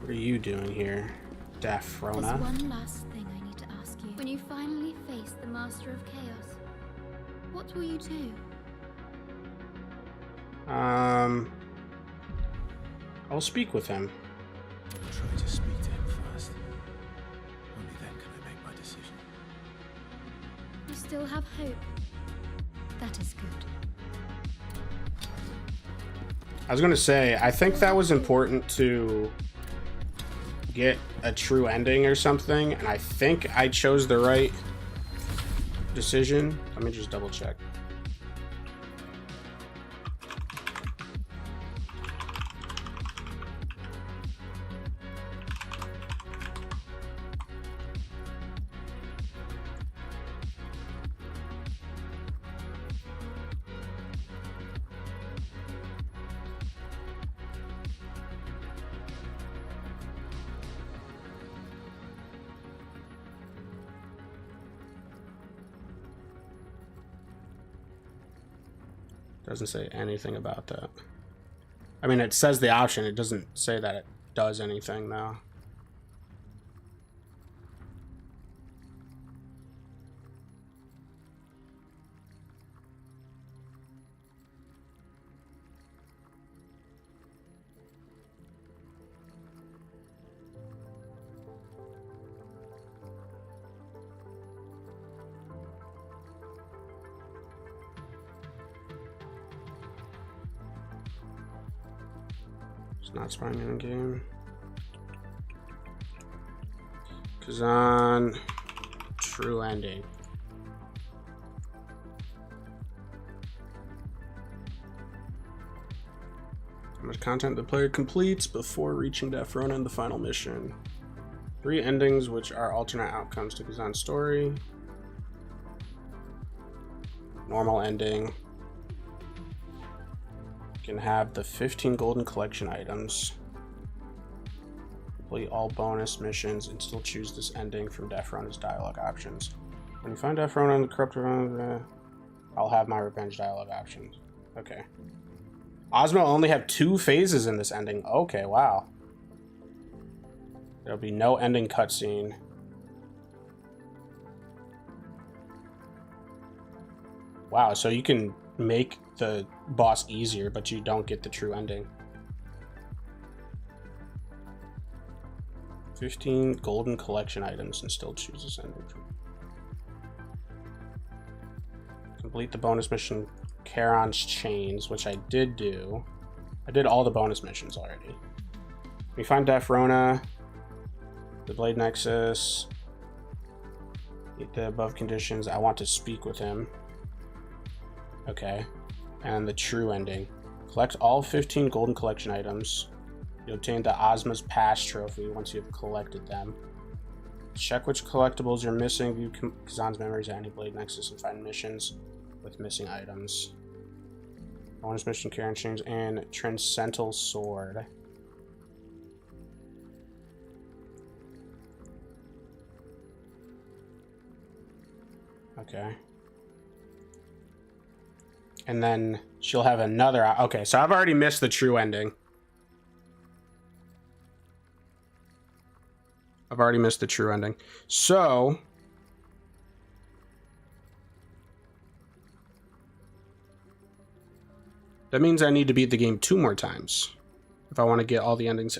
What are you doing here, Dafrona? There's one last thing I need to ask you. When you finally face the Master of Chaos, what will you do? I'll speak with him. I'll try to speak to him first. Only then can I make my decision. You still have hope. That is good. I was gonna say, I think that was important to get a true ending or something, and I think I chose the right decision. Let me just double check. Doesn't say anything about that. I mean, it says the option. It doesn't say that it does anything, though. It's not spawning in the game. Khazan, true ending. How much content the player completes before reaching Dafrona in the final mission. 3 endings, which are alternate outcomes to Khazan's story. Normal ending. Can have the 15 golden collection items, complete all bonus missions, and still choose this ending from Dafrona's dialogue options. When you find Dafrona in the corrupt, I'll have my revenge dialogue options. Okay. Ozma only have 2 phases in this ending. Okay, wow. There'll be no ending cutscene. Wow, so you can make the boss easier, but you don't get the true ending. 15 golden collection items and still choose this ending. Complete the bonus mission Charon's Chains, which I did do. I did all the bonus missions already. We find Dafrona, the Blade Nexus, meet the above conditions. I want to speak with him. Okay. And the true ending. Collect all 15 golden collection items. You obtain the Ozma's Past trophy once you have collected them. Check which collectibles you're missing. View Khazan's memories at any Blade Nexus and find missions with missing items. Bonus mission Charon's Chains and Transcendental Sword. Okay. And then she'll have another... Okay, so I've already missed the true ending. I've already missed the true ending. So... that means I need to beat the game 2 more times. If I want to get all the endings.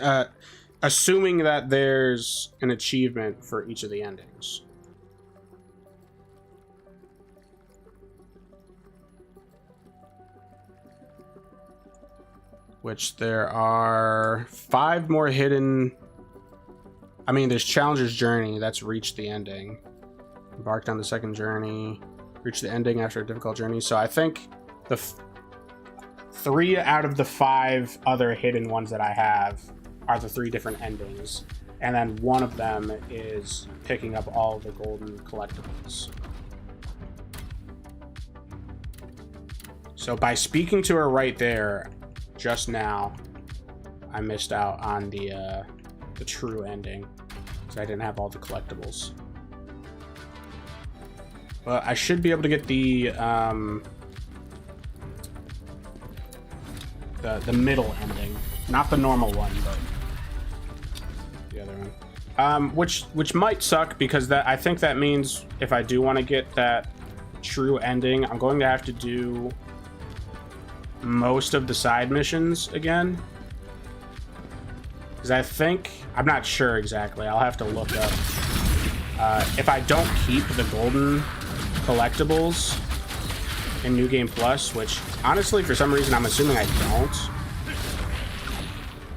Assuming that there's an achievement for each of the endings. Which there are 5 more hidden. I mean, there's Challenger's Journey. That's reached the ending. Embarked on the second journey. Reach the ending after a difficult journey. So I think the 3 out of the 5 other hidden ones that I have are the 3 different endings. And then one of them is picking up all the golden collectibles. So by speaking to her right there, just now, I missed out on the true ending. Because I didn't have all the collectibles. But I should be able to get the middle ending. Not the normal one, but the other one. Which might suck, because I think that means if I do want to get that true ending, I'm going to have to do most of the side missions again. Because I think, I'm not sure exactly, I'll have to look up. If I don't keep the golden collectibles in New Game Plus, which honestly for some reason I'm assuming I don't.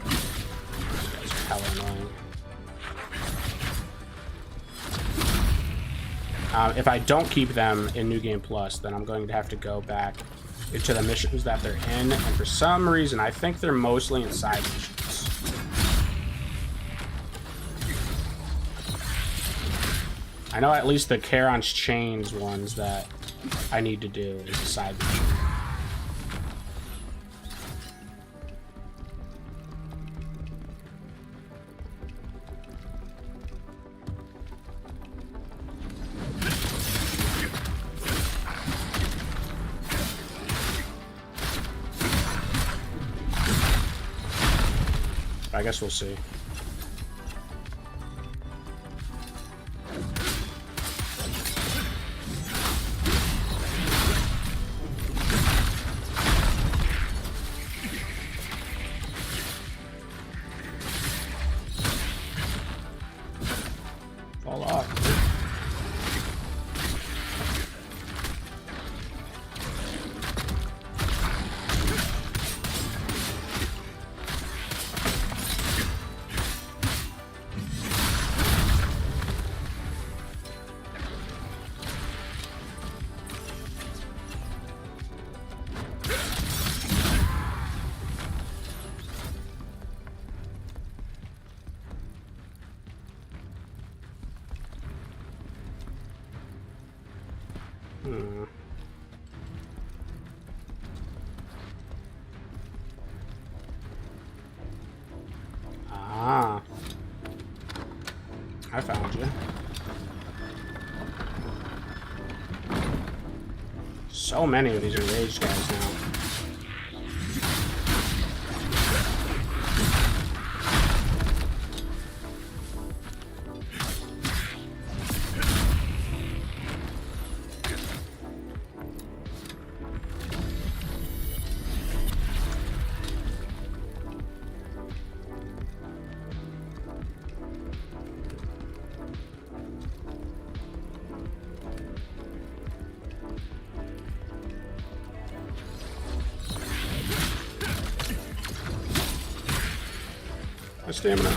This guy's hella annoying. If I don't keep them in New Game Plus, then I'm going to have to go back into the missions that they're in, and for some reason I think they're mostly in side missions. I know at least the Charon's Chains ones that I need to do is a side mission. I guess we'll see. Fall off. Ah. I found you. So many of these enraged guys now. Stamina.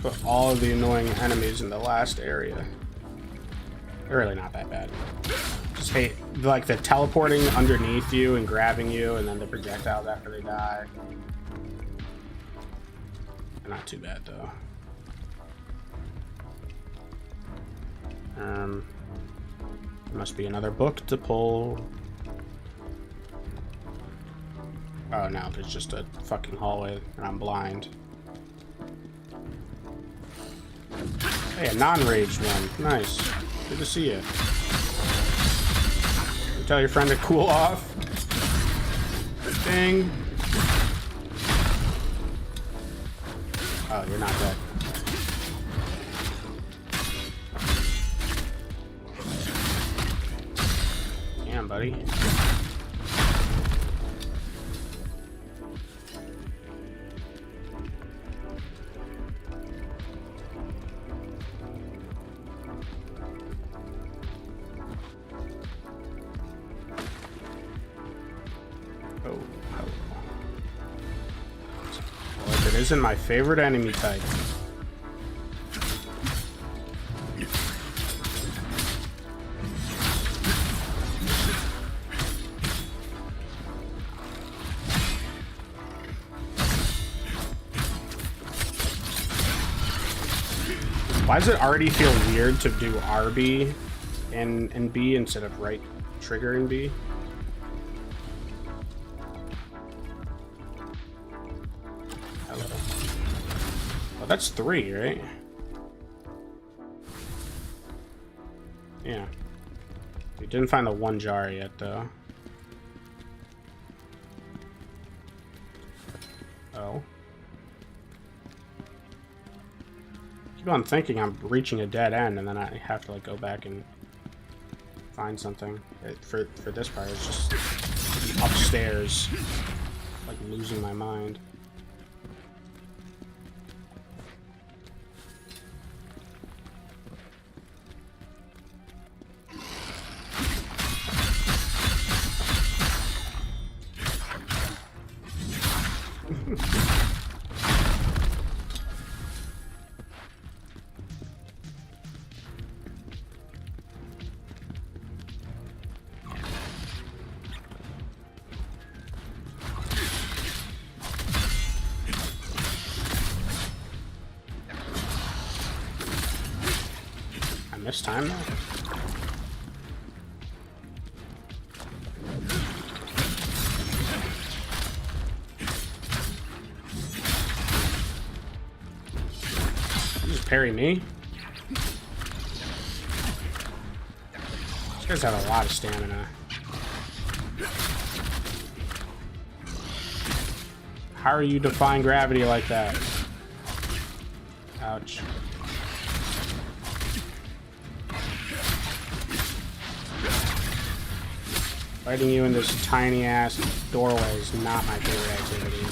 Put all of the annoying enemies in the last area. They're really not that bad. Just hate like the teleporting underneath you and grabbing you, and then the projectiles after they die. They're not too bad though. There must be another book to pull. Oh, no, there's just a fucking hallway, and I'm blind. Hey, a non-raged one. Nice. Good to see you. You tell your friend to cool off. Ding. Oh, you're not dead. Damn, buddy. Isn't my favorite enemy type. Why does it already feel weird to do RB and B instead of right trigger and B? Hello. Oh, that's 3, right? Yeah. We didn't find the 1 jar yet, though. Oh. Keep on thinking I'm reaching a dead end, and then I have to like go back and find something. For this part, it's just upstairs, like losing my mind. This time though. You just parry me? These guys have a lot of stamina. How are you defying gravity like that? Ouch. Fighting you in this tiny ass doorway is not my favorite activity.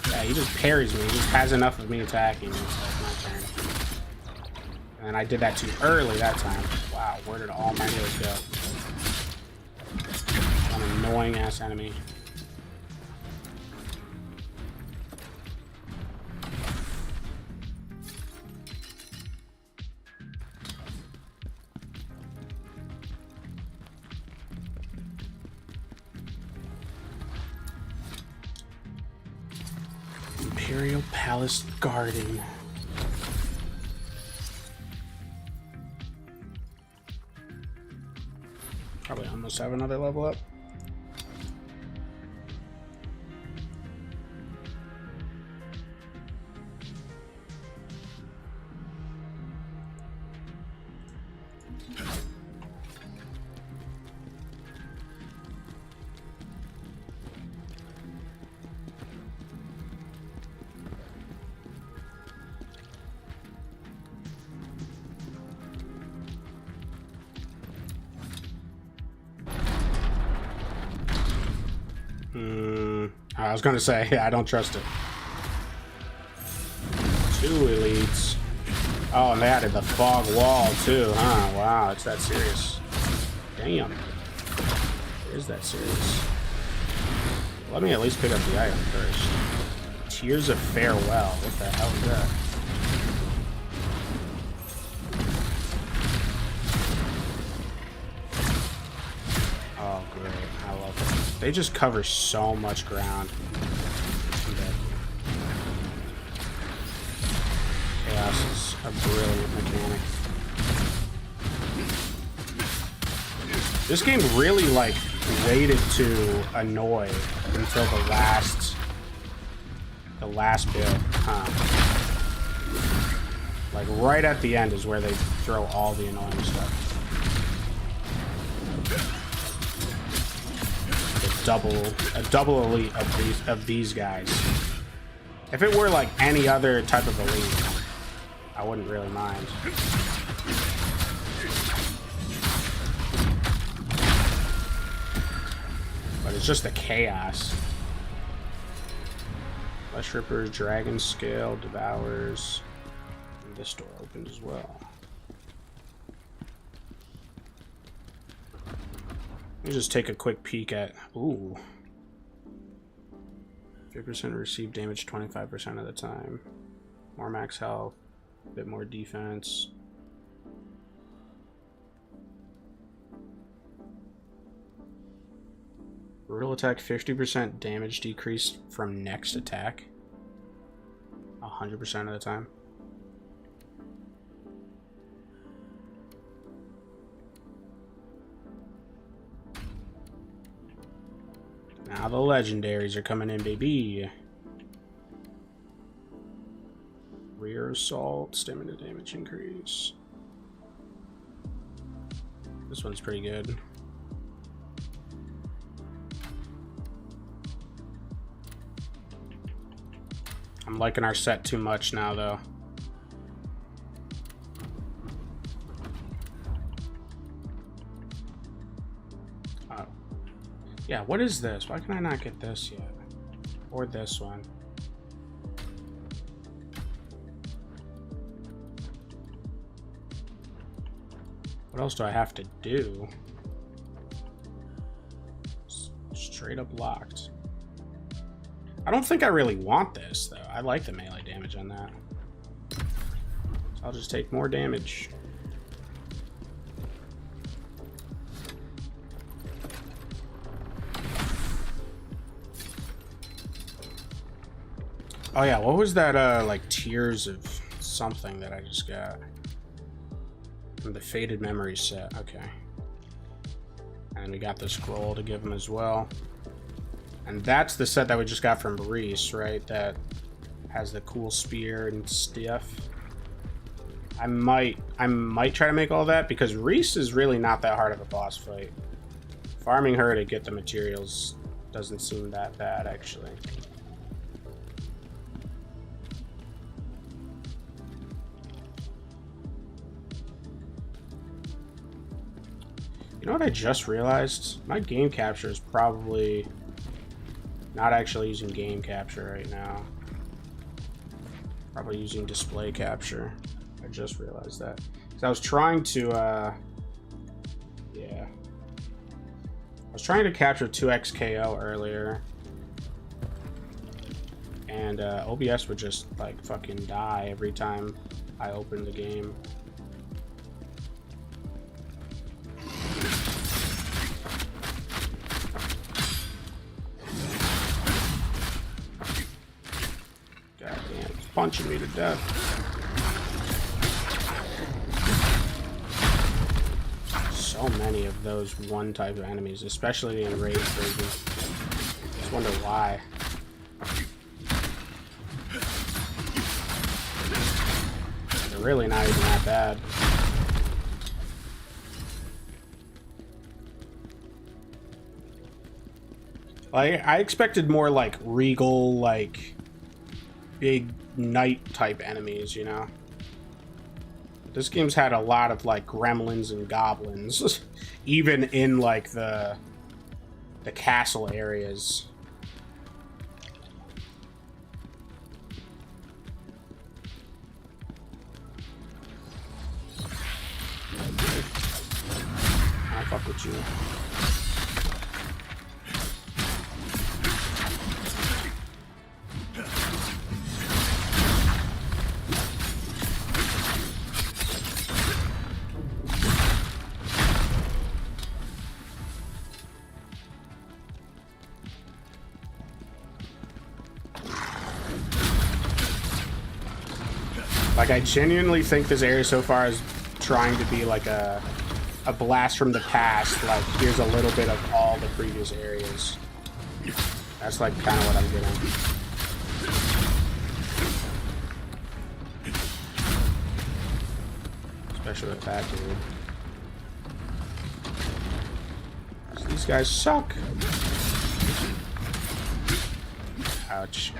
Yeah, he just parries me. He just has enough of me attacking. It's like my turn. And I did that too early that time. Wow, where did all my heals go? An annoying ass enemy. Imperial Palace Garden. Probably almost have another level up. I was gonna say, I don't trust it. 2 elites. Oh, and they added the fog wall too, huh? Wow, it's that serious. Damn. It is that serious. Let me at least pick up the item first. Tears of Farewell. What the hell is that? Oh, great. I love it. They just cover so much ground. Chaos is a brilliant mechanic. This game really, like, waited to annoy until the last bit. Huh. Like, right at the end is where they throw all the annoying stuff. A double elite of these guys. If it were like any other type of elite, I wouldn't really mind. But it's just the chaos. Flesh Rippers, Dragon Scale, Devours. And this door opened as well. Let me just take a quick peek at... Ooh. 50% receive damage 25% of the time. More max health. A bit more defense. Brutal attack 50% damage decreased from next attack. 100% of the time. Now the legendaries are coming in, baby. Rear assault, stamina damage increase. This one's pretty good. I'm liking our set too much now, though. Oh. Yeah, what is this? Why can I not get this yet? Or this one? What else do I have to do? Straight up locked. I don't think I really want this, though. I like the melee damage on that. So I'll just take more damage. Oh yeah, what was that, like, Tears of something that I just got? From the Faded Memories set, okay. And we got the scroll to give him as well. And that's the set that we just got from Reese, right? That has the cool spear and stuff. I might try to make all that because Reese is really not that hard of a boss fight. Farming her to get the materials doesn't seem that bad, actually. You know what I just realized? My game capture is probably not actually using game capture right now. Probably using display capture. I just realized that. So I was trying to, yeah. I was trying to capture 2x KO earlier. And OBS would just, like, fucking die every time I opened the game. Punching me to death. So many of those one type of enemies, especially in Rage version. Just wonder why. They're really not even that bad. I expected more like regal, like big knight type enemies, you know. This game's had a lot of like gremlins and goblins, even in like the castle areas. I'll fuck with you. Like, I genuinely think this area so far is trying to be like a blast from the past. Like, here's a little bit of all the previous areas. That's like kind of what I'm getting. Especially with that dude. These guys suck. Ouch.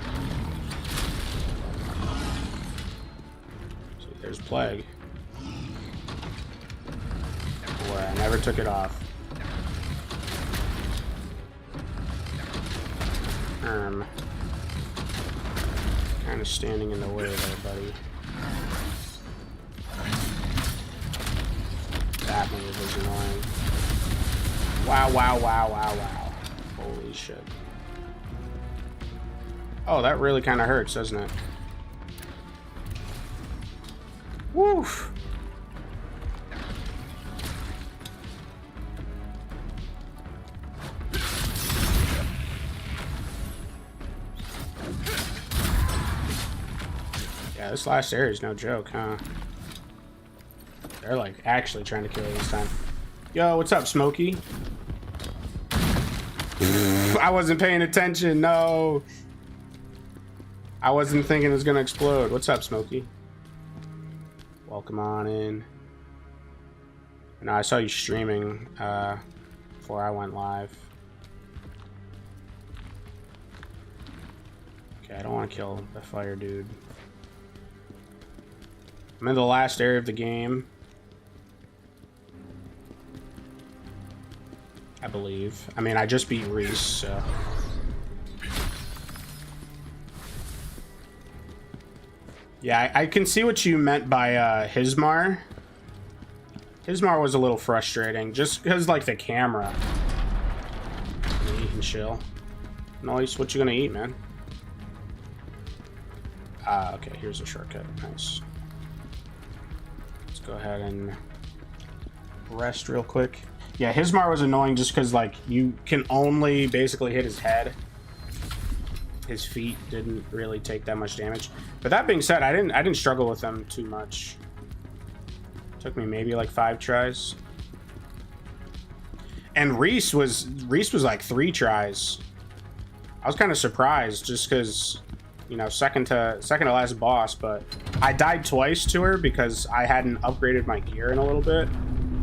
There's Plague. Boy, I never took it off. Kind of standing in the way there, buddy. That move is annoying. Wow, wow, wow, wow, wow. Holy shit. Oh, that really kind of hurts, doesn't it? Woof. Yeah, this last area is no joke, huh? They're like actually trying to kill you this time. Yo, what's up, Smokey? I wasn't paying attention. No. I wasn't thinking it was gonna explode. What's up, Smokey? Welcome on in. No, I saw you streaming before I went live. Okay, I don't want to kill the fire dude. I'm in the last area of the game, I believe. I mean, I just beat Reese, so. Yeah, I can see what you meant by Hismar. Hismar was a little frustrating, just because, like, the camera. Eat and chill. Noise, what you gonna eat, man? Okay, here's a shortcut. Nice. Let's go ahead and rest real quick. Yeah, Hismar was annoying just because, like, you can only basically hit his head. His feet didn't really take that much damage. But that being said, I didn't struggle with them too much. Took me maybe like 5 tries. And Reese was like 3 tries. I was kind of surprised just because, you know, second to last boss, but I died twice to her because I hadn't upgraded my gear in a little bit.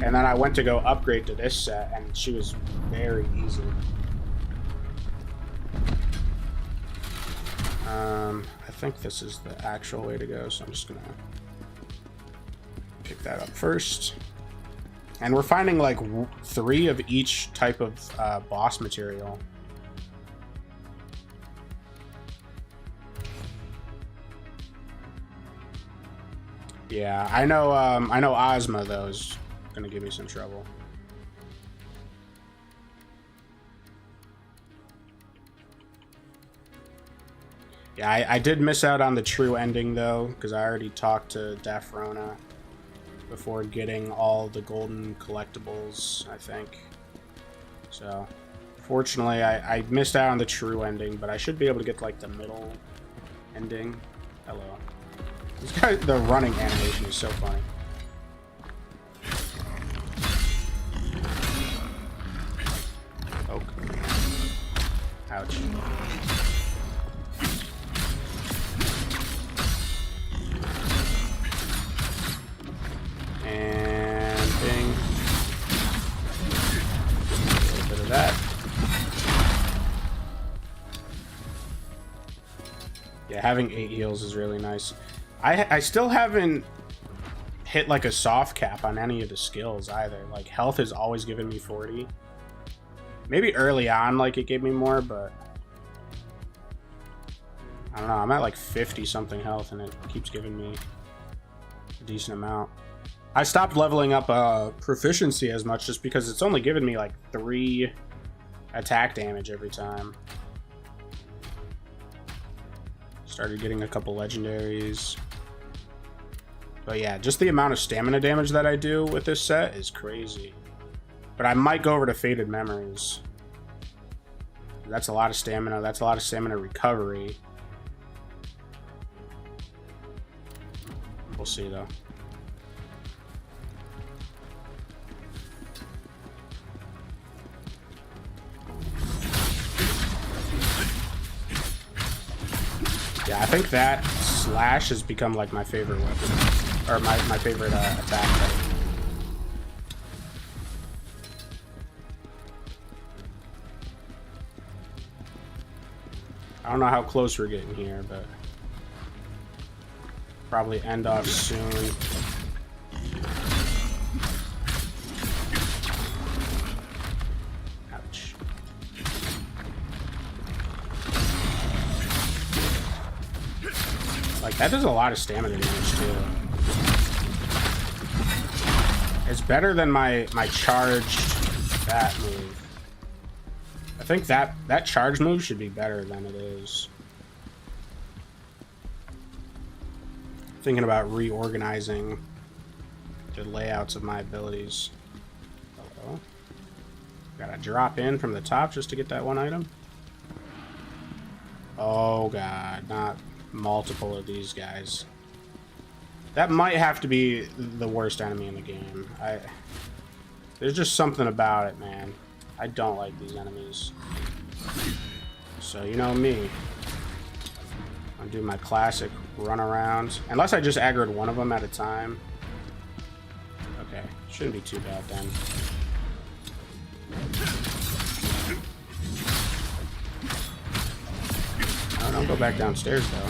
And then I went to go upgrade to this set and she was very easy. I think this is the actual way to go, so I'm just gonna pick that up first. And we're finding like 3 of each type of boss material. Yeah, I know Ozma though is gonna give me some trouble. Yeah, I did miss out on the true ending though, because I already talked to Dafrona before getting all the golden collectibles, I think. So, fortunately, I missed out on the true ending, but I should be able to get like the middle ending. Hello. This guy, the running animation is so funny. Okay. Ouch. And bing. A little bit of that. Yeah, having 8 heals is really nice. I still haven't hit like a soft cap on any of the skills either. Like health has always given me 40. Maybe early on like it gave me more, but I don't know. I'm at like 50 something health and it keeps giving me a decent amount. I stopped leveling up proficiency as much just because it's only given me like 3 attack damage every time. Started getting a couple legendaries. But yeah, just the amount of stamina damage that I do with this set is crazy. But I might go over to Faded Memories. That's a lot of stamina. That's a lot of stamina recovery. We'll see though. Yeah, I think that slash has become like my favorite weapon. Or my favorite attack type. I don't know how close we're getting here, but probably end off soon. Ouch. Like, that does a lot of stamina damage, too. It's better than my charged that move. I think that charge move should be better than it is. Thinking about reorganizing the layouts of my abilities. Hello. Gotta drop in from the top just to get that one item. Oh god, not multiple of these guys. That might have to be the worst enemy in the game. There's just something about it, man. I don't like these enemies. So you know me. I'll do my classic run around. Unless I just aggroed one of them at a time. Okay, shouldn't be too bad then. Oh, don't go back downstairs though.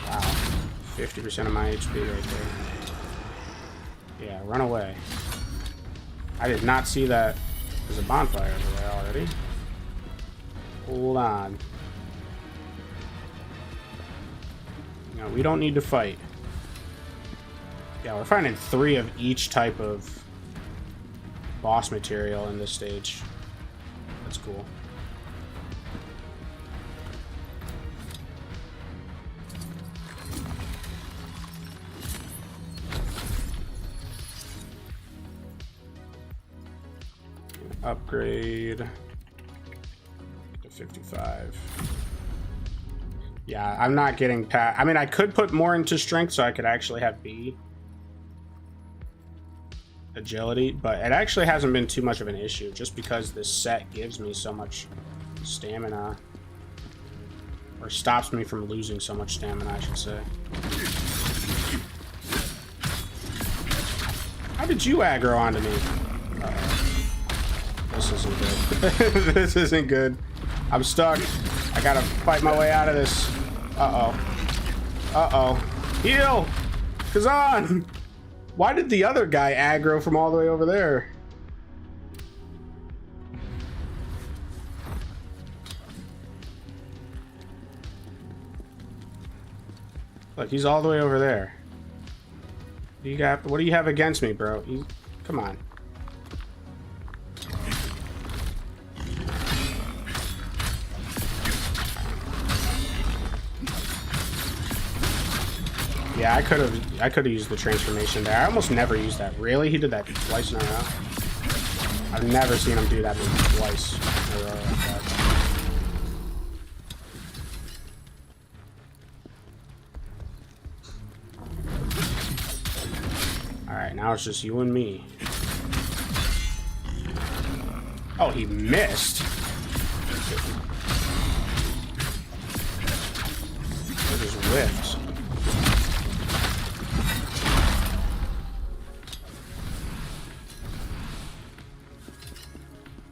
Wow, 50% of my HP right there. Yeah, run away. I did not see that there's a bonfire over there already. Hold on. No, we don't need to fight. Yeah, we're finding 3 of each type of boss material in this stage. That's cool. Upgrade to 55. Yeah, I'm not getting past. I mean, I could put more into strength so I could actually have B agility, but it actually hasn't been too much of an issue just because this set gives me so much stamina, or stops me from losing so much stamina, I should say. How did you aggro onto me? This isn't good. This isn't good. I'm stuck. I gotta fight my way out of this. Uh-oh. Uh-oh. Heal! Khazan! Why did the other guy aggro from all the way over there? Look, he's all the way over there. What do you have against me, bro? Come on. Yeah, I could have used the transformation there. I almost never used that. Really? He did that twice in a row? I've never seen him do that twice in a row like that. Alright, now it's just you and me. Oh, he missed. It just whiffed.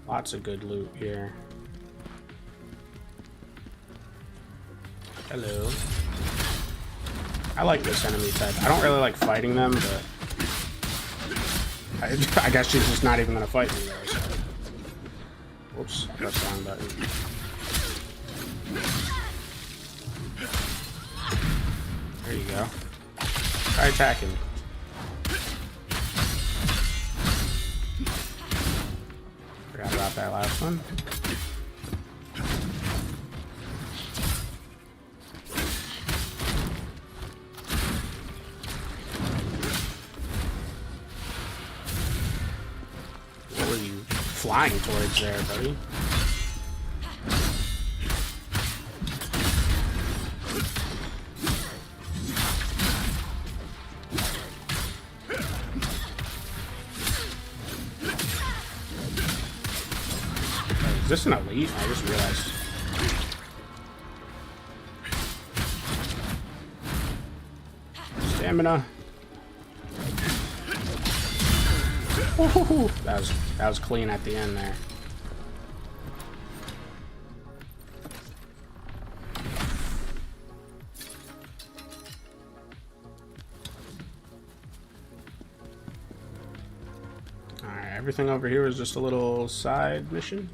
Lots of good loot here. Hello. I like this enemy type. I don't really like fighting them, but I guess she's just not even gonna fight me though, so. Whoops, I pressed the wrong button. There you go. Try attacking. Forgot about that last one. What were you flying towards there, buddy? Is this an elite? I just realized. Stamina. Woo-hoo-hoo. That was clean at the end there. Alright, everything over here is just a little side mission.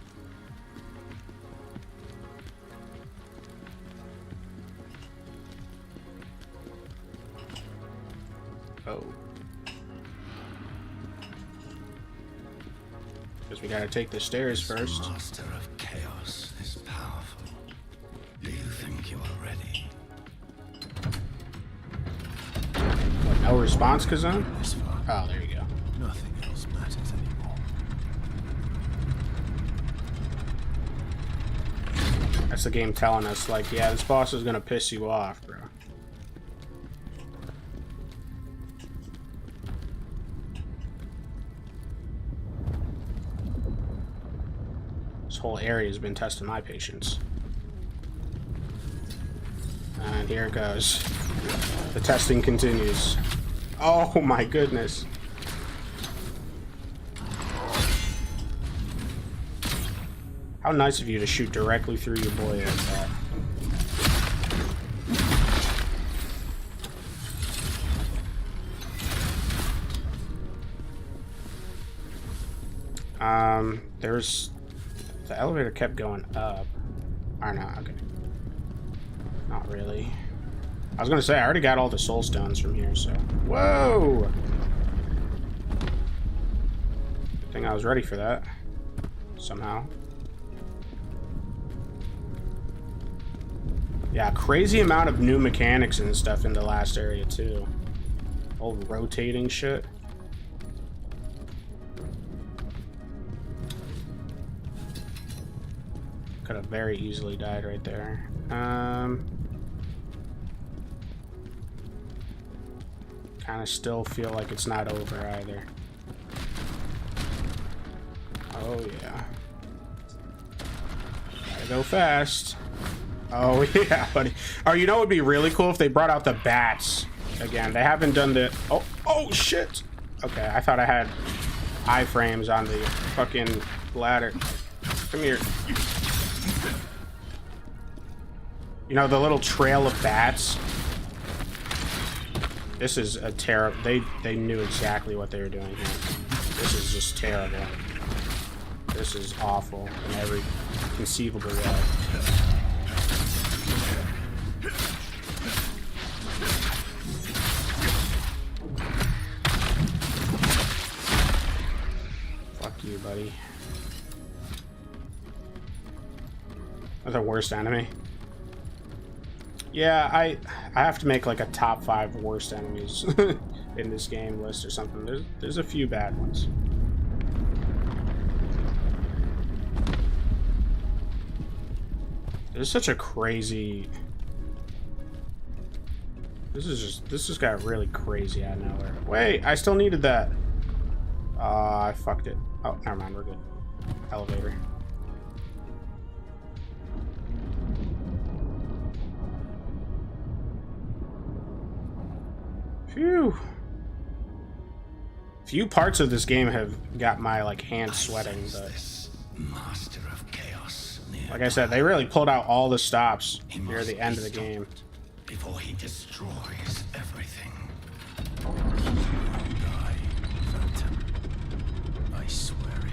Oh. Guess we gotta take the stairs first. The Master of Chaos is powerful. Do you think you are ready? What, no response, Khazan? Oh, there you go. Nothing else matters anymore. That's the game telling us, like, yeah, this boss is gonna piss you off, bro. whole area has been testing my patience. And here it goes. The testing continues. Oh my goodness. How nice of you to shoot directly through your boy like that. There's... The elevator kept going up. Or not, okay. Not really. I was gonna say, I already got all the soul stones from here, so... Whoa! Good thing I was ready for that. Somehow. Yeah, crazy amount of new mechanics and stuff in the last area, too. Old rotating shit. Could have very easily died right there. Kind of still feel like it's not over either. Oh yeah. Gotta go fast. Oh yeah, buddy. Oh, you know what would be really cool if they brought out the bats again. They haven't done the... Oh shit. Okay, I thought I had iframes on the fucking ladder. Come here. You know, the little trail of bats. This is a terrible... They knew exactly what they were doing here. This is just terrible. This is awful in every conceivable way. Fuck you, buddy. That's the worst enemy. Yeah, I have to make like a top 5 worst enemies in this game list or something. There's a few bad ones. There's such a crazy... This just got really crazy out of nowhere. Wait, I still needed that. I fucked it. Oh, never mind, we're good. Elevator. Phew. Few parts of this game have got my like hands sweating, but Master of Chaos, like I said, they really pulled out all the stops near the end of the game. Before he destroys everything. Die, Phantom. I swear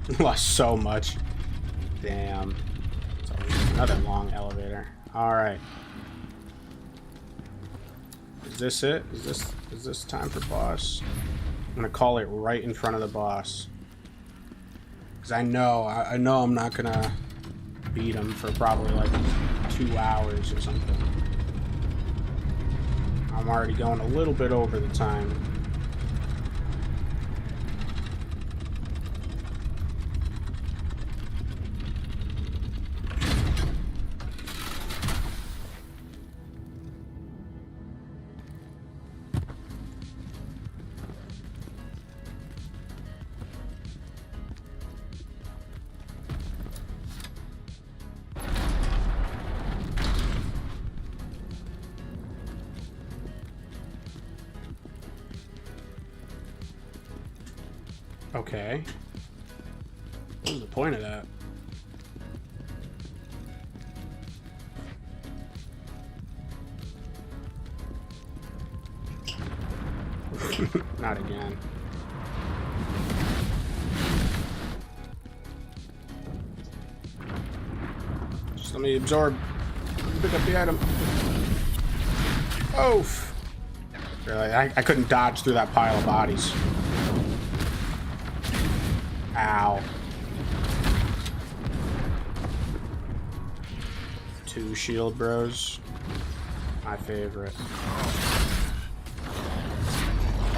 it. Lost so much. Damn. Another long elevator. Alright. Is this it? Is this time for boss? I'm gonna call it right in front of the boss. Cause I know I'm not gonna beat him for probably like 2 hours or something. I'm already going a little bit over the time. Okay. What was the point of that? Not again. Just let me absorb. Pick up the item. Oof. Really, I couldn't dodge through that pile of bodies. Ow. 2 shield bros. My favorite.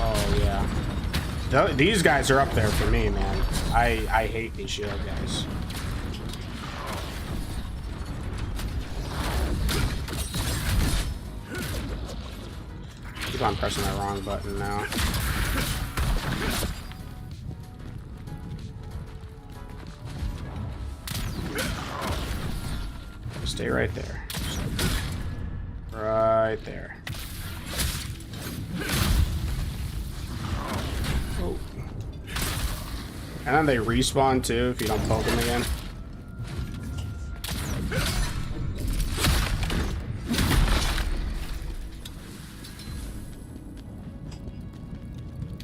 Oh yeah. These guys are up there for me, man. I hate these shield guys. Keep on pressing the wrong button now. Stay right there. Right there. Oh. And then they respawn too if you don't poke them again.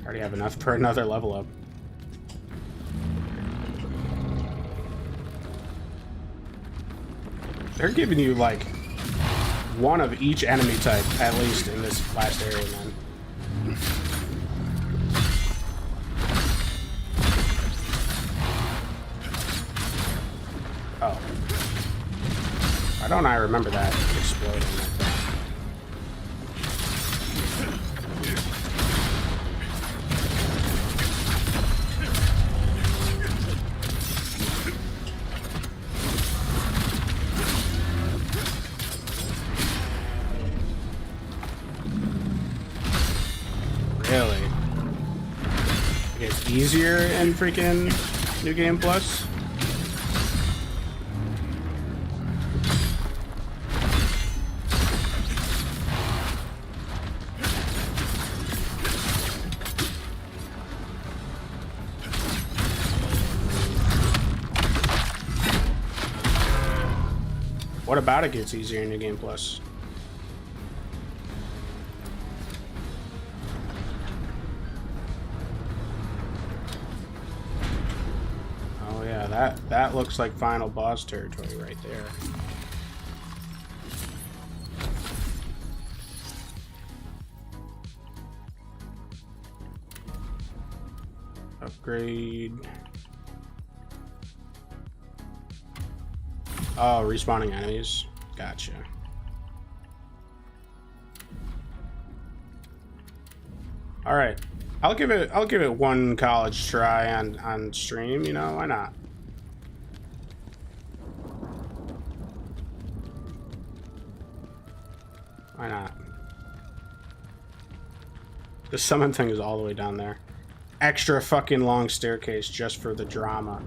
Already have enough for another level up. They're giving you like one of each enemy type at least in this last area, man. Oh. Why don't I remember that exploding like that? Really? It gets easier in freaking New Game Plus? What about it gets easier in New Game Plus? Oh yeah, that looks like final boss territory right there. Upgrade. Oh, respawning enemies. Gotcha. All right, I'll give it one college try on stream. You know, why not? Why not? The summon thing is all the way down there. Extra fucking long staircase just for the drama.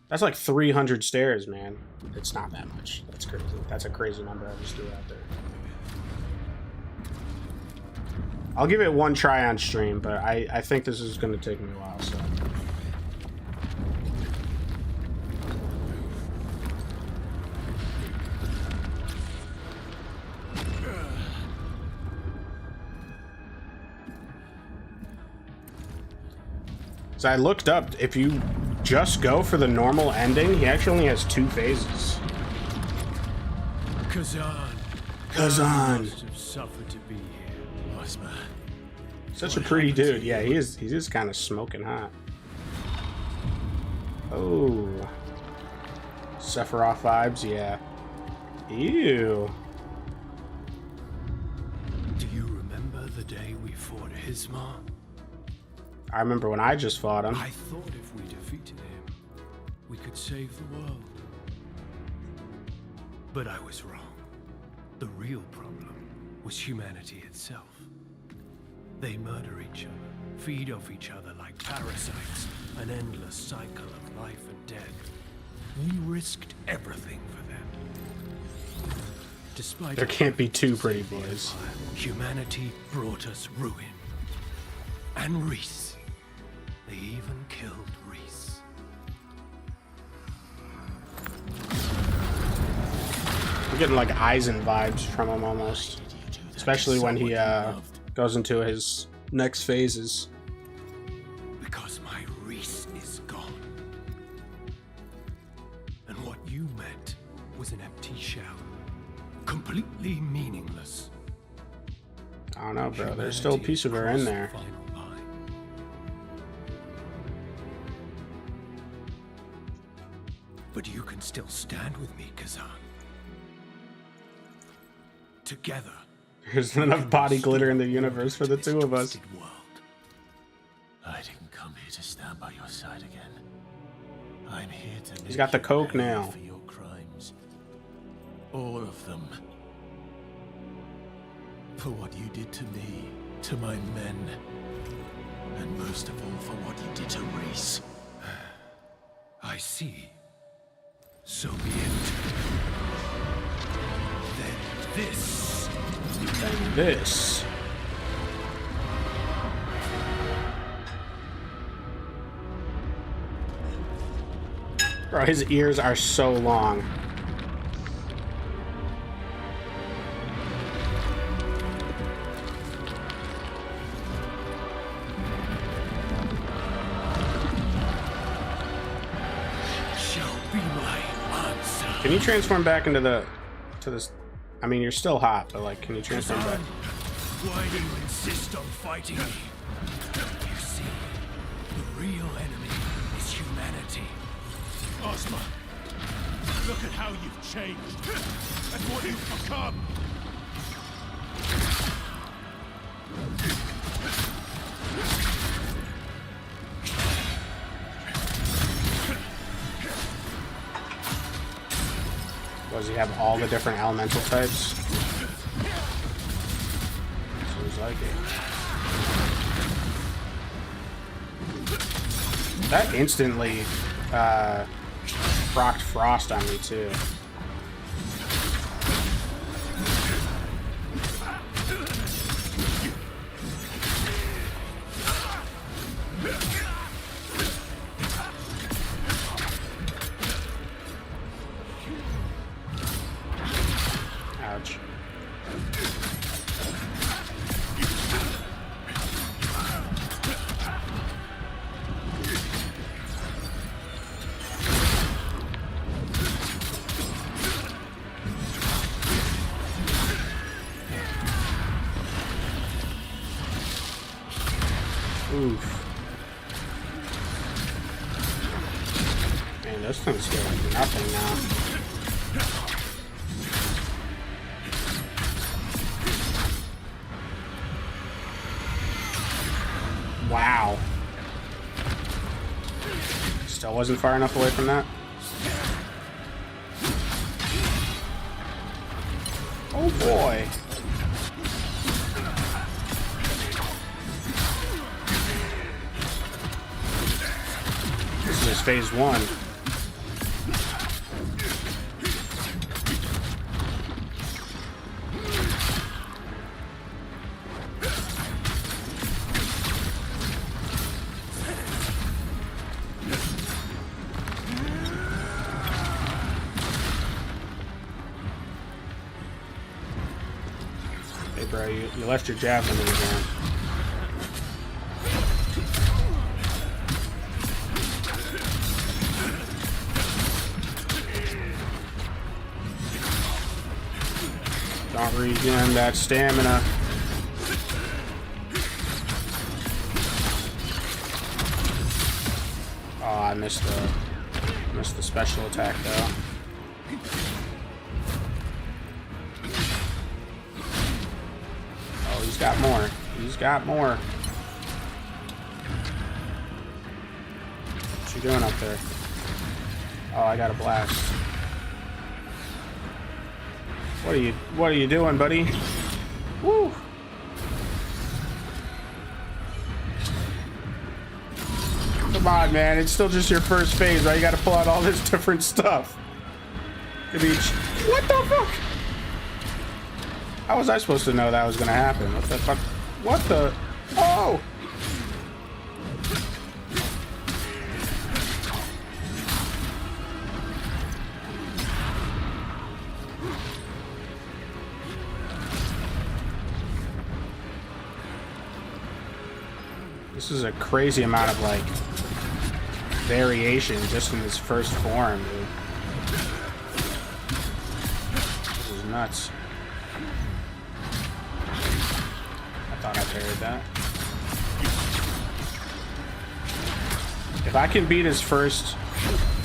That's like 300 stairs, man. It's not that much. That's crazy. That's a crazy number I just threw out there. I'll give it one try on stream, but I think this is going to take me a while, so. So I looked up, if you just go for the normal ending, he actually only has 2 phases. Khazan. Khazan. Must have suffered to be here, Ozma. Such a pretty dude. Yeah, he's just kind of smoking hot. Oh. Sephiroth vibes, yeah. Ew. Do you remember the day we fought Hismar? I remember when I just fought him. I thought if we defeated him, we could save the world. But I was wrong. The real problem was humanity itself. They murder each other, feed off each other like parasites, an endless cycle of life and death. We risked everything for them. Despite There can't be 2 pretty boys. humanity brought us ruin. And Reese. They even killed Reese. I'm getting like Eisen vibes from him almost. Especially when he goes into his next phases. Because my Reese is gone. And what you meant was an empty shell. Completely meaningless. I don't know, bro. There's still a piece of her in there. But you can still stand with me, Khazan. Together. There's not enough body glitter in the universe for the 2 of us. World. I didn't come here to stand by your side again. I'm here to He's got the coke now. For your crimes. All of them. For what you did to me, to my men. And most of all for what you did to Reese. I see. So be it. this. Then this. Bro, his ears are so long. Can you transform back into this? I mean, you're still hot, but like, can you transform back? Why do you insist on fighting me? You see, the real enemy is humanity. Ozma, look at how you've changed and what you've become. Does he have all the different elemental types? Seems like it. That instantly procced Frost on me too. Ouch. Oof. Man, those things feel like nothing now. Wow. Still wasn't far enough away from that. Oh boy. This is just phase one. Hey bro, you left your javelin in the ground. Don't regen that stamina. Oh, I missed the special attack though. Oh, he's got more. He's got more. What you doing up there? Oh, I got a blast. What are you doing, buddy? Woo! Come on, man. It's still just your first phase, right? You gotta pull out all this different stuff. What the fuck? How was I supposed to know that was gonna happen? What the fuck? What the? Oh! This is a crazy amount of like variation just in this first form, dude. This is nuts. I thought I parried that. If I can beat his first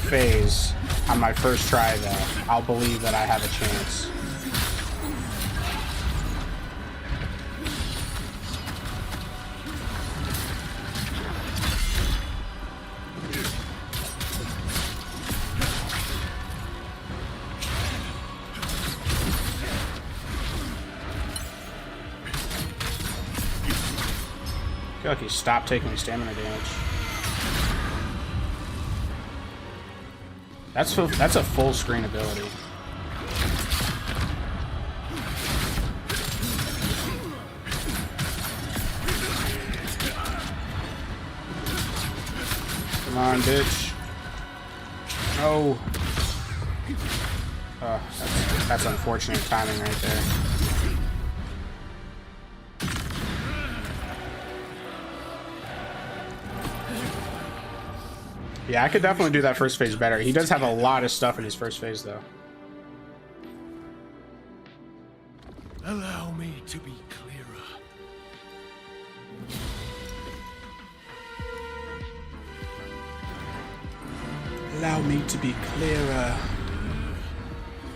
phase on my first try though, I'll believe that I have a chance. I feel like he stopped taking stamina damage. That's a full screen ability. Come on, bitch. No. Oh, that's unfortunate timing right there. Yeah, I could definitely do that first phase better. He does have a lot of stuff in his first phase, though. Allow me to be clearer. Allow me to be clearer.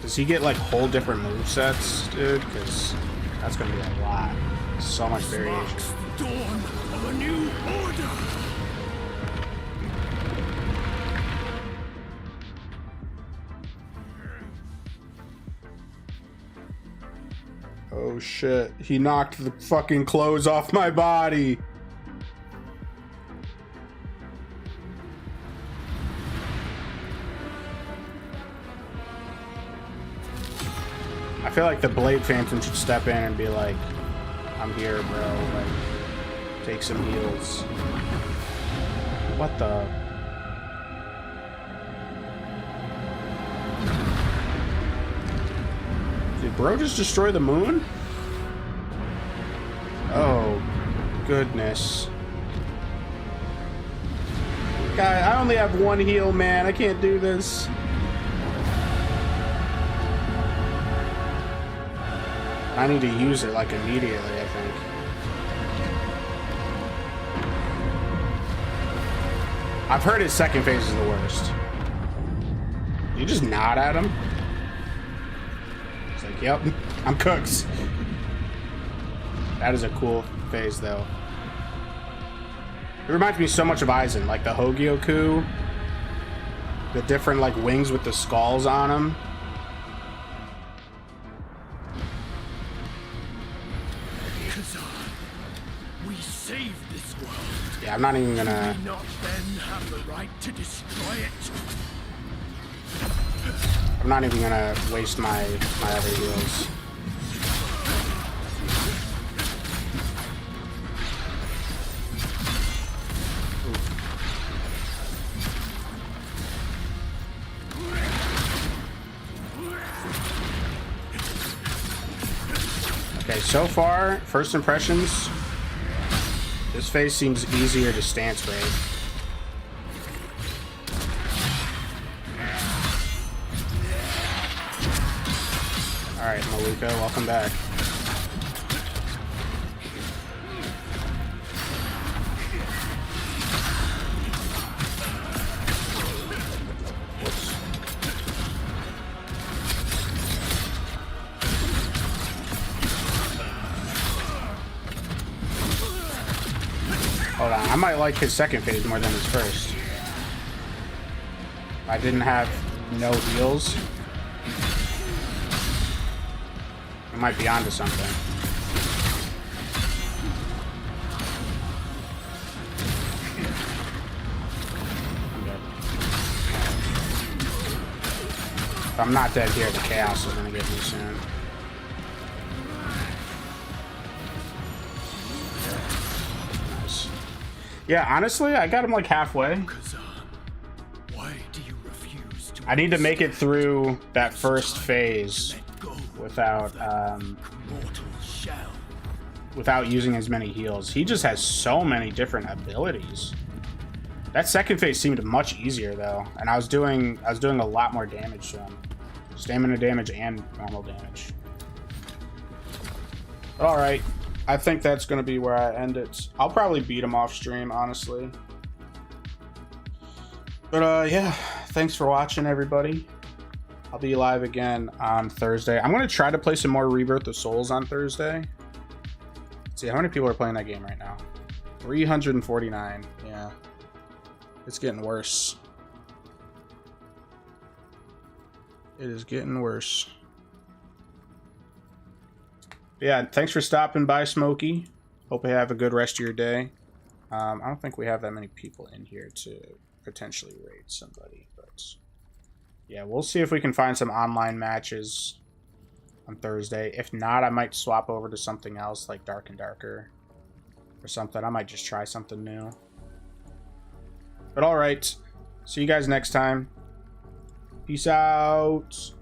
Does he get like whole different movesets, dude? Because that's gonna be a lot. So much variation. Marks the dawn of a new order. Oh shit, he knocked the fucking clothes off my body. I feel like the Blade Phantom should step in and be like, I'm here, bro, like, take some heals. What the? Did bro just destroy the moon? Oh, goodness. Guy, I only have one heal, man. I can't do this. I need to use it, like, immediately, I think. I've heard his second phase is the worst. You just nod at him? It's like, yep, I'm cooked. That is a cool phase, though. It reminds me so much of Aizen, like the Hogyoku. The different, like, wings with the skulls on them. Khazan, we saved this world. Yeah, I'm not even gonna... Do we not then have the right to destroy it? I'm not even gonna waste my other heals. Okay, so far, first impressions, this phase seems easier to stance raid. Alright, Malika, welcome back. Whoops. Hold on, I might like his second phase more than his first. I didn't have no heals. I might be onto something. I'm dead. If I'm not dead here, the chaos is gonna get me soon. Nice. Yeah, honestly, I got him like halfway. Khazan, why do you refuse to... I need to make it through that first phase without without using as many heals. He just has so many different abilities. That second phase seemed much easier though, and I was doing a lot more damage to him. Stamina damage and normal damage. All right, I think that's gonna be where I end it. I'll probably beat him off stream, honestly. But yeah, thanks for watching, everybody. I'll be live again on Thursday. I'm going to try to play some more Rebirth of Souls on Thursday. Let's see, how many people are playing that game right now? 349. Yeah. It's getting worse. It is getting worse. Yeah, thanks for stopping by, Smokey. Hope you have a good rest of your day. I don't think we have that many people in here to potentially raid somebody, but... yeah, we'll see if we can find some online matches on Thursday. If not, I might swap over to something else like Dark and Darker or something. I might just try something new. But all right. See you guys next time. Peace out.